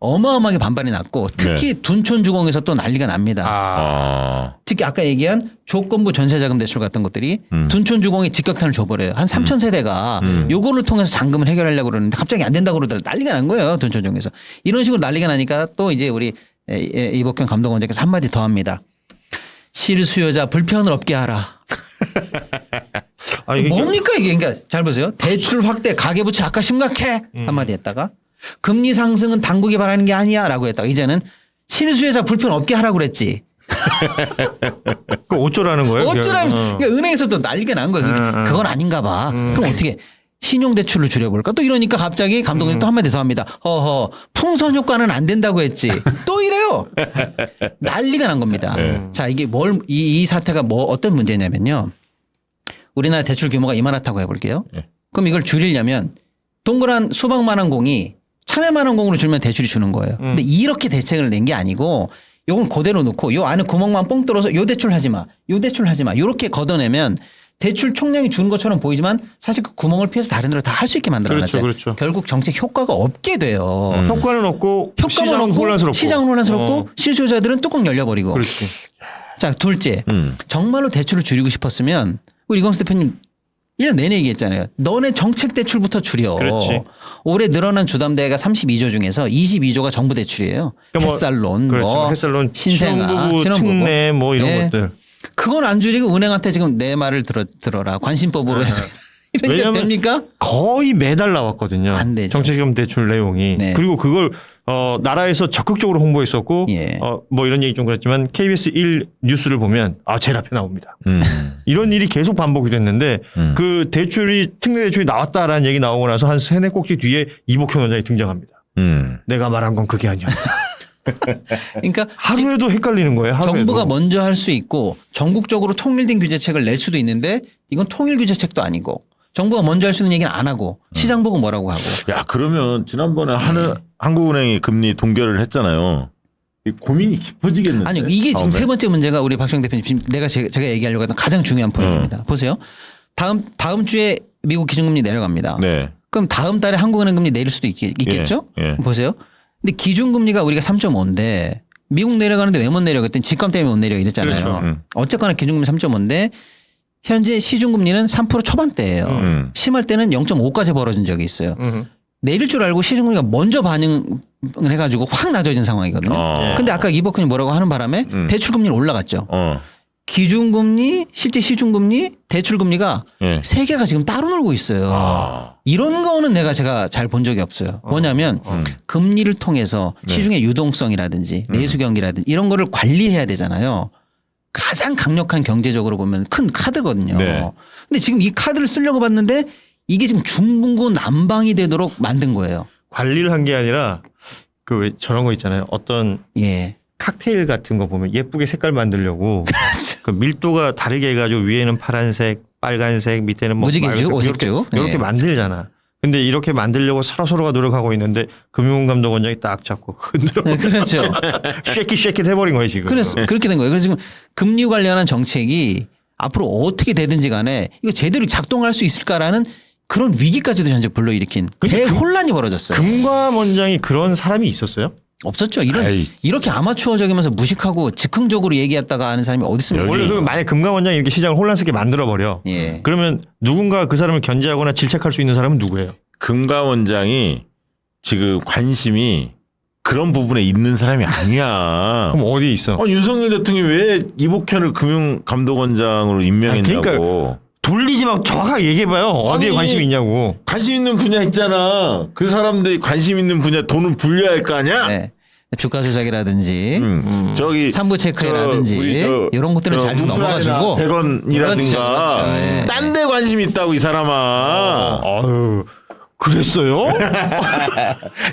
Speaker 6: 어마어마하게 반발이 났고 특히 둔촌주공에서 또 난리가 납니다. 특히 아까 얘기한 조건부 전세자금 대출 같은 것들이 둔촌주공이 직격탄을 줘버려요. 한 3천 세대가 요거를 통해서 잔금을 해결하려고 그러는데 갑자기 안 된다고 그러더라고요. 난리가 난 거예요. 둔촌주공에서. 이런 식으로 난리가 나니까 또 이제 우리 이복현 감독원장께서 한마디 더 합니다. 실수요자 불편을 없게 하라. 뭡니까 이게? 그러니까 잘 보세요. 대출 확대 가계부채 악화 심각해 한마디 했다가 금리 상승은 당국이 바라는 게 아니야라고 했다가 이제는 실수요자 불편 없게 하라고 그랬지.
Speaker 5: 그 어쩌라는 거예요?
Speaker 6: 그러니까 은행에서도 난리가 난 거예요. 그건 아닌가 봐. 그럼 어떻게 신용대출을 줄여볼까? 또 이러니까 갑자기 감독님이 또 한마디 더 합니다. 풍선 효과는 안 된다고 했지. 또 이래요. 난리가 난 겁니다. 자, 이게 이 사태가 어떤 문제냐면요. 우리나라 대출 규모가 이만하다고 해볼게요. 그럼 이걸 줄이려면 동그란 수박만한 공이 참외만한 공으로 줄면 대출이 주는 거예요. 근데 이렇게 대책을 낸 게 아니고 요건 그대로 놓고 요 안에 구멍만 뻥 뚫어서 요 대출 하지 마. 요 대출 하지 마. 요렇게 걷어내면 대출 총량이 주는 것처럼 보이지만 사실 그 구멍을 피해서 다른 데로 다 할 수 있게 만들어놨죠.
Speaker 5: 그렇죠.
Speaker 6: 결국 정책 효과가 없게 돼요.
Speaker 5: 효과는 없고 시장은 혼란스럽고
Speaker 6: 실수요자들은 뚜껑 열려버리고.
Speaker 5: 그렇지.
Speaker 6: 자, 둘째. 정말로 대출을 줄이고 싶었으면 우리 이광수 대표님 1년 내내 얘기했잖아요. 너네 정책 대출부터 줄여.
Speaker 5: 그렇지.
Speaker 6: 올해 늘어난 주담대가 32조 중에서 22조가 정부 대출이에요.
Speaker 5: 그러니까
Speaker 6: 햇살론,
Speaker 5: 그렇죠. 햇살론,
Speaker 6: 신생아,
Speaker 5: 특례 뭐 이런 것들.
Speaker 6: 그건 안 줄이고 은행한테 지금 내 말을 들어라. 관심법으로 해서. 이런 게 됩니까?
Speaker 5: 거의 매달 나왔거든요.
Speaker 6: 안 되죠.
Speaker 5: 정책기금 대출 내용이.
Speaker 6: 네.
Speaker 5: 그리고 그걸 나라에서 적극적으로 홍보했었고 뭐 이런 얘기 좀 그랬지만 KBS 1 뉴스를 보면 제일 앞에 나옵니다. 이런 일이 계속 반복이 됐는데 그 특례 대출이 나왔다라는 얘기 나오고 나서 한 3, 4꼭지 뒤에 이복현 원장이 등장합니다. 내가 말한 건 그게 아니었다.
Speaker 6: 그러니까
Speaker 5: 하루에도 헷갈리는 거예요. 하루에도.
Speaker 6: 정부가 먼저 할 수 있고 전국적으로 통일된 규제책을 낼 수도 있는데 이건 통일 규제책도 아니고 정부가 먼저 할 수 있는 얘기는 안 하고 시장 보고 뭐라고 하고.
Speaker 1: 야, 그러면 지난번에 한국은행이 금리 동결을 했잖아요. 이 고민이 깊어지겠는데.
Speaker 6: 아니요. 이게 지금 세 번째 문제가 우리 박시영 대표님 지금 제가 얘기하려고 했던 가장 중요한 포인트입니다. 보세요. 다음 주에 미국 기준금리 내려갑니다.
Speaker 1: 네.
Speaker 6: 그럼 다음 달에 한국은행 금리 내릴 수도 있겠죠?
Speaker 1: 예.
Speaker 6: 보세요. 근데 기준금리가 우리가 3.5인데 미국 내려가는데 왜 못 내려? 그랬더니 직감 때문에 못 내려 이랬잖아요.
Speaker 5: 그렇죠.
Speaker 6: 어쨌거나 기준금리 3.5인데 현재 시중금리는 3% 초반대예요. 심할 때는 0.5까지 벌어진 적이 있어요. 내릴 줄 알고 시중금리가 먼저 반응을 해가지고 확 낮아진 상황이거든요. 근데 아까 이복현이 뭐라고 하는 바람에 대출금리는 올라갔죠. 기준금리, 실제 시중금리, 대출금리가 세 개가 지금 따로 놀고 있어요. 이런 거는 제가 잘 본 적이 없어요. 뭐냐면 금리를 통해서 시중의 유동성이라든지 내수경기라든지 이런 거를 관리해야 되잖아요. 가장 강력한 경제적으로 보면 큰 카드거든요.
Speaker 1: 네.
Speaker 6: 근데 지금 이 카드를 쓰려고 봤는데 이게 지금 중구난방이 되도록 만든 거예요.
Speaker 5: 관리를 한 게 아니라 그 왜 저런 거 있잖아요. 어떤 칵테일 같은 거 보면 예쁘게 색깔 만들려고 그 밀도가 다르게 해가지고 위에는 파란색, 빨간색, 밑에는 뭐
Speaker 6: 무지개죽, 오색죽
Speaker 5: 이렇게 만들잖아. 근데 이렇게 만들려고 서로가 노력하고 있는데 금융감독원장이 딱 잡고 흔들어.
Speaker 6: 그렇죠.
Speaker 5: 쉐킷 해버린 거예요 지금.
Speaker 6: 그래서 그렇게 된 거예요. 그래서 지금 금리 관련한 정책이 앞으로 어떻게 되든지 간에 이거 제대로 작동할 수 있을까라는 그런 위기까지도 현재 불러일으킨 대혼란이 벌어졌어요.
Speaker 5: 금감원장이 그런 사람이 있었어요?
Speaker 6: 없었죠.
Speaker 1: 에이.
Speaker 6: 이렇게 아마추어적이면서 무식하고 즉흥적으로 얘기했다가 하는 사람이 어디 있습니까?
Speaker 5: 원래 그러면 만약 금감원장이 이렇게 시장을 혼란스럽게 만들어 버려.
Speaker 6: 예.
Speaker 5: 그러면 누군가 그 사람을 견제하거나 질책할 수 있는 사람은 누구예요?
Speaker 1: 금감원장이 지금 관심이 그런 부분에 있는 사람이 아니야.
Speaker 5: 그럼 어디 있어?
Speaker 1: 윤석열 대통령이 왜 이복현을 금융감독원장으로 임명했냐고.
Speaker 5: 그러니까 돌리지 말고 정확하게 얘기해봐요. 어디에
Speaker 1: 아니,
Speaker 5: 관심이 있냐고.
Speaker 1: 관심 있는 분야 있잖아. 그 사람들이 관심 있는 분야 돈을 불려야 할 거 아니야.
Speaker 6: 네. 주가 조작이라든지
Speaker 1: 저기
Speaker 6: 산부 체크라든지 이런 것들은 잘 좀 넘어가지고
Speaker 1: 대건이라든가
Speaker 6: 그렇죠. 예.
Speaker 1: 딴 데 관심 있다고 이 사람아.
Speaker 5: 아유, 그랬어요?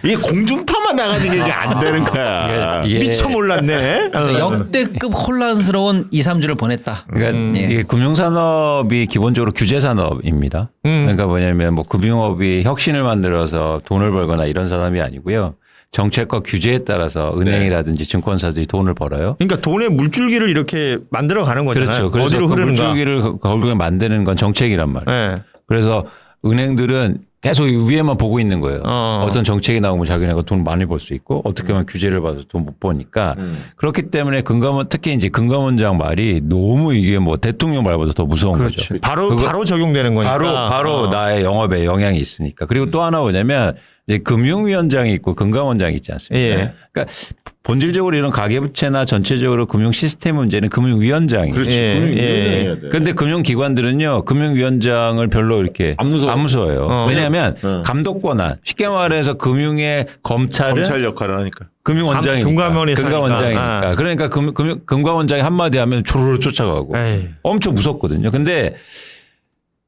Speaker 1: 이게 공중파만 나가는 게 안 되는 거야.
Speaker 5: 미처 몰랐네.
Speaker 6: 그래서 역대급 혼란스러운 2, 3주를 보냈다.
Speaker 7: 그러니까
Speaker 6: 예.
Speaker 7: 이게 금융산업이 기본적으로 규제산업입니다. 그러니까 뭐냐면 뭐 금융업이 혁신을 만들어서 돈을 벌거나 이런 산업이 아니고요. 정책과 규제에 따라서 은행이라든지 증권사들이 돈을 벌어요.
Speaker 5: 그러니까 돈의 물줄기를 이렇게 만들어 가는 거잖아요.
Speaker 7: 그렇죠. 그래서
Speaker 5: 어디로
Speaker 7: 그
Speaker 5: 흐르는가.
Speaker 7: 물줄기를 결국에 만드는 건 정책이란 말이에요.
Speaker 5: 네.
Speaker 7: 그래서 은행들은 계속 위에만 보고 있는 거예요. 어떤 정책이 나오면 자기네가 돈 많이 벌 수 있고 어떻게 하면 규제를 받아서 돈 못 버니까 그렇기 때문에 특히 이제 금감원장 말이 너무 이게 뭐 대통령 말보다 더 무서운 거죠.
Speaker 5: 바로 적용되는 거니까.
Speaker 7: 바로 나의 영업에 영향이 있으니까. 그리고 또 하나 뭐냐면 이제 금융위원장이 있고 금감원장이 있지 않습니까?
Speaker 5: 예.
Speaker 7: 그러니까 본질적으로 이런 가계부채나 전체적으로 금융 시스템 문제는 금융위원장이죠.
Speaker 1: 그렇지.
Speaker 5: 예,
Speaker 1: 금융위원장이어야 돼.
Speaker 7: 근데 금융기관들은요, 금융위원장을 별로 이렇게
Speaker 1: 안
Speaker 7: 무서워요. 왜냐하면 감독권한, 쉽게 말해서 금융의 검찰은
Speaker 1: 검찰 역할을 하니까.
Speaker 7: 금융원장이니까.
Speaker 5: 금감원이
Speaker 7: 금감원장이니까.
Speaker 5: 사니까.
Speaker 7: 그러니까 금감원장이 한마디 하면 조르르 쫓아가고.
Speaker 5: 에이.
Speaker 7: 엄청 무섭거든요. 근데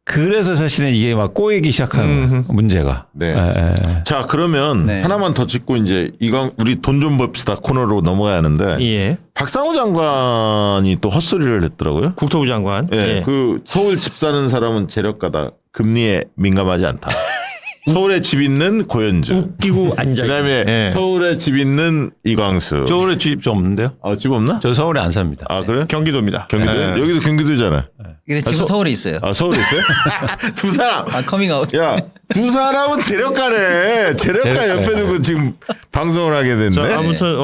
Speaker 7: 그래서 사실은 이게 막 꼬이기 시작하는 거예요, 문제가.
Speaker 1: 네.
Speaker 7: 예.
Speaker 1: 자, 그러면
Speaker 6: 네.
Speaker 1: 하나만 더 짚고 이제 우리 돈 좀 벌시다 코너로 넘어가야 하는데
Speaker 5: 예.
Speaker 1: 박상호 장관이 또 헛소리를 했더라고요.
Speaker 5: 국토부 장관.
Speaker 1: 예.
Speaker 5: 예.
Speaker 1: 그 서울 집 사는 사람은 재력가다. 금리에 민감하지 않다. 서울에 집 있는 고현주.
Speaker 5: 웃기고 앉아.
Speaker 1: 그다음에
Speaker 5: 예.
Speaker 1: 서울에 집 있는 이광수.
Speaker 7: 서울에 집 좀 없는데요?
Speaker 1: 집 없나?
Speaker 7: 저 서울에 안 삽니다.
Speaker 1: 아, 그래?
Speaker 5: 경기도입니다.
Speaker 1: 경기도?
Speaker 5: 예.
Speaker 1: 여기도 경기도잖아.
Speaker 6: 근데 지금 서울에 있어요.
Speaker 1: 서울에 있어요? 두 사람.
Speaker 6: 커밍아웃.
Speaker 1: 야, 두 사람은 재력가네. 재력가 옆에 두고 지금 방송을 하게 됐네.
Speaker 5: 자, 아무튼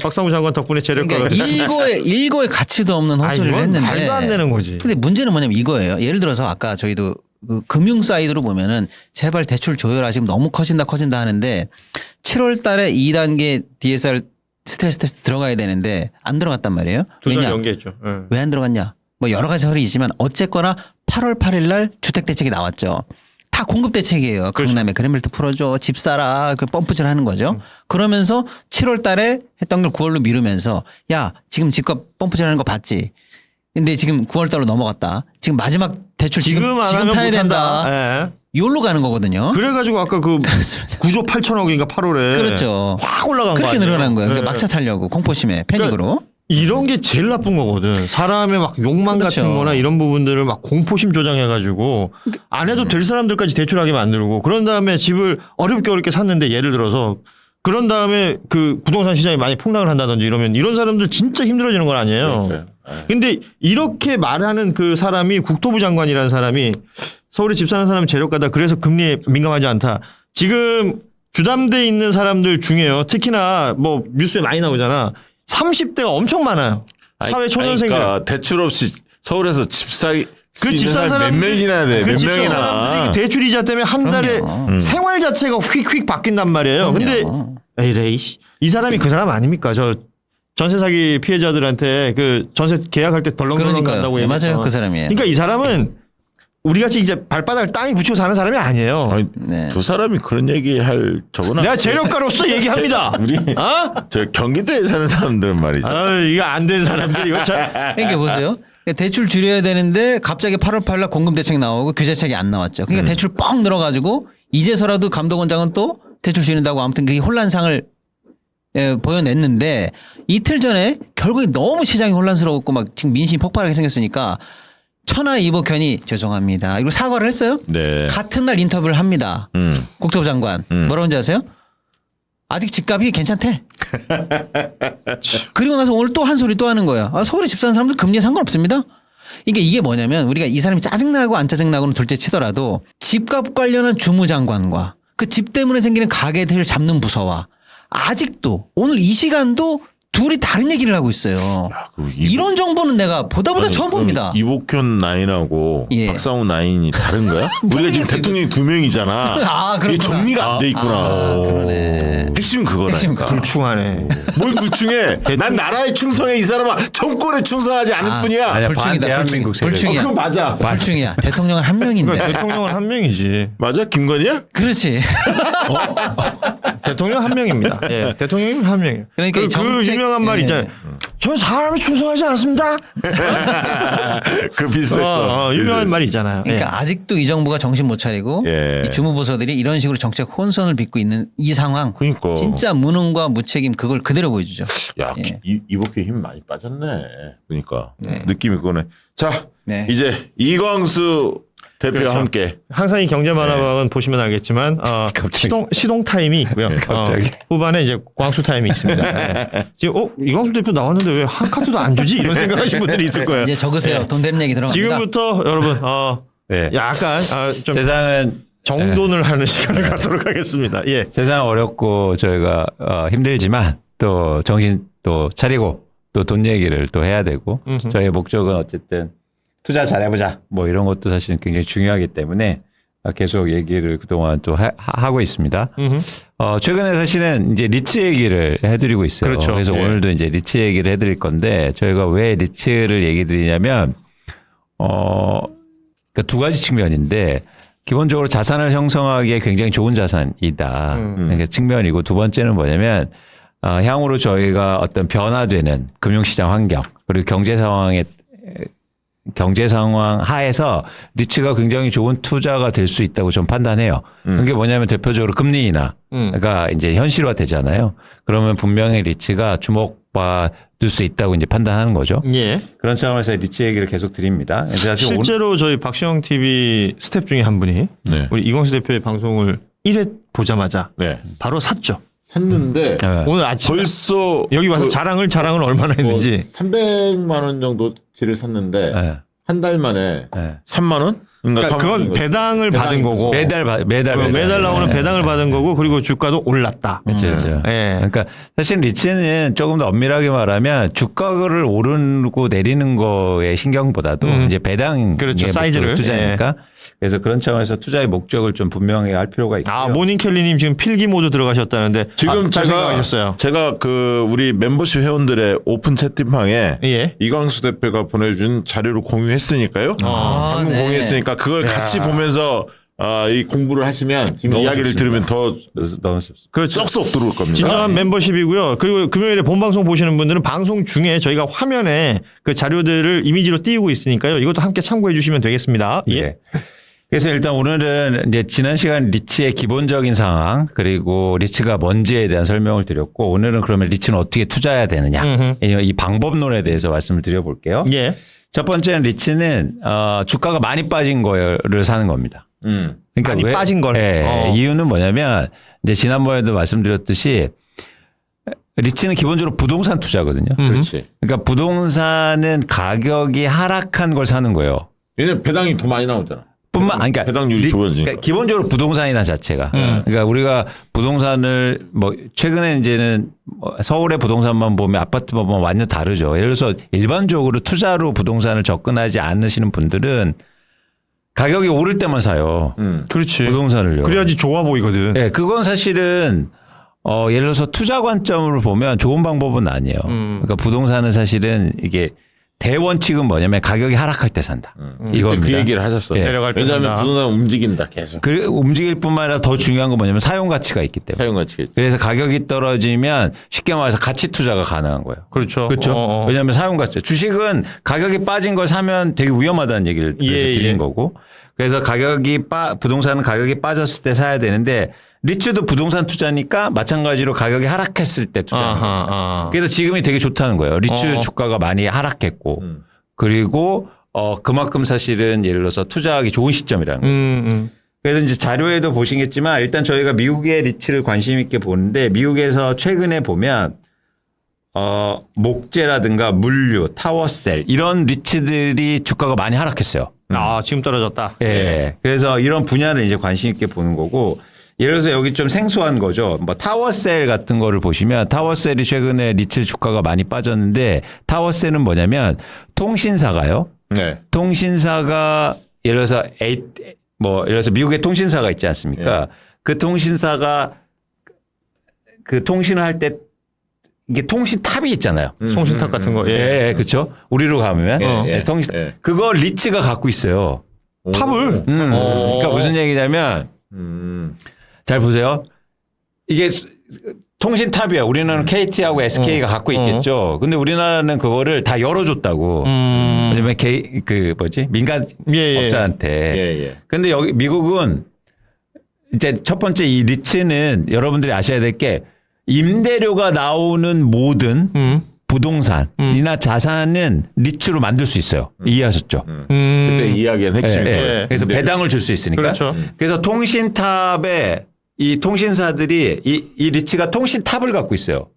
Speaker 5: 박상우 장관 덕분에 재력가가
Speaker 6: 그러니까 일거에 가치도 없는 헛소리를 했는데
Speaker 5: 말도 안 되는 거지.
Speaker 6: 근데 문제는 뭐냐면 이거예요. 예를 들어서 아까 저희도 그 금융 사이드로 보면은 제발 대출 조율하시면 너무 커진다 하는데 7월 달에 2단계 DSR 스트레스 테스트 들어가야 되는데 안 들어갔단 말이에요.
Speaker 5: 2달
Speaker 6: 왜냐?
Speaker 5: 연기했죠. 예.
Speaker 6: 왜 안 들어갔냐? 뭐 여러 가지 설이 있지만 어쨌거나 8월 8일 날 주택 대책이 나왔죠. 다 공급 대책이에요. 강남에 그랜벨트 풀어줘, 집 사라, 그 펌프질 하는 거죠. 그러면서 7월 달에 했던 걸 9월로 미루면서 야 지금 집값 펌프질 하는 거 봤지? 근데 지금 9월 달로 넘어갔다. 지금 마지막 대출 지금
Speaker 5: 안 하면
Speaker 6: 타야
Speaker 5: 못한다.
Speaker 6: 된다.
Speaker 5: 예.
Speaker 6: 요로 가는 거거든요.
Speaker 5: 그래가지고 아까 그 9조 8천억인가 8월에
Speaker 6: 그렇죠.
Speaker 5: 확 올라간 거
Speaker 6: 그렇게
Speaker 5: 아니에요?
Speaker 6: 늘어난 거예요.
Speaker 5: 예.
Speaker 6: 그러니까 막차 타려고 공포심에 패닉으로.
Speaker 5: 이런 게 제일 나쁜 거거든. 사람의 막 욕망
Speaker 6: 그렇죠.
Speaker 5: 같은 거나 이런 부분들을 막 공포심 조장해가지고 안 해도 될 사람들까지 대출하게 만들고 그런 다음에 집을 어렵게 샀는데 예를 들어서 그런 다음에 그 부동산 시장이 많이 폭락을 한다든지 이러면 이런 사람들 진짜 힘들어지는 건 아니에요. 근데 이렇게 말하는 그 사람이 국토부 장관이라는 사람이 서울에 집 사는 사람은 재력가다. 그래서 금리에 민감하지 않다. 지금 주담대에 있는 사람들 중에요. 특히나 뭐 뉴스에 많이 나오잖아. 30대가 엄청 많아요. 사회 초년생들.
Speaker 1: 그러니까 대출 없이 서울에서 집 사기
Speaker 5: 그 집 사는 사람
Speaker 1: 몇 명이나 돼. 몇
Speaker 5: 집 사는
Speaker 1: 명이나.
Speaker 5: 사람들이 대출 이자 때문에 한 달에 생활 자체가 휙휙 바뀐단 말이에요. 근데 에이 이 사람이 그 사람 아닙니까? 저 전세 사기 피해자들한테 그 전세 계약할 때 덜렁덜렁 간다고
Speaker 6: 네, 맞아요. 그 사람이에요.
Speaker 5: 그러니까 이 사람은 우리 같이 이제 발바닥을 땅에 붙이고 사는 사람이 아니에요.
Speaker 1: 아니,
Speaker 6: 네.
Speaker 1: 두 사람이 그런 얘기할 적은
Speaker 5: 내가 재력가로서 얘기합니다.
Speaker 1: 저 경기도에 사는 사람들은 말이죠.
Speaker 5: 이거 안 된 사람들 이거 참.
Speaker 6: 그러니까 보세요. 대출 줄여야 되는데 갑자기 8월 8일 날 공급 대책 나오고 규제책이 안 나왔죠. 그러니까 대출 뻥 늘어가지고 이제서라도 감독원장은 또 대출 줄인다고 아무튼 그 혼란상을 보여냈는데 이틀 전에 결국에 너무 시장이 혼란스러웠고 막 지금 민심이 폭발하게 생겼으니까 천하 이복현이 죄송합니다. 이거 사과를 했어요.
Speaker 1: 네.
Speaker 6: 같은 날 인터뷰를 합니다. 국토부 장관. 뭐라고 하는지 아세요? 아직 집값이 괜찮대. 그리고 나서 오늘 또 한 소리 또 하는 거예요. 서울에 집 사는 사람들 금리에 상관없습니다. 이게 뭐냐면 우리가 이 사람이 짜증나고 안 짜증나고는 둘째 치더라도 집값 관련한 주무장관과 그 집 때문에 생기는 가계들을 잡는 부서와 아직도 오늘 이 시간도 둘이 다른 얘기를 하고 있어요. 이런 정보는 내가 보다 처음 봅니다.
Speaker 1: 이복현 라인하고
Speaker 6: 예.
Speaker 1: 박상우 라인이 다른 거야? 우리가 지금 대통령이 2명이잖아.
Speaker 6: 아, 그렇구나.
Speaker 1: 이게 정리가 안 돼 있구나.
Speaker 6: 그러네.
Speaker 1: 핵심은 그거라니까.
Speaker 5: 불충하네.
Speaker 1: 뭘 불충해? 난 나라에 충성해. 이 사람아 정권에 충성하지 않을 뿐이야.
Speaker 7: 아니야,
Speaker 6: 불충이다.
Speaker 7: 대한민국 세력.
Speaker 6: 불충이야.
Speaker 1: 그거 맞아.
Speaker 6: 불충이야. 대통령은 한 명인데.
Speaker 5: 대통령은 한 명이지.
Speaker 1: 맞아? 김건희야?
Speaker 6: 그렇지.
Speaker 5: 대통령 한 명입니다. 예, 대통령이 한 명이에요.
Speaker 6: 그러니까 이
Speaker 5: 그
Speaker 6: 정책-
Speaker 5: 유명한 말
Speaker 6: 예.
Speaker 5: 있잖아요. 저 사람에 충성하지 않습니다.
Speaker 1: 그 비슷했어.
Speaker 5: 유명한 말이 있잖아요.
Speaker 6: 그러니까
Speaker 5: 예.
Speaker 6: 아직도 이 정부가 정신 못 차리고
Speaker 1: 예.
Speaker 6: 이 주무부서들이 이런 식으로 정책 혼선을 빚고 있는 이 상황.
Speaker 1: 그러니까.
Speaker 6: 진짜 무능과 무책임 그걸 그대로 보여주죠.
Speaker 1: 야,
Speaker 6: 예.
Speaker 1: 이복현 힘 많이 빠졌네. 그러니까 느낌이 그거네. 자,
Speaker 6: 네.
Speaker 1: 이제 이광수 대표와
Speaker 5: 그렇죠.
Speaker 1: 함께
Speaker 5: 항상 이 경제만화방은 보시면 알겠지만 시동 타임이 있고요.
Speaker 1: 갑자기.
Speaker 5: 후반에 이제 광수 타임이 있습니다. 네. 지금 이광수 대표 나왔는데 왜 한 카드도 안 주지? 이런 생각하시는 분들이 있을 거예요.
Speaker 6: 이제 적으세요.
Speaker 5: 네.
Speaker 6: 돈 되는 얘기 들어갑니다.
Speaker 5: 지금부터 여러분
Speaker 7: 네.
Speaker 5: 약간 좀
Speaker 7: 세상은
Speaker 5: 정돈을 하는 시간을 갖도록 하겠습니다. 예.
Speaker 7: 세상 어렵고 저희가 힘들지만 또 정신 또 차리고 또 돈 얘기를 또 해야 되고 저희의 목적은 어쨌든 투자 잘해보자 뭐 이런 것도 사실은 굉장히 중요하기 때문에 계속 얘기를 그동안 또 하고 있습니다. 최근에 사실은 이제 리츠 얘기를 해드리고 있어요.
Speaker 5: 그렇죠.
Speaker 7: 그래서
Speaker 5: 예.
Speaker 7: 오늘도 이제 리츠 얘기를 해드릴 건데 저희가 왜 리츠를 얘기 드리냐면 그러니까 두 가지 측면인데 기본적으로 자산을 형성하기에 굉장히 좋은 자산이다. 그러니까 측면이고 두 번째는 뭐냐면 향후로 저희가 어떤 변화되는 금융시장 환경 그리고 경제 상황 하에서 리츠가 굉장히 좋은 투자가 될 수 있다고 좀 판단해요. 그게 뭐냐면 대표적으로 금리 인하가 이제 현실화 되잖아요. 그러면 분명히 리츠가 주목받을 수 있다고 이제 판단하는 거죠.
Speaker 5: 예.
Speaker 7: 그런 차원에서 리츠 얘기를 계속 드립니다. 사실
Speaker 5: 실제로 저희 박시영 TV 스텝 중에 한 분이
Speaker 1: 네.
Speaker 5: 우리 이광수 대표의 방송을 1회 보자마자
Speaker 1: 네.
Speaker 5: 바로 샀죠.
Speaker 1: 샀는데
Speaker 5: 오늘 아침
Speaker 1: 벌써
Speaker 5: 여기 와서 자랑을 얼마나 했는지
Speaker 1: 300만 원 정도치를 샀는데
Speaker 7: 네.
Speaker 1: 한 달 만에
Speaker 7: 네.
Speaker 1: 3만 원?
Speaker 5: 그러니까 그건 배당을 받은 거고
Speaker 7: 매달
Speaker 5: 나오는 배당을 받은 거고 그리고 주가도 올랐다.
Speaker 7: 그렇죠.
Speaker 5: 예.
Speaker 7: 그러니까 사실 리츠는 조금 더 엄밀하게 말하면 주가를 오르고 내리는 거에 신경보다도 이제 배당
Speaker 5: 그렇죠. 사이즈를
Speaker 7: 투자니까 그래서 그런 차원에서 투자의 목적을 좀 분명히 할 필요가 있고요.
Speaker 5: 모닝켈리님 지금 필기 모드 들어가셨다는데
Speaker 1: 지금
Speaker 5: 잘 생각하셨어요.
Speaker 1: 제가 그 우리 멤버십 회원들의 오픈 채팅방에
Speaker 5: 예.
Speaker 1: 이광수 대표가 보내준 자료를 공유했으니까요. 방금
Speaker 6: 네.
Speaker 1: 공유했으니까 그걸 같이 보면서 이 공부를 하시면 지금 이야기를 들으면 더
Speaker 7: 너무 쉽습니다.
Speaker 5: 그렇죠.
Speaker 1: 쏙쏙 들어올 겁니다.
Speaker 5: 진정한 멤버십이고요. 그리고 금요일에 본방송 보시는 분들은 방송 중에 저희가 화면에 그 자료들을 이미지로 띄우고 있으니까요. 이것도 함께 참고해 주시면 되겠습니다. 예.
Speaker 7: 예. 그래서 일단 오늘은 이제 지난 시간 리츠의 기본적인 상황 그리고 리츠가 뭔지에 대한 설명을 드렸고 오늘은 그러면 리츠는 어떻게 투자해야 되느냐 이 방법론에 대해서 말씀을 드려볼게요.
Speaker 5: 예.
Speaker 7: 첫 번째는 리츠는 주가가 많이 빠진 거를 사는 겁니다. 그러니까
Speaker 5: 많이 빠진 걸.
Speaker 7: 이유는 뭐냐면 이제 지난번에도 말씀드렸듯이 리츠는 기본적으로 부동산 투자거든요.
Speaker 1: 그렇지.
Speaker 7: 그러니까 부동산은 가격이 하락한 걸 사는 거예요.
Speaker 1: 얘는 배당이 더 많이 나오잖아.
Speaker 7: 그러니까
Speaker 1: 배당률이 좋아지니까.
Speaker 7: 그러니까 기본적으로 부동산이나 자체가 그러니까 우리가 부동산을 뭐 최근에 이제는 서울의 부동산만 보면 아파트만 보면 완전 다르죠. 예를 들어서 일반적으로 투자로 부동산을 접근하지 않으시는 분들은 가격이 오를 때만 사요.
Speaker 5: 그렇지.
Speaker 7: 부동산을요.
Speaker 5: 그래야지 좋아 보이거든.
Speaker 7: 네, 그건 사실은 예를 들어서 투자 관점으로 보면 좋은 방법은 아니에요. 그러니까 부동산은 사실은 이게 대원칙은 뭐냐면 가격이 하락할 때 산다. 이겁니다.
Speaker 1: 그 얘기를 하셨어.
Speaker 7: 예.
Speaker 5: 내려갈 때
Speaker 1: 왜냐하면
Speaker 5: 산다.
Speaker 1: 부동산 움직인다 계속.
Speaker 7: 그 움직일 뿐만 아니라 더 중요한 건 뭐냐면 사용 가치가 있기 때문에.
Speaker 1: 사용 가치가.
Speaker 7: 그래서 가격이 떨어지면 쉽게 말해서 가치 투자가 가능한 거예요.
Speaker 5: 그렇죠.
Speaker 7: 그렇죠. 왜냐하면 사용 가치. 주식은 가격이 빠진 걸 사면 되게 위험하다는 얘기를 그래서 드린 거고. 그래서 부동산은 가격이 빠졌을 때 사야 되는데 리츠도 부동산 투자니까 마찬가지로 가격이 하락했을 때 투자하는 거예요. 그래서 지금이 되게 좋다는 거예요. 리츠 주가가 많이 하락했고 그리고 그만큼 사실은 예를 들어서 투자하기 좋은 시점이라는 거죠. 그래서 이제 자료에도 보시겠지만 일단 저희가 미국의 리츠를 관심 있게 보는데 미국에서 최근에 보면 목재라든가 물류, 타워셀 이런 리츠들이 주가가 많이 하락했어요.
Speaker 5: 지금 떨어졌다.
Speaker 7: 예. 그래서 이런 분야를 이제 관심 있게 보는 거고 예를 들어서 여기 좀 생소한 거죠. 뭐 타워셀 같은 거를 보시면 타워셀이 최근에 리츠 주가가 많이 빠졌는데 타워셀은 뭐냐면 통신사가요.
Speaker 1: 네.
Speaker 7: 통신사가 예를 들어서 예를 들어서 미국의 통신사가 있지 않습니까? 그 통신사가 그 통신을 할 때 이게 통신탑이 있잖아요.
Speaker 5: 송신탑 같은 거.
Speaker 7: 예, 그렇죠. 우리로 가면 통신 그거 리츠가 갖고 있어요.
Speaker 5: 탑을.
Speaker 7: 그러니까 무슨 얘기냐면 잘 보세요. 이게 통신탑이야. 우리나라는 KT하고 SK가 갖고 있겠죠. 근데 우리나라는 그거를 다 열어줬다고. 왜냐면 민간 업자한테. 근데 여기 미국은 이제 첫 번째 이 리츠는 여러분들이 아셔야 될 게 임대료가 나오는 모든 부동산이나 자산은 리츠로 만들 수 있어요. 이해하셨죠?
Speaker 1: 그때 이야기한 핵심이
Speaker 7: 그래서 배당을 줄 수 있으니까.
Speaker 5: 그렇죠.
Speaker 7: 그래서 통신탑에 이 통신사들이 이 리츠가 통신탑을 갖고 있어요.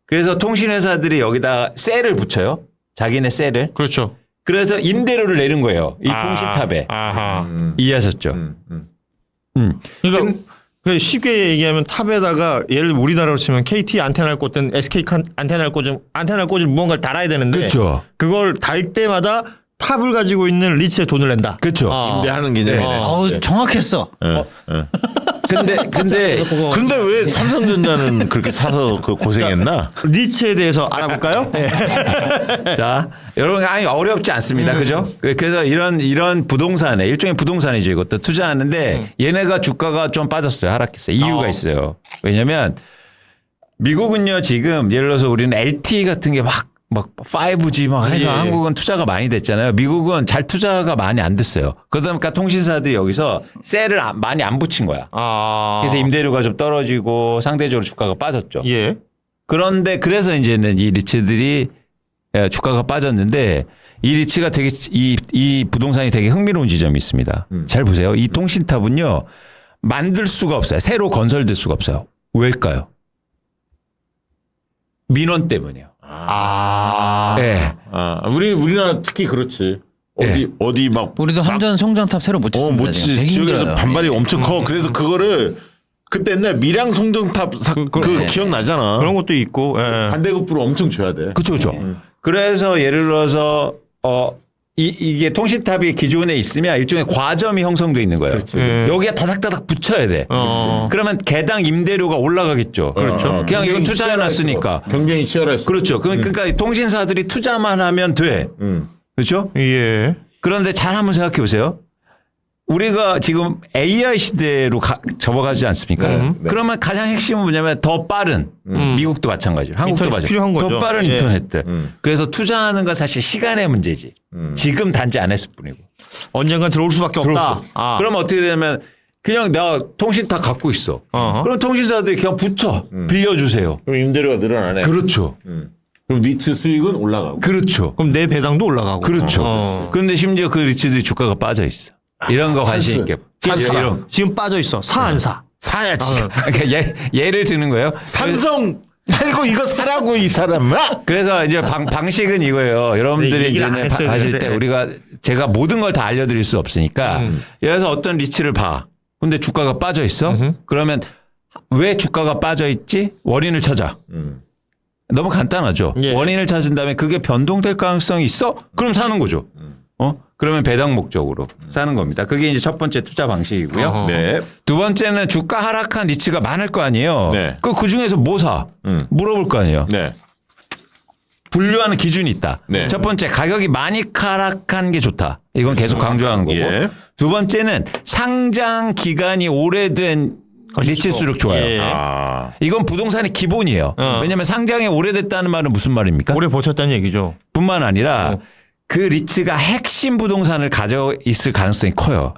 Speaker 7: 그래서 통신회사들이 여기다 셀을 붙여요. 자기네 셀을.
Speaker 5: 그렇죠.
Speaker 7: 그래서 임대료를 내는 거예요. 이 통신탑에. 이해하셨죠?
Speaker 5: 그러니까 그 쉽게 얘기하면 탑에다가 예를 들어 우리나라로 치면 KT 안테나를 꽂든 SK 안테나를 꽂을 무언가를 달아야 되는데
Speaker 7: 그렇죠.
Speaker 5: 그걸 달 때마다 탑을 가지고 있는 리츠에 돈을 낸다.
Speaker 7: 그렇죠.
Speaker 1: 임대하는 개념이네.
Speaker 6: 정확했어.
Speaker 1: 근데 왜 삼성전자는 그렇게 사서 그 고생했나?
Speaker 5: 리츠에 대해서 알아볼까요?
Speaker 7: 자, 여러분 아니 어렵지 않습니다. 그죠? 그래서 이런 부동산에 일종의 부동산이죠. 이것도 투자하는데 얘네가 주가가 좀 빠졌어요. 하락했어요. 이유가 있어요. 왜냐면 미국은요 지금 예를 들어서 우리는 LTE 같은 게 막 5G 막 해서 한국은 투자가 많이 됐잖아요. 미국은 잘 투자가 많이 안 됐어요. 그러다 보니까 통신사들이 여기서 셀을 많이 안 붙인 거야. 그래서 임대료가 좀 떨어지고 상대적으로 주가가 빠졌죠. 그런데 그래서 이제는 이 리츠들이 주가가 빠졌는데 이 리츠가 되게 이 부동산이 되게 흥미로운 지점이 있습니다. 잘 보세요. 이 통신탑은요 만들 수가 없어요. 새로 건설될 수가 없어요. 왜일까요? 민원 때문이에요. 네.
Speaker 1: 우리나라 특히 그렇지. 어디 막
Speaker 6: 우리도 함전 송전탑 새로 못 짓습니다.
Speaker 1: 못 짓지. 지역에서 반발이 엄청 커. 그래서 그거를 그때 옛날 밀양 송전탑 기억나잖아.
Speaker 5: 그런 것도 있고
Speaker 1: 반대급부로 엄청 줘야 돼.
Speaker 7: 그렇죠. 그래서 예를 들어서 이게 통신탑이 기존에 있으면 일종의 과점이 형성돼 있는 거예요. 여기에 다닥다닥 붙여야 돼. 그러면 개당 임대료가 올라가겠죠.
Speaker 5: 그렇죠.
Speaker 7: 그냥 이건 투자해놨으니까.
Speaker 1: 경쟁이 치열했어.
Speaker 7: 그렇죠. 그러니까 통신사들이 투자만 하면 돼. 그렇죠?
Speaker 5: 예.
Speaker 7: 그런데 잘 한번 생각해 보세요. 우리가 지금 AI 시대로 접어가지 않습니까? 그러면 가장 핵심은 뭐냐면 더 빠른 미국도 마찬가지로 한국도 마찬가지로 더 빠른 인터넷. 그래서 투자하는 건 사실 시간의 문제지. 지금 단지 안 했을 뿐이고.
Speaker 5: 언젠간 들어올 수밖에 없다.
Speaker 7: 그러면 어떻게 되냐면 그냥 내가 통신탑 갖고 있어. 그럼 통신사들이 그냥 붙여 빌려주세요.
Speaker 1: 그럼 임대료가 늘어나네.
Speaker 7: 그렇죠.
Speaker 1: 그럼 리츠 수익은 올라가고.
Speaker 7: 그렇죠.
Speaker 5: 그럼 내 배당도 올라가고.
Speaker 7: 그렇죠. 그런데 심지어 그 리츠들이 주가가 빠져 있어. 이런 거 관심 있게.
Speaker 5: 지금 빠져 있어. 사 안 사?
Speaker 1: 사야지.
Speaker 7: 그러니까 예를 드는 거예요.
Speaker 1: 삼성 팔고 이거 사라고 이 사람아.
Speaker 7: 그래서 이제 방식은 이거예요. 여러분들이 이제 하실 때 제가 모든 걸 다 알려드릴 수 없으니까 예를 들어서 어떤 리츠를 봐. 근데 주가가 빠져 있어. 그러면 왜 주가가 빠져 있지? 원인을 찾아. 너무 간단하죠. 원인을 찾은 다음에 그게 변동될 가능성이 있어? 그럼 사는 거죠. 그러면 배당 목적으로 사는 겁니다. 그게 이제 첫 번째 투자 방식이고요. 두 번째는 주가 하락한 리츠가 많을 거 아니에요. 그 중에서 뭐 사? 물어볼 거 아니에요. 분류하는 기준이 있다. 첫 번째 가격이 많이 하락한 게 좋다. 이건 계속 강조하는 거고. 두 번째는 상장 기간이 오래된 리츠일수록 좋아요. 이건 부동산의 기본이에요. 왜냐하면 상장이 오래됐다는 말은 무슨 말입니까?
Speaker 5: 오래 버텼다는 얘기죠.
Speaker 7: 뿐만 아니라 그 리츠가 핵심 부동산을 가져 있을 가능성이 커요.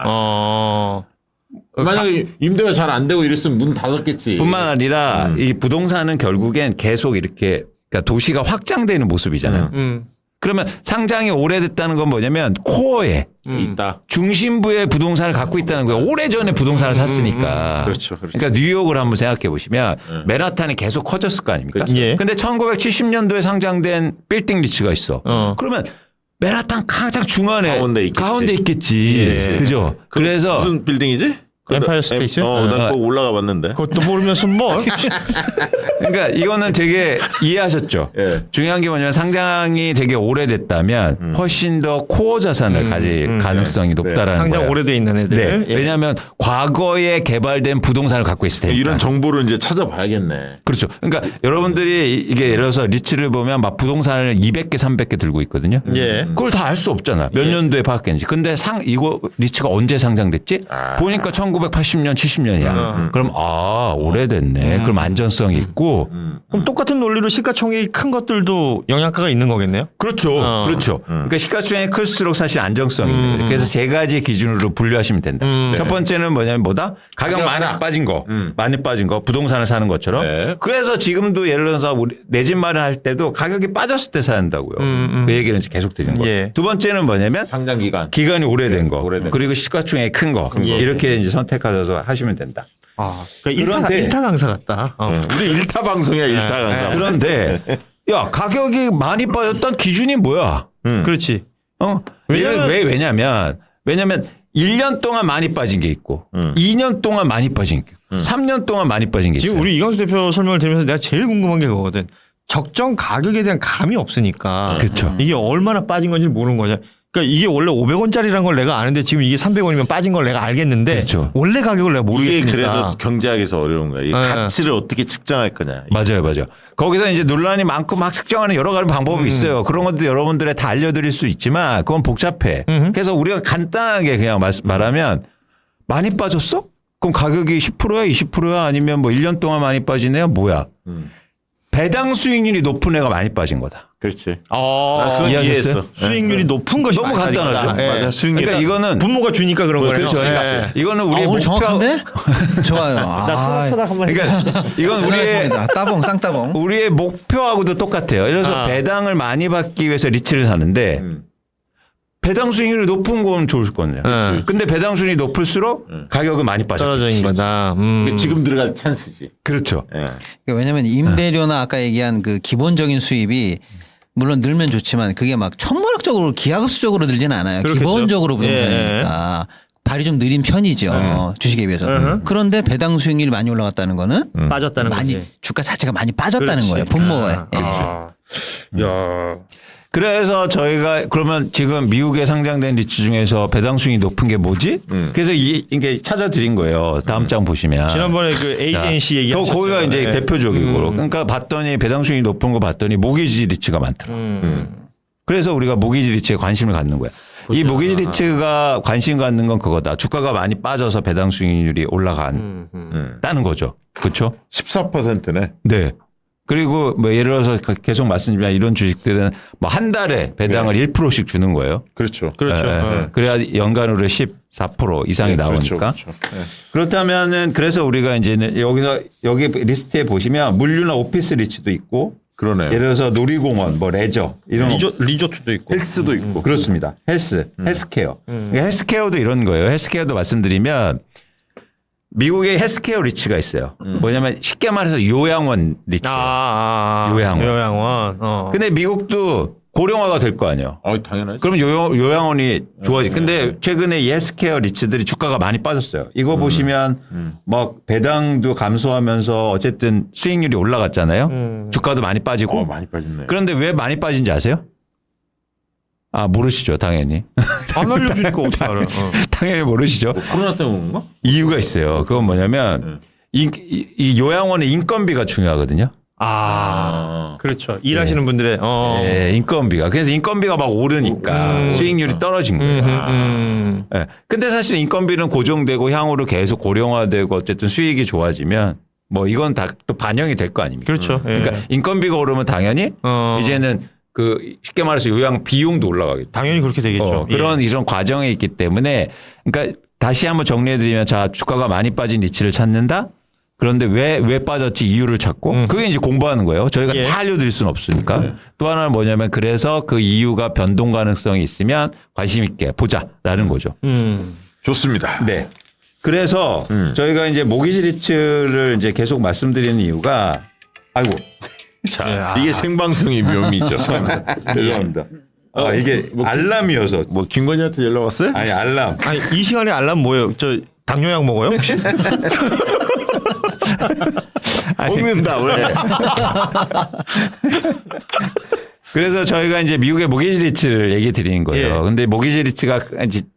Speaker 1: 만약에 임대가 잘 안 되고 이랬으면 문 닫았겠지.
Speaker 7: 뿐만 아니라 이 부동산은 결국엔 계속 이렇게 그러니까 도시가 확장되는 모습이잖아요. 그러면 상장이 오래됐다는 건 뭐냐면 코어에
Speaker 1: 있다.
Speaker 7: 중심부의 부동산을 갖고 있다는 거예요. 오래전에 부동산을 샀으니까.
Speaker 1: 그렇죠.
Speaker 7: 그러니까 뉴욕을 한번 생각해 보시면 맨하탄이 계속 커졌을 거 아닙니까? 근데 1970년도에 상장된 빌딩 리츠가 있어. 그러면 맨하탄 가장 중앙에 가운데 있겠지. 그죠?
Speaker 1: 그래서 무슨 빌딩이지?
Speaker 5: 엠파이어 스테이트?
Speaker 1: 난 꼭 올라가 봤는데.
Speaker 5: 그것도 모르면서 뭐.
Speaker 7: 그러니까 이거는 되게 이해하셨죠.
Speaker 1: 예.
Speaker 7: 중요한 게 뭐냐면 상장이 되게 오래됐다면 훨씬 더 코어 자산을 가질 가능성이 높다라는
Speaker 5: 상장
Speaker 7: 거예요.
Speaker 5: 오래돼 있는 애들.
Speaker 7: 네.
Speaker 5: 예.
Speaker 7: 왜냐하면 과거에 개발된 부동산을 갖고 있을 테니까.
Speaker 1: 이런 정보를 이제 찾아봐야겠네.
Speaker 7: 그렇죠. 그러니까 여러분들이 이게 예를 들어서 리츠를 보면 막 부동산을 200개, 300개 들고 있거든요.
Speaker 5: 예.
Speaker 7: 그걸 다 알 수 없잖아. 몇 년도에 파악했는지. 근데 이거 리츠가 언제 상장됐지? 보니까 1980년, 70년이야. 그럼 오래됐네. 그럼 안전성이 있고.
Speaker 5: 그럼 똑같은 논리로 시가총액이 큰 것들도 영양가가 있는 거겠네요?
Speaker 7: 그렇죠. 그렇죠. 그러니까 시가총액이 클수록 사실 안정성이 있는 거예요. 그래서 세 가지 기준으로 분류하시면 된다. 첫 번째는 뭐냐면 가격 많이 빠진 거. 많이 빠진 거. 부동산을 사는 것처럼.
Speaker 1: 네.
Speaker 7: 그래서 지금도 예를 들어서 우리 내 집 마련할 때도 가격이 빠졌을 때 사는다고요. 그 얘기는 계속 드리는 거예요.
Speaker 5: 예.
Speaker 7: 두 번째는 뭐냐면
Speaker 1: 상장 기간.
Speaker 7: 기간이 오래된 거.
Speaker 1: 오래된
Speaker 7: 그리고 시가총액이 큰 거. 이렇게 이제 선택하셔서 하시면 된다.
Speaker 5: 그러니까
Speaker 7: 그런데-
Speaker 5: 일타 강사 같다.
Speaker 1: 우리 일타 방송이야, 일타 강사.
Speaker 7: 그런데 야 가격이 많이 빠졌던 기준이 뭐야?
Speaker 5: 그렇지.
Speaker 7: 왜냐면 1년 동안 많이 빠진 게 있고 2년 동안 많이 빠진 게 있고 3년 동안 많이 빠진 게 있어요.
Speaker 5: 지금 우리 이광수 대표 설명을 들으면서 내가 제일 궁금한 게 그거거든. 적정 가격에 대한 감이 없으니까.
Speaker 7: 그렇죠.
Speaker 5: 이게 얼마나 빠진 건지 모르는 거냐. 그러니까 이게 원래 500원짜리라는 걸 내가 아는데 지금 이게 300원이면 빠진 걸 내가 알겠는데
Speaker 7: 그렇죠.
Speaker 5: 원래 가격을 내가
Speaker 1: 이게
Speaker 5: 모르겠으니까.
Speaker 1: 그래서 경제학에서 어려운 거야. 이 가치를 어떻게 측정할 거냐.
Speaker 7: 맞아요. 거기서 이제 논란이 많고 막 측정하는 여러 가지 방법이 있어요. 그런 것도 여러분들에 다 알려드릴 수 있지만 그건 복잡해. 그래서 우리가 간단하게 그냥 말하면 많이 빠졌어? 그럼 가격이 10%야, 20%야, 아니면 뭐 1년 동안 많이 빠진 애야 뭐야? 배당 수익률이 높은 애가 많이 빠진 거다.
Speaker 1: 그렇지.
Speaker 7: 이해하셨어요?
Speaker 1: 그건 이해했어.
Speaker 5: 수익률이 높은 것이
Speaker 7: 너무
Speaker 5: 많다니까.
Speaker 7: 간단하죠.
Speaker 5: 예.
Speaker 1: 맞아. 수익률.
Speaker 7: 그러니까 이거는
Speaker 5: 분모가 주니까 그런 거예요.
Speaker 7: 그렇죠. 그러니까 이거는 우리의
Speaker 6: 오늘
Speaker 7: 목표.
Speaker 6: 정확한데? 좋아요.
Speaker 5: 나 토닥 한번 해.
Speaker 7: 그러니까 이건 우리의
Speaker 6: 따봉 쌍따봉.
Speaker 7: 우리의 목표하고도 똑같아요. 예를 들어서 배당을 많이 받기 위해서 리츠를 사는데 배당 수익률이 높은 건 좋을 거네요. 근데 배당 수익률이 높을수록 가격은 많이
Speaker 5: 떨어져
Speaker 7: 빠졌겠지.
Speaker 5: 있는 거다.
Speaker 1: 지금 들어갈 찬스지.
Speaker 7: 그렇죠.
Speaker 1: 예.
Speaker 6: 왜냐면 임대료나 아까 얘기한 그 기본적인 수입이 물론 늘면 좋지만 그게 막 천문학적으로 기하급수적으로 늘지는 않아요.
Speaker 5: 그렇겠죠.
Speaker 6: 기본적으로 부동산이니까 발이 좀 느린 편이죠. 주식에 비해서. 그런데 배당 수익률이 많이 올라갔다는 거는
Speaker 5: 빠졌다는
Speaker 6: 많이
Speaker 5: 거지.
Speaker 6: 주가 자체가 많이 빠졌다는
Speaker 5: 그렇지.
Speaker 6: 거예요. 분모에.
Speaker 5: 야.
Speaker 7: 그래서 저희가 그러면 지금 미국에 상장된 리츠 중에서 배당 수익이 높은 게 뭐지? 그래서 이게 찾아드린 거예요. 다음 장 보시면.
Speaker 5: 지난번에 그 AGNC 얘기
Speaker 7: 거기가 이제 대표적이고 그러니까 봤더니 배당 수익이 높은 거 봤더니 모기지 리츠가 많더라. 그래서 우리가 모기지 리츠에 관심을 갖는 거야. 이 모기지 리츠가 관심 갖는 건 그거다. 주가가 많이 빠져서 배당 수익률이 올라간다는 거죠. 그렇죠?
Speaker 1: 14%네.
Speaker 7: 네. 그리고 뭐 예를 들어서 계속 말씀드리면 이런 주식들은 뭐 한 달에 배당을 1%씩 주는 거예요.
Speaker 1: 그렇죠.
Speaker 5: 그렇죠.
Speaker 7: 그래야 연간으로 14% 이상이 나오니까.
Speaker 1: 그렇죠.
Speaker 7: 그렇다면은 그래서 우리가 이제는 여기 리스트에 보시면 물류나 오피스 리츠도 있고
Speaker 1: 그러네요.
Speaker 7: 예를 들어서 놀이공원, 뭐 레저 이런
Speaker 5: 리조트도 있고.
Speaker 1: 헬스도 있고.
Speaker 7: 그렇습니다. 헬스케어. 헬스케어도 이런 거예요. 헬스케어도 말씀드리면 미국에 헬스케어 리츠가 있어요. 뭐냐면 쉽게 말해서 요양원 리츠. 요양원.
Speaker 5: 요양원.
Speaker 7: 근데 미국도 고령화가 될 거 아니에요.
Speaker 1: 당연하지.
Speaker 7: 그럼 요양원이 좋아지. 근데 최근에 이 헬스케어 리츠들이 주가가 많이 빠졌어요. 이거 보시면 막 배당도 감소하면서 어쨌든 수익률이 올라갔잖아요. 주가도 많이 빠지고.
Speaker 1: 많이 빠졌네.
Speaker 7: 그런데 왜 많이 빠진지 아세요? 모르시죠, 당연히.
Speaker 5: 안 알려주니까 어떻게 알아요?
Speaker 7: 당연히 모르시죠.
Speaker 1: 코로나 때문에 그런가?
Speaker 7: 이유가 있어요. 그건 뭐냐면 이 요양원의 인건비가 중요하거든요.
Speaker 5: 그렇죠. 일하시는 분들의
Speaker 7: 네, 인건비가. 그래서 인건비가 막 오르니까 수익률이 떨어진 거예요. 네. 근데 사실 인건비는 고정되고 향후로 계속 고령화되고 어쨌든 수익이 좋아지면 뭐 이건 다 또 반영이 될 거 아닙니까?
Speaker 5: 그렇죠.
Speaker 7: 그러니까 인건비가 오르면 당연히 이제는 그 쉽게 말해서 요양 비용도 올라가겠죠.
Speaker 5: 당연히 그렇게 되겠죠.
Speaker 7: 이런 과정에 있기 때문에 그러니까 다시 한번 정리해드리면 자 주가가 많이 빠진 리츠를 찾는다. 그런데 왜 빠졌지 이유를 찾고 그게 이제 공부하는 거예요. 저희가 다 알려드릴 수는 없으니까. 또 하나는 뭐냐면 그래서 그 이유가 변동 가능성이 있으면 관심 있게 보자라는 거죠.
Speaker 1: 좋습니다.
Speaker 7: 네. 그래서 저희가 이제 모기지 리츠를 이제 계속 말씀드리는 이유가
Speaker 1: 자, 이게 생방송의 묘미죠.
Speaker 7: 죄송합니다. 이게 알람이어서
Speaker 1: 뭐 김건희한테 연락 왔어요?
Speaker 7: 아니 알람.
Speaker 5: 아니 이 시간에 알람 뭐예요? 저 당뇨약 먹어요? 혹시?
Speaker 1: 먹는다 왜?
Speaker 7: 그래서 저희가 이제 미국의 모기지 리츠를 얘기 드리는 거예요.
Speaker 5: 예.
Speaker 7: 근데 모기지 리츠가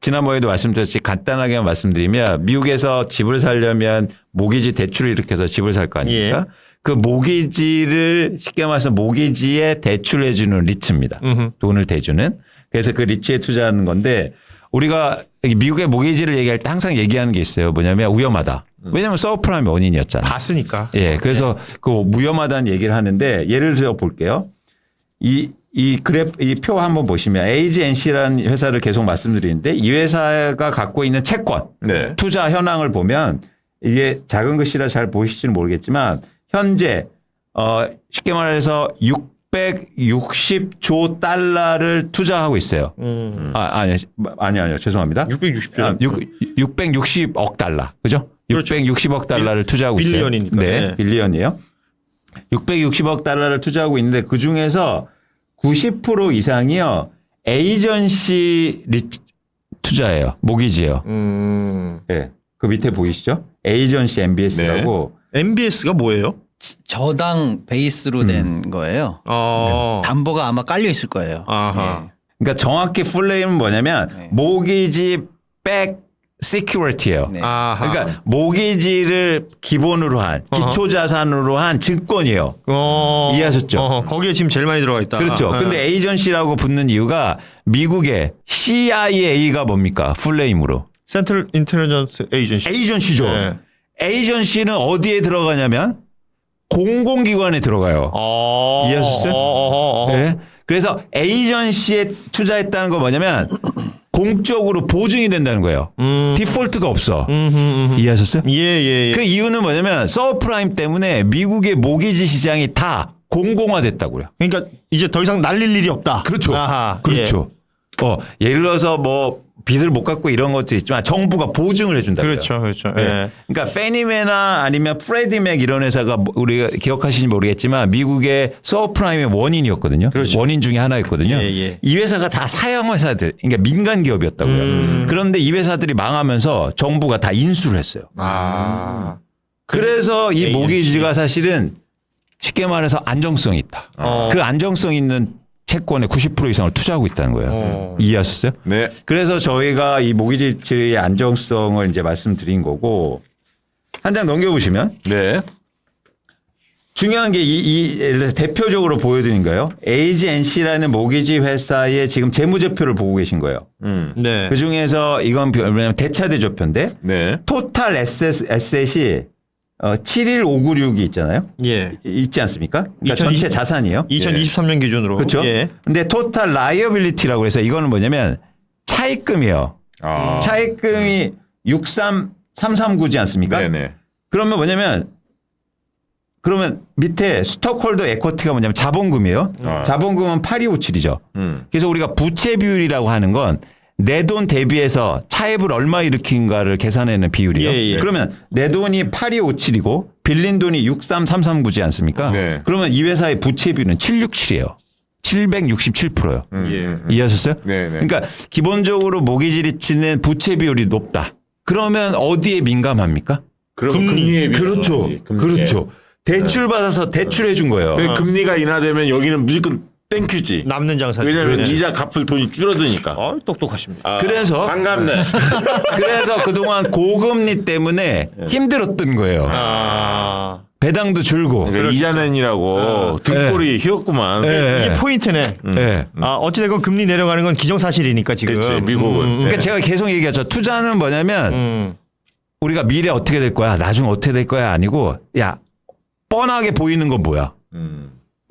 Speaker 7: 지난번에도 말씀드렸듯이 간단하게 말씀드리면 미국에서 집을 살려면 모기지 대출을 일으켜서 집을 살 거 아닙니까?
Speaker 5: 예.
Speaker 7: 그 모기지를 쉽게 말해서 모기지에 대출해 주는 리츠입니다. 돈을 대주는. 그래서 그 리츠에 투자하는 건데 우리가 미국의 모기지를 얘기할 때 항상 얘기하는 게 있어요. 뭐냐면 위험하다. 왜냐하면 서브프라임 원인이었잖아요.
Speaker 5: 봤으니까.
Speaker 7: 예. 그래서 그 위험하다는 얘기를 하는데 예를 들어 볼게요. 이 표 한번 보시면 AGNC라는 회사를 계속 말씀드리는데 이 회사가 갖고 있는 채권,
Speaker 1: 네.
Speaker 7: 투자 현황을 보면 이게 작은 글씨라 잘 보이실지는 모르겠지만 현재 쉽게 말해서 660조 달러를 투자하고 있어요. 아니요. 죄송합니다.
Speaker 5: 660조.
Speaker 7: 660억 달러. 그죠?
Speaker 5: 그렇죠.
Speaker 7: 660억 달러를 투자하고 있어요.
Speaker 5: 빌리언이니까.
Speaker 7: 네.
Speaker 5: 네.
Speaker 7: 빌리언이에요. 660억 달러를 투자하고 있는데 그중에서 90% 이상이요. 에이전시 투자예요. 모기지예요. 네. 그 밑에 보이시죠? 에이전시 MBS라고.
Speaker 5: 네. MBS가 뭐예요?
Speaker 6: 저당 베이스로 된 거예요. 담보가 아마 깔려 있을 거예요.
Speaker 5: 아하.
Speaker 6: 예.
Speaker 7: 그러니까 정확히 풀네임은 뭐냐면
Speaker 6: 네.
Speaker 7: 모기지 백 시큐리티예요.
Speaker 6: 네.
Speaker 5: 아하.
Speaker 7: 그러니까 모기지를 기본으로 한 기초 자산으로 한 증권이에요. 이해하셨죠?
Speaker 5: 거기에 지금 제일 많이 들어가 있다.
Speaker 7: 그렇죠. 근데 에이전시라고 붙는 이유가 미국의 CIA가 뭡니까? 풀네임으로.
Speaker 5: 센트럴 인텔리전스 에이전시.
Speaker 7: 에이전시죠.
Speaker 5: 네.
Speaker 7: 에이전시는 어디에 들어가냐면 공공기관에 들어가요. 이해하셨어요? 네. 그래서 에이전시에 투자했다는 거 뭐냐면 공적으로 보증이 된다는 거예요. 디폴트가 없어. 이해하셨어요?
Speaker 5: 예.
Speaker 7: 그 이유는 뭐냐면 서브프라임 때문에 미국의 모기지 시장이 다 공공화됐다고요.
Speaker 5: 그러니까 이제 더 이상 날릴 일이 없다.
Speaker 7: 그렇죠.
Speaker 5: 아하.
Speaker 7: 그렇죠. 예를 들어서 뭐 빚을 못 갚고 이런 것도 있지만 정부가 보증을 해준다고요.
Speaker 5: 그렇죠.
Speaker 7: 네.
Speaker 5: 예.
Speaker 7: 그러니까 페니메나 아니면 프레디맥 이런 회사가 우리가 기억하시는지 모르겠지만 미국의 서브프라임의 원인이었거든요.
Speaker 5: 그렇죠.
Speaker 7: 원인 중에 하나였거든요.
Speaker 5: 예.
Speaker 7: 이 회사가 다 사형 회사들, 그러니까 민간 기업이었다고요. 그런데 이 회사들이 망하면서 정부가 다 인수를 했어요. 그래서 이 모기지가 사실은 쉽게 말해서 안정성이 있다. 그 안정성 있는 채권의 90% 이상을 투자하고 있다는 거예요. 이해하셨어요?
Speaker 1: 네.
Speaker 7: 그래서 저희가 이 모기지의 안정성을 이제 말씀드린 거고 한 장 넘겨보시면
Speaker 1: 네.
Speaker 7: 중요한 게 예를 들어서 대표적으로 보여드린 거예요. AGNC라는 모기지 회사의 지금 재무제표를 보고 계신 거예요.
Speaker 5: 네.
Speaker 7: 그 중에서 이건 왜냐면 대차대조표인데
Speaker 1: 네.
Speaker 7: 토탈 에셋이 71596이 있잖아요.
Speaker 5: 예.
Speaker 7: 있지 않습니까? 그러니까
Speaker 5: 2020
Speaker 7: 전체 자산이요.
Speaker 5: 2023년 기준으로.
Speaker 7: 그렇죠.
Speaker 5: 예.
Speaker 7: 근데 토탈 라이어빌리티라고 해서 이거는 뭐냐면 차입금이에요. 차입금이 63339지 않습니까?
Speaker 1: 네네.
Speaker 7: 그러면 뭐냐면 그러면 밑에 스톡홀더 에쿼티가 뭐냐면 자본금이에요. 자본금은 8257이죠. 그래서 우리가 부채 비율이라고 하는 건 내 돈 대비해서 차입을 얼마 일으킨가를 계산하는 비율이에요.
Speaker 5: 예.
Speaker 7: 그러면 내 돈이 8257이고 빌린 돈이 63339지 않습니까?
Speaker 1: 네.
Speaker 7: 그러면 이 회사의 부채 비율은 767이에요. 767%요. 이해하셨어요?
Speaker 1: 네네.
Speaker 7: 그러니까 기본적으로 모기지 리츠는 부채 비율이 높다. 그러면 어디에 민감합니까?
Speaker 1: 그럼 금리에
Speaker 7: 그렇죠. 그렇죠. 대출 받아서 대출해 준 거예요.
Speaker 1: 금리가 인하되면 여기는 무조건 땡큐지.
Speaker 5: 남는 장사.
Speaker 1: 왜냐면 이자 갚을 돈이 줄어드니까.
Speaker 5: 똑똑하십니다.
Speaker 7: 그래서
Speaker 1: 반갑네.
Speaker 7: 그래서 그동안 고금리 때문에 힘들었던 거예요. 배당도 줄고.
Speaker 1: 그러니까 이자 낸이라고 등골이 휘었구만.
Speaker 5: 이게 포인트네.
Speaker 7: 네.
Speaker 5: 어찌됐건 금리 내려가는 건 기정사실이니까 지금.
Speaker 1: 그렇지. 미국은.
Speaker 7: 그러니까 제가 계속 얘기하죠. 투자는 뭐냐면 우리가 미래 어떻게 될 거야, 나중 어떻게 될 거야 아니고 야 뻔하게 보이는 건 뭐야?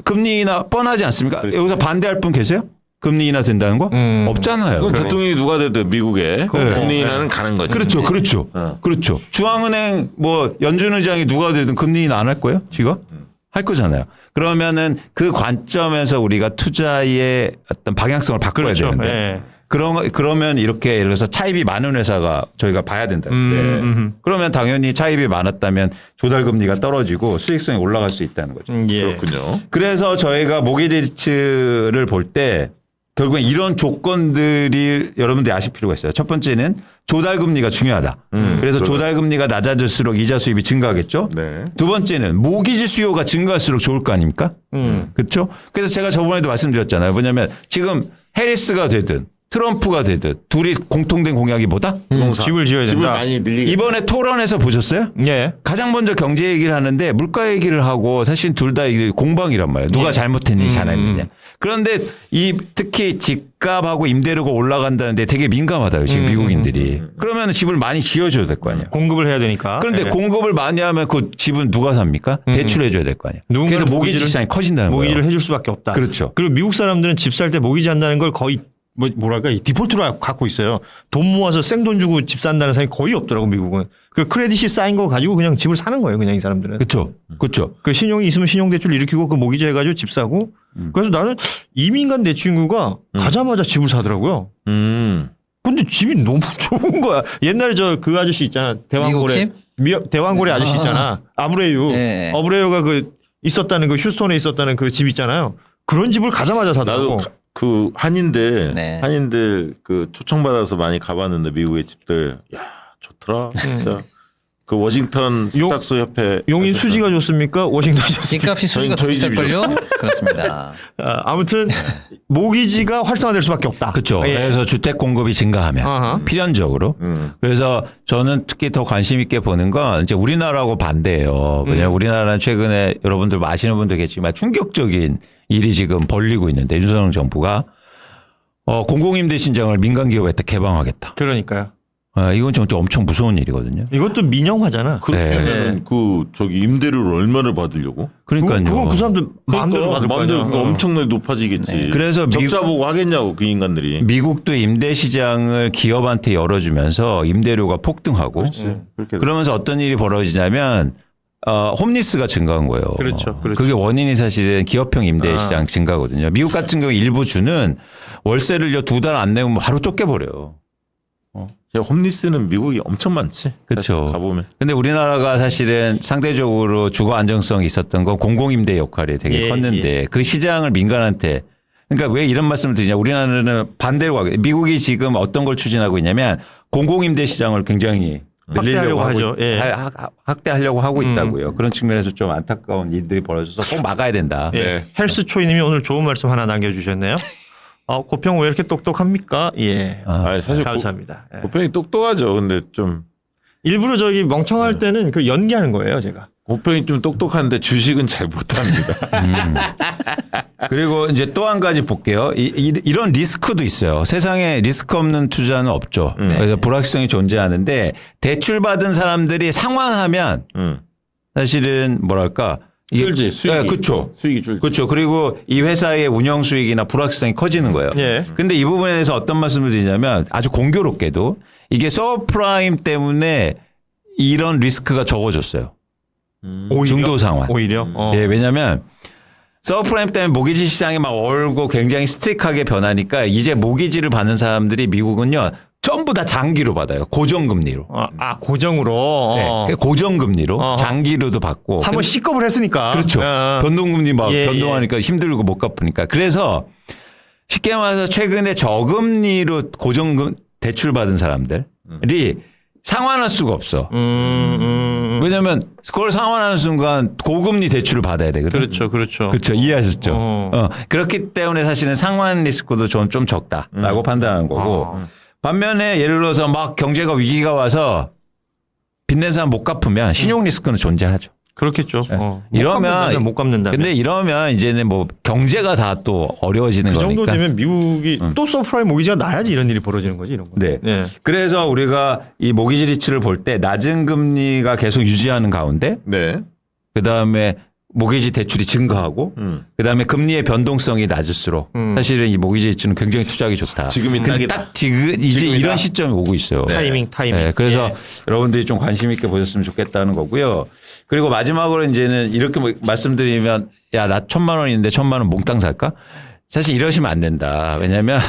Speaker 7: 금리 인하 뻔하지 않습니까? 여기서 반대할 분 계세요? 금리 인하 된다는 거? 없잖아요.
Speaker 1: 그건 대통령이 누가 돼도 미국에 금리 인하는 가는 거지.
Speaker 7: 그렇죠. 그렇죠. 중앙은행 뭐 연준 의장이 누가 되든 금리 인하 안 할 거예요? 지금? 할 거잖아요. 그러면은 그 관점에서 우리가 투자의 어떤 방향성을 바꿔야 되는데.
Speaker 5: 네.
Speaker 7: 그러면 이렇게 예를 들어서 차입이 많은 회사가 저희가 봐야 된다는데 그러면 당연히 차입이 많았다면 조달금리가 떨어지고 수익성이 올라갈 수 있다는 거죠.
Speaker 5: 예.
Speaker 1: 그렇군요.
Speaker 7: 그래서 저희가 모기지 리츠를 볼 때 결국엔 이런 조건들이 여러분들이 아실 필요가 있어요. 첫 번째는 조달금리가 중요하다. 그래서 조달금리가 낮아질수록 이자 수입이 증가하겠죠.
Speaker 1: 네.
Speaker 7: 두 번째는 모기지 수요가 증가할수록 좋을 거 아닙니까? 그렇죠. 그래서 제가 저번에도 말씀드렸잖아요. 뭐냐면 지금 해리스가 되든 트럼프가 되든 둘이 공통된 공약이 뭐다?
Speaker 5: 집을 지어야 된다.
Speaker 1: 집을 많이 늘리게.
Speaker 7: 이번에 토론에서 보셨어요?
Speaker 5: 예.
Speaker 7: 가장 먼저 경제 얘기를 하는데 물가 얘기를 하고 사실 둘 다 공방이란 말이에요. 누가 잘못했니 잘했느냐. 그런데 이 특히 집값하고 임대료가 올라간다는데 되게 민감하다요. 지금 미국인들이. 그러면 집을 많이 지어줘야 될 거 아니에요.
Speaker 5: 공급을 해야 되니까.
Speaker 7: 그런데
Speaker 5: 예.
Speaker 7: 공급을 많이 하면 그 집은 누가 삽니까? 대출해줘야 될 거 아니에요. 그래서 모기지 시장이 커진다는 거예요.
Speaker 5: 모기지를 해줄 수밖에 없다.
Speaker 7: 그렇죠.
Speaker 5: 그리고 미국 사람들은 집 살 때 모기지 한다는 걸 거의 뭐랄까 이 디폴트로 갖고 있어요. 돈 모아서 생돈 주고 집 산다는 사람이 거의 없더라고 미국은. 그 크레딧이 쌓인 거 가지고 그냥 집을 사는 거예요. 그냥 이 사람들은.
Speaker 7: 그렇죠. 그렇죠.
Speaker 5: 그 신용이 있으면 신용대출 일으키고 그 모기지 해가지고 집 사고. 그래서 나는 이민 간 내 친구가 가자마자 집을 사더라고요. 근데 집이 너무 좋은 거야. 옛날에 저 그 아저씨 있잖아. 대왕고래. 대왕고래 아저씨 있잖아. 아브레유.
Speaker 6: 네.
Speaker 5: 아브레유가 그 있었다는 그 휴스톤에 있었다는 그 집 있잖아요. 그런 집을 가자마자 사더라고.
Speaker 1: 나도 그 한인들
Speaker 6: 네.
Speaker 1: 한인들 그 초청받아서 많이 가봤는데 미국의 집들 야 좋더라 진짜. 그 워싱턴 세탁소 협회
Speaker 5: 용인 수지가 좋습니까? 워싱턴이 좋습니까?
Speaker 6: 집값이 수지가 더
Speaker 1: 저희 집이
Speaker 6: 비쌀걸요? 그렇습니다.
Speaker 5: 아무튼 모기지가 활성화될 수밖에 없다.
Speaker 7: 그렇죠.
Speaker 5: 예.
Speaker 7: 그래서 주택 공급이 증가하면
Speaker 5: 아하.
Speaker 7: 필연적으로. 그래서 저는 특히 더 관심 있게 보는 건 이제 우리나라하고 반대예요. 왜냐하면 우리나라는 최근에 여러분들 아시는 분들 계시지만 충격적인 일이 지금 벌리고 있는데 윤석열 정부가 공공임대 신장을 민간 기업한테 개방하겠다.
Speaker 5: 그러니까요.
Speaker 7: 이건 좀 엄청 무서운 일이거든요.
Speaker 5: 이것도 민영화잖아.
Speaker 1: 그러면은 그 저기 임대료를 얼마를 받으려고?
Speaker 7: 그러니까요.
Speaker 5: 그건 그 사람들 마음대로 받을 거
Speaker 1: 마음대로
Speaker 5: 아니야.
Speaker 1: 엄청나게 높아지겠지.
Speaker 7: 네. 그래서
Speaker 1: 적자 보고 하겠냐고 그 인간들이.
Speaker 7: 미국도 임대 시장을 기업한테 열어주면서 임대료가 폭등하고
Speaker 1: 그렇게
Speaker 7: 그러면서 어떤 일이 벌어지냐면 홈리스가 증가한 거예요.
Speaker 5: 그렇죠.
Speaker 7: 그게 원인이 사실은 기업형 임대 시장 증가거든요. 미국 같은 경우 일부 주는 월세를요 2달 안 내면 바로 쫓겨버려요.
Speaker 1: 홈리스는 미국이 엄청 많지.
Speaker 7: 그렇죠.
Speaker 1: 가보면.
Speaker 7: 근데 우리나라가 사실은 상대적으로 주거 안정성이 있었던 건 공공임대 역할이 되게 컸는데 그 시장을 민간한테 그러니까 왜 이런 말씀을 드리냐. 우리나라는 반대로 가고 미국이 지금 어떤 걸 추진하고 있냐면 공공임대 시장을 굉장히 늘리려고
Speaker 5: 하죠. 예.
Speaker 7: 확대하려고 하고 있다고요. 그런 측면에서 좀 안타까운 일들이 벌어져서 꼭 막아야 된다.
Speaker 5: 예. 헬스초이님이 오늘 좋은 말씀 하나 남겨주셨네요. 고평 왜 이렇게 똑똑합니까? 예.
Speaker 1: 사실
Speaker 5: 감사합니다.
Speaker 1: 고평이 똑똑하죠. 근데 좀
Speaker 5: 일부러 저기 멍청할 때는 그 연기하는 거예요, 제가.
Speaker 1: 고평이 좀 똑똑한데 주식은 잘 못합니다.
Speaker 7: 그리고 이제 또 한 가지 볼게요. 이런 리스크도 있어요. 세상에 리스크 없는 투자는 없죠. 그래서 불확실성이 존재하는데 대출 받은 사람들이 상환하면 사실은 뭐랄까
Speaker 1: 줄지 수익이.
Speaker 7: 네, 그렇죠.
Speaker 1: 수익이 줄지.
Speaker 7: 그렇죠. 그리고 이 회사의 운영 수익이나 불확실성이 커지는 거예요.
Speaker 5: 예.
Speaker 7: 근데 이 부분에 대해서 어떤 말씀을 드리냐면 아주 공교롭게도 이게 서브프라임 때문에 이런 리스크가 적어졌어요.
Speaker 5: 오히려?
Speaker 7: 중도 상환.
Speaker 5: 오히려.
Speaker 7: 예, 왜냐하면 서브프라임 때문에 모기지 시장이 막 얼고 굉장히 스틱하게 변하니까 이제 모기지를 받는 사람들이 미국은요 전부 다 장기로 받아요. 고정금리로.
Speaker 5: 고정으로.
Speaker 7: 네, 고정금리로 장기로도 받고.
Speaker 5: 한번 C급을 했으니까.
Speaker 7: 그렇죠. 변동금리 막 변동하니까
Speaker 5: 예.
Speaker 7: 힘들고 못 갚으니까. 그래서 쉽게 말해서 최근에 저금리로 고정금 대출 받은 사람들이 상환할 수가 없어. 왜냐하면 그걸 상환하는 순간 고금리 대출을 받아야 되거든요.
Speaker 5: 그렇죠, 그렇죠.
Speaker 7: 그렇죠. 이해하셨죠. 그렇기 때문에 사실은 상환 리스크도 좀 적다라고 판단하는 거고. 반면에 예를 들어서 막 경제가 위기가 와서 빚낸 사람 못 갚으면 신용 리스크는 존재하죠.
Speaker 5: 그렇겠죠.
Speaker 7: 이러면
Speaker 5: 못 갚는다면.
Speaker 7: 근데 이러면 이제는 뭐 경제가 다 또 어려워지는
Speaker 5: 그
Speaker 7: 거니까.
Speaker 5: 정도 되면 미국이 또 서프라임 모기지가 나야지 이런 일이 벌어지는 거지 이런 거.
Speaker 7: 네. 그래서 우리가 이 모기지 리츠를 볼 때 낮은 금리가 계속 유지하는 가운데
Speaker 1: 네.
Speaker 7: 그다음에 모기지 대출이 증가하고 그다음에 금리의 변동성이 낮을수록 사실은 이 모기지 리츠는 굉장히 투자하기 좋다.
Speaker 1: 지금이
Speaker 7: 근데 딱 지금 이제
Speaker 1: 지금이다.
Speaker 7: 이런 시점이 오고 있어요.
Speaker 5: 타이밍.
Speaker 7: 네, 그래서 여러분들이 좀 관심 있게 보셨으면 좋겠다는 거고요. 그리고 마지막으로 이제는 이렇게 말씀드리면 야, 나 1,000만 원인데 1,000만 원 몽땅 살까? 사실 이러시면 안 된다. 왜냐하면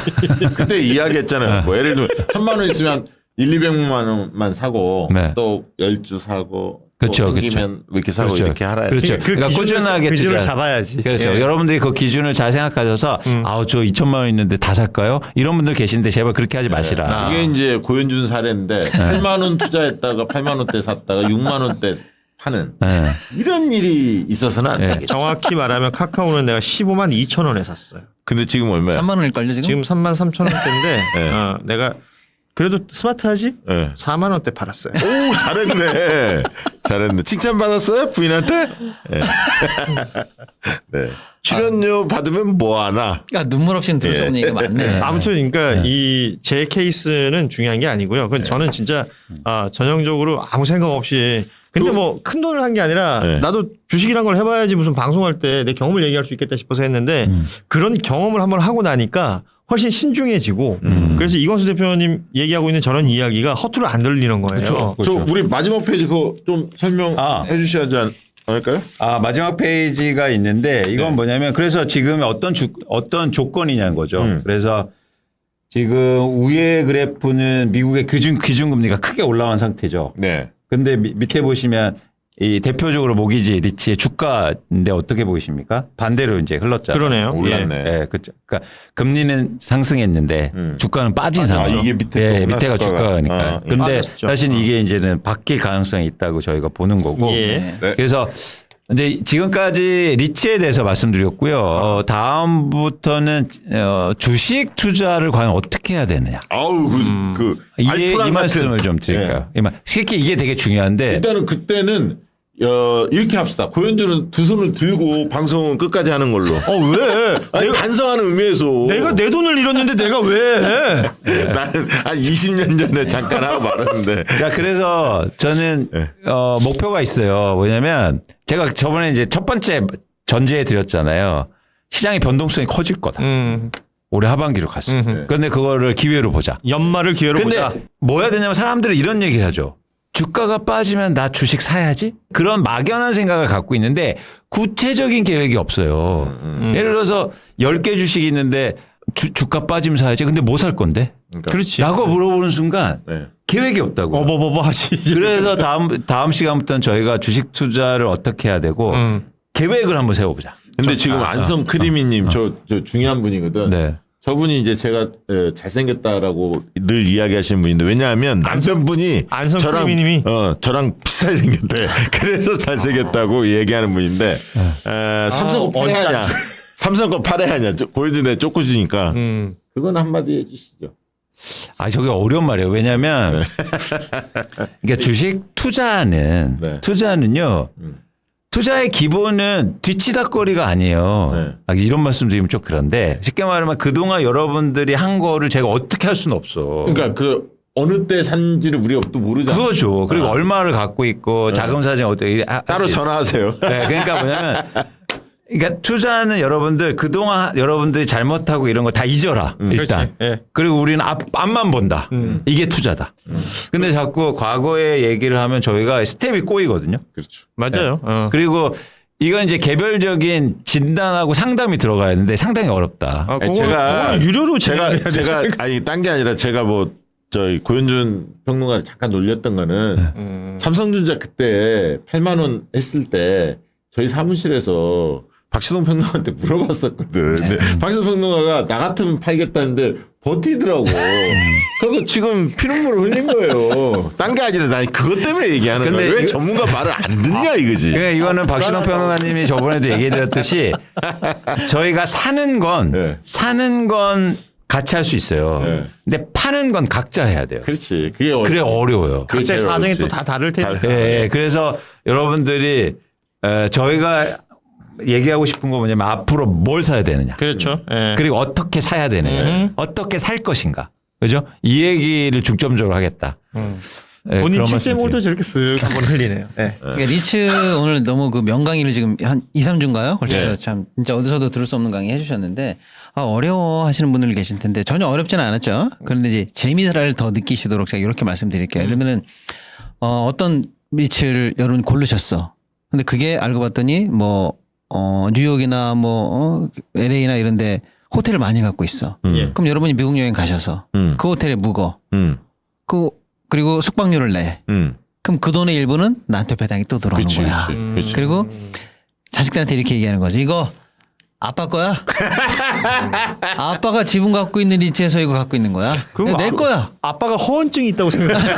Speaker 1: 그때 이야기했잖아요. 뭐 예를 들면 1,000만 원 있으면 1, 200만 원만 사고
Speaker 7: 네.
Speaker 1: 또 10주 사고
Speaker 7: 그렇죠,
Speaker 1: 생기면 이렇게 사고
Speaker 7: 그렇죠.
Speaker 1: 이렇게 하라.
Speaker 7: 그렇죠.
Speaker 5: 그
Speaker 7: 그러니까 꾸준하게
Speaker 5: 기준을
Speaker 7: 투자.
Speaker 5: 잡아야지.
Speaker 7: 그래서
Speaker 5: 예.
Speaker 7: 여러분들이 그 기준을 잘 생각하셔서 저 2천만 원 있는데 다 살까요? 이런 분들 계신데 제발 그렇게 하지 마시라.
Speaker 1: 이게 이제 고현준 사례인데 8만 원 투자했다가 8만 원대 샀다가 6만 원대 파는 이런 일이 있어서는 안 되겠죠.
Speaker 5: 정확히 말하면 카카오는 내가 15만 2천 원에 샀어요.
Speaker 1: 근데 지금 얼마야?
Speaker 6: 3만 원일걸요 지금?
Speaker 5: 지금 3만 3천 원대인데 내가 그래도 스마트하지?
Speaker 1: 네.
Speaker 5: 4만 원대 팔았어요.
Speaker 1: 오 잘했네. 잘했네. 칭찬 받았어요 부인한테? 네. 네. 출연료 받으면 뭐 하나?
Speaker 6: 눈물 없이는 들을 수 없는 얘기가 많네.
Speaker 5: 아무튼 그러니까 이 제 케이스는 중요한 게 아니고요. 그건 저는 진짜 전형적으로 아무 생각 없이 근데 뭐 큰 돈을 한 게 아니라 나도 주식이란 걸 해봐야지 무슨 방송할 때 내 경험을 얘기할 수 있겠다 싶어서 했는데 그런 경험을 한번 하고 나니까 훨씬 신중해지고 그래서 이광수 대표님 얘기하고 있는 저런 이야기가 허투루 안 들리는 거예요.
Speaker 1: 저 우리 마지막 페이지 그거 좀 설명해 주셔야지 않을까요?
Speaker 7: 마지막 페이지가 있는데 이건 뭐냐면 그래서 지금 어떤 조건이냐는 거죠. 그래서 지금 우회 그래프는 미국의 기준금리가 크게 올라간 상태죠.
Speaker 1: 네.
Speaker 7: 근데 밑에 보시면 이 대표적으로 모기지 리츠의 주가인데 어떻게 보이십니까? 반대로 이제 흘렀잖아요.
Speaker 5: 그러네요.
Speaker 1: 올랐네.
Speaker 7: 예, 그렇죠. 그러니까 금리는 상승했는데 주가는 빠진 상황.
Speaker 1: 이게 밑에
Speaker 7: 밑에가 주가니까. 그런데
Speaker 5: 빠졌죠.
Speaker 7: 사실 이게 이제는 바뀔 가능성이 있다고 저희가 보는 거고.
Speaker 5: 예.
Speaker 1: 네.
Speaker 7: 그래서 이제 지금까지 리츠에 대해서 말씀드렸고요. 다음부터는 주식 투자를 과연 어떻게 해야 되느냐.
Speaker 1: 아우
Speaker 7: 이
Speaker 1: 알토란
Speaker 7: 말씀을
Speaker 1: 같은.
Speaker 7: 좀 드릴까요? 특히 이게 되게 중요한데.
Speaker 1: 일단은 그때는 이렇게 합시다. 고현준은 두 손을 들고 방송은 끝까지 하는 걸로.
Speaker 5: 왜?
Speaker 1: 아니, 반성하는 의미에서.
Speaker 5: 내가 내 돈을 잃었는데 내가 왜 해?
Speaker 1: 나는 한 20년 전에 잠깐 하고 말았는데.
Speaker 7: 자, 그래서 저는 목표가 있어요. 뭐냐면 제가 저번에 이제 첫 번째 전제해 드렸잖아요. 시장의 변동성이 커질 거다. 올해 하반기로 갔어. 그런데 그거를 기회로 보자.
Speaker 5: 연말을 기회로 보자.
Speaker 7: 근데 뭐 해야 되냐면 사람들은 이런 얘기를 하죠. 주가가 빠지면 나 주식 사야지? 그런 막연한 생각을 갖고 있는데 구체적인 계획이 없어요. 예를 들어서 10개 주식이 있는데 주가 빠지면 사야지. 근데 뭐 살 건데?
Speaker 5: 그렇지.
Speaker 7: 라고 물어보는 순간 계획이 없다고.
Speaker 5: 어버버버 하시지.
Speaker 7: 그래서 다음 시간부터는 저희가 주식 투자를 어떻게 해야 되고 계획을 한번 세워보자.
Speaker 1: 근데 지금 안성 크리미님 저 중요한 분이거든.
Speaker 7: 네.
Speaker 1: 저분이 이제 제가 잘생겼다라고 늘 이야기하시는 분인데 왜냐하면 남편분이
Speaker 5: 안성
Speaker 1: 저랑
Speaker 5: 크리미님이
Speaker 1: 저랑 비슷하게 생겼대. 그래서 잘생겼다고 얘기하는 분인데 삼성 거 팔아야 하냐? 삼성 거 팔아야 하냐? 고현준에 쫓고주니까 그건 한마디 해주시죠.
Speaker 7: 저게 어려운 말이에요. 왜냐하면 그러니까 주식 투자는요. 투자의 기본은 뒤치다거리가 아니에요. 이런 말씀 드리면 좀 그런데 쉽게 말하면 그동안 여러분들이 한 거를 제가 어떻게 할 수는 없어.
Speaker 1: 그러니까 어느 때 산지를 우리가 또 모르잖아.
Speaker 7: 그거죠. 그리고 얼마를 갖고 있고 자금 사정이 어떻게
Speaker 1: 따로 전화하세요.
Speaker 7: 네, 그러니까 뭐냐면 그러니까 투자는 여러분들 그동안 여러분들이 잘못하고 이런 거 다 잊어라. 일단.
Speaker 5: 예.
Speaker 7: 그리고 우리는 앞만 본다. 이게 투자다. 근데 자꾸 과거의 얘기를 하면 저희가 스텝이 꼬이거든요.
Speaker 1: 그렇죠.
Speaker 5: 맞아요.
Speaker 7: 그리고 이건 이제 개별적인 진단하고 상담이 들어가야 되는데 상당히 어렵다.
Speaker 1: 제가
Speaker 5: 유료로
Speaker 1: 제가 아니 딴 게 아니라 제가 뭐 저희 고현준 평론가를 잠깐 놀렸던 거는 삼성전자 그때 8만 원 했을 때 저희 사무실에서 박시동 평론가한테 물어봤었거든. 근데 박시동 평론가가 나 같으면 팔겠다는데 버티더라고. 그래서 지금 피눈물을 흘린 거예요. 딴 게 아니라 나 그것 때문에 얘기하는 거야. 왜 전문가 말을 안 듣냐 이거지.
Speaker 7: 그러니까 이거는 박시동 평론가님이 저번에도 얘기해드렸듯이 저희가 사는 건 같이 할 수 있어요. 근데 파는 건 각자 해야 돼요.
Speaker 1: 그렇지.
Speaker 7: 그래 어려워요.
Speaker 5: 각자의 사정이 또 다 다를 테니까.
Speaker 7: 네, 그래서 여러분들이 저희가 얘기하고 싶은 거 뭐냐면 앞으로 뭘 사야 되느냐.
Speaker 5: 그렇죠. 예.
Speaker 7: 그리고 어떻게 사야 되느냐. 어떻게 살 것인가. 그죠? 이 얘기를 중점적으로 하겠다. 네,
Speaker 5: 본인
Speaker 7: 그런
Speaker 5: 책
Speaker 7: 말씀
Speaker 5: 제목도 저렇게 쓱 한번 흘리네요. 네.
Speaker 6: 그러니까 리츠 오늘 너무 그 명강의를 지금 한 2, 3주인가요? 걸쳐서 참 진짜 어디서도 들을 수 없는 강의 해주셨는데 어려워 하시는 분들 계실 텐데 전혀 어렵지는 않았죠. 그런데 이제 재미를 더 느끼시도록 제가 이렇게 말씀드릴게요. 예를 들면 어떤 리츠를 여러분 고르셨어. 근데 그게 알고 봤더니 뭐 뉴욕이나 뭐 LA나 이런데 호텔을 많이 갖고 있어. 그럼 여러분이 미국 여행 가셔서 그 호텔에 묵어. 그리고 숙박료를 내. 그럼 그 돈의 일부는 나한테 배당이 또 들어오는
Speaker 1: 그치,
Speaker 6: 거야.
Speaker 1: 그치.
Speaker 6: 그리고 자식들한테 이렇게 얘기하는 거죠. 이거 아빠 거야. 아빠가 지분 갖고 있는 리츠에서 이거 갖고 있는 거야.
Speaker 5: 그럼
Speaker 6: 내 거야.
Speaker 5: 아빠가 허언증이 있다고 생각하세요?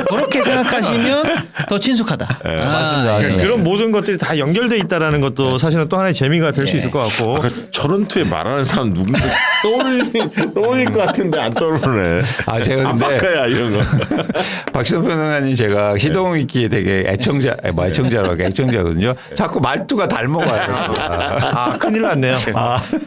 Speaker 6: 그렇게 생각하시면 더 친숙하다.
Speaker 7: 맞습니다.
Speaker 6: 예.
Speaker 5: 그런 모든 것들이 다 연결돼 있다라는 것도 사실은 또 하나의 재미가 될 수 있을 것 같고.
Speaker 1: 저런 투에 말하는 사람 누군가 떠올릴 것 같은데 안 떠오르네.
Speaker 7: 아, 제가 근데
Speaker 1: 아빠야 이런 거.
Speaker 7: 박시동 평론가님 제가 시동위키에 되게 애청자거든요. 자꾸 말투가 닮아가요.
Speaker 5: 아, 큰일 났네요.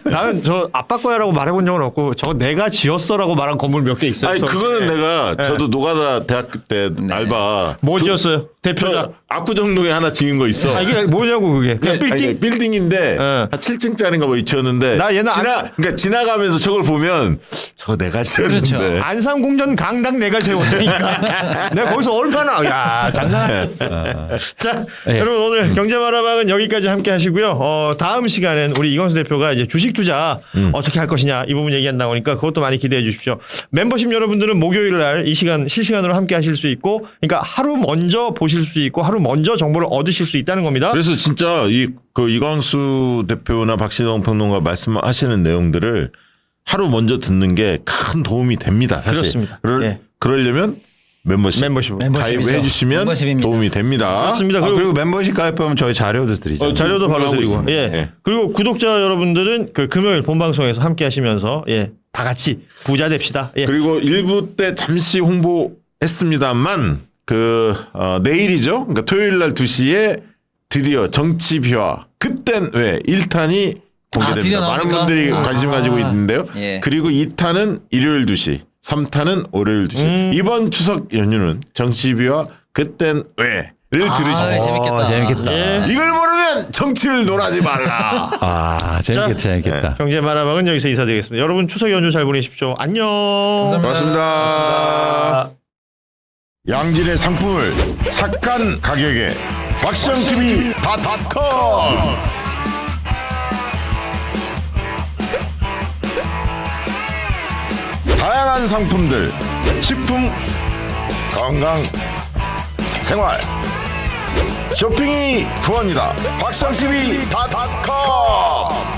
Speaker 5: 나는 저 아빠 거야라고 말해본 적은 없고 저거 내가 지었어라고 말한 건물 몇 개 있어요.
Speaker 1: 아니 그거는 내가 저도 노가다 대학교 때 알바
Speaker 5: 뭐 지었어요? 대표자.
Speaker 1: 저 압구정동에 하나 지은 거 있어.
Speaker 5: 아, 이게 뭐냐고 그게. 그냥 빌딩.
Speaker 1: 빌딩인데 한 7층짜리인가 뭐 지었는데
Speaker 5: 나 얘는
Speaker 1: 그러니까 지나가면서 저걸 보면 저거 내가 지었는데.
Speaker 6: 그렇죠.
Speaker 5: 안산공전 강당 내가 세웠다니까. 내가 거기서 얼마나 야 장난 아니야. 자, 여러분 오늘 경제마라방은 여기까지 함께 하시고요. 다음 시간엔 우리 이광수 대표가 이제 주식 투자 어떻게 할 것이냐 이 부분 얘기한다고 하니까 그것도 많이 기대해 주십시오. membership 여러분들은 목요일 날 이 시간 실시간으로 함께 하실 수 있고, 그러니까 하루 먼저 보실 수 있고 하루 먼저 정보를 얻으실 수 있다는 겁니다.
Speaker 1: 그래서 진짜 이광수 대표나 박신영 평론가 말씀하시는 내용들을 하루 먼저 듣는 게 큰 도움이 됩니다. 사실.
Speaker 5: 그렇습니다. 예.
Speaker 1: 그러려면 membership 가입해 주시면
Speaker 6: 멤버십입니다.
Speaker 1: 도움이 됩니다.
Speaker 5: 그렇습니다.
Speaker 7: 그리고 멤버십 가입하면 저희 자료도 드리죠.
Speaker 5: 자료도 바로 드리고.
Speaker 1: 있습니다.
Speaker 5: 예.
Speaker 1: 예.
Speaker 5: 그리고 구독자 여러분들은 그 금요일 본방송에서 함께 하시면서 다 같이 부자 됩시다. 예.
Speaker 1: 그리고 1부 때 잠시 홍보했습니다만 내일이죠. 그러니까 토요일 날 2시에 드디어 정치 비화 그땐 왜 1탄이 공개됩니다.
Speaker 6: 드디어
Speaker 1: 많은
Speaker 6: 나옵니까?
Speaker 1: 분들이 관심 가지고 있는데요.
Speaker 6: 예.
Speaker 1: 그리고 2탄은 일요일 2시, 3탄은 월요일 2시. 이번 추석 연휴는 정치 비화 그땐 왜를 들으시면
Speaker 6: 재밌겠다.
Speaker 7: 재밌겠다.
Speaker 5: 예.
Speaker 1: 이걸 모르면 정치를 놀아지 말라.
Speaker 7: 아, 재밌겠다.
Speaker 5: 경제 마라방은 여기서 인사드리겠습니다. 여러분 추석 연휴 잘 보내십시오. 안녕.
Speaker 1: 고맙습니다. 양질의 상품을 착한 가격에 박시영TV.com 다양한 상품들 식품 건강 생활 쇼핑이 후원이다. 박시영TV.com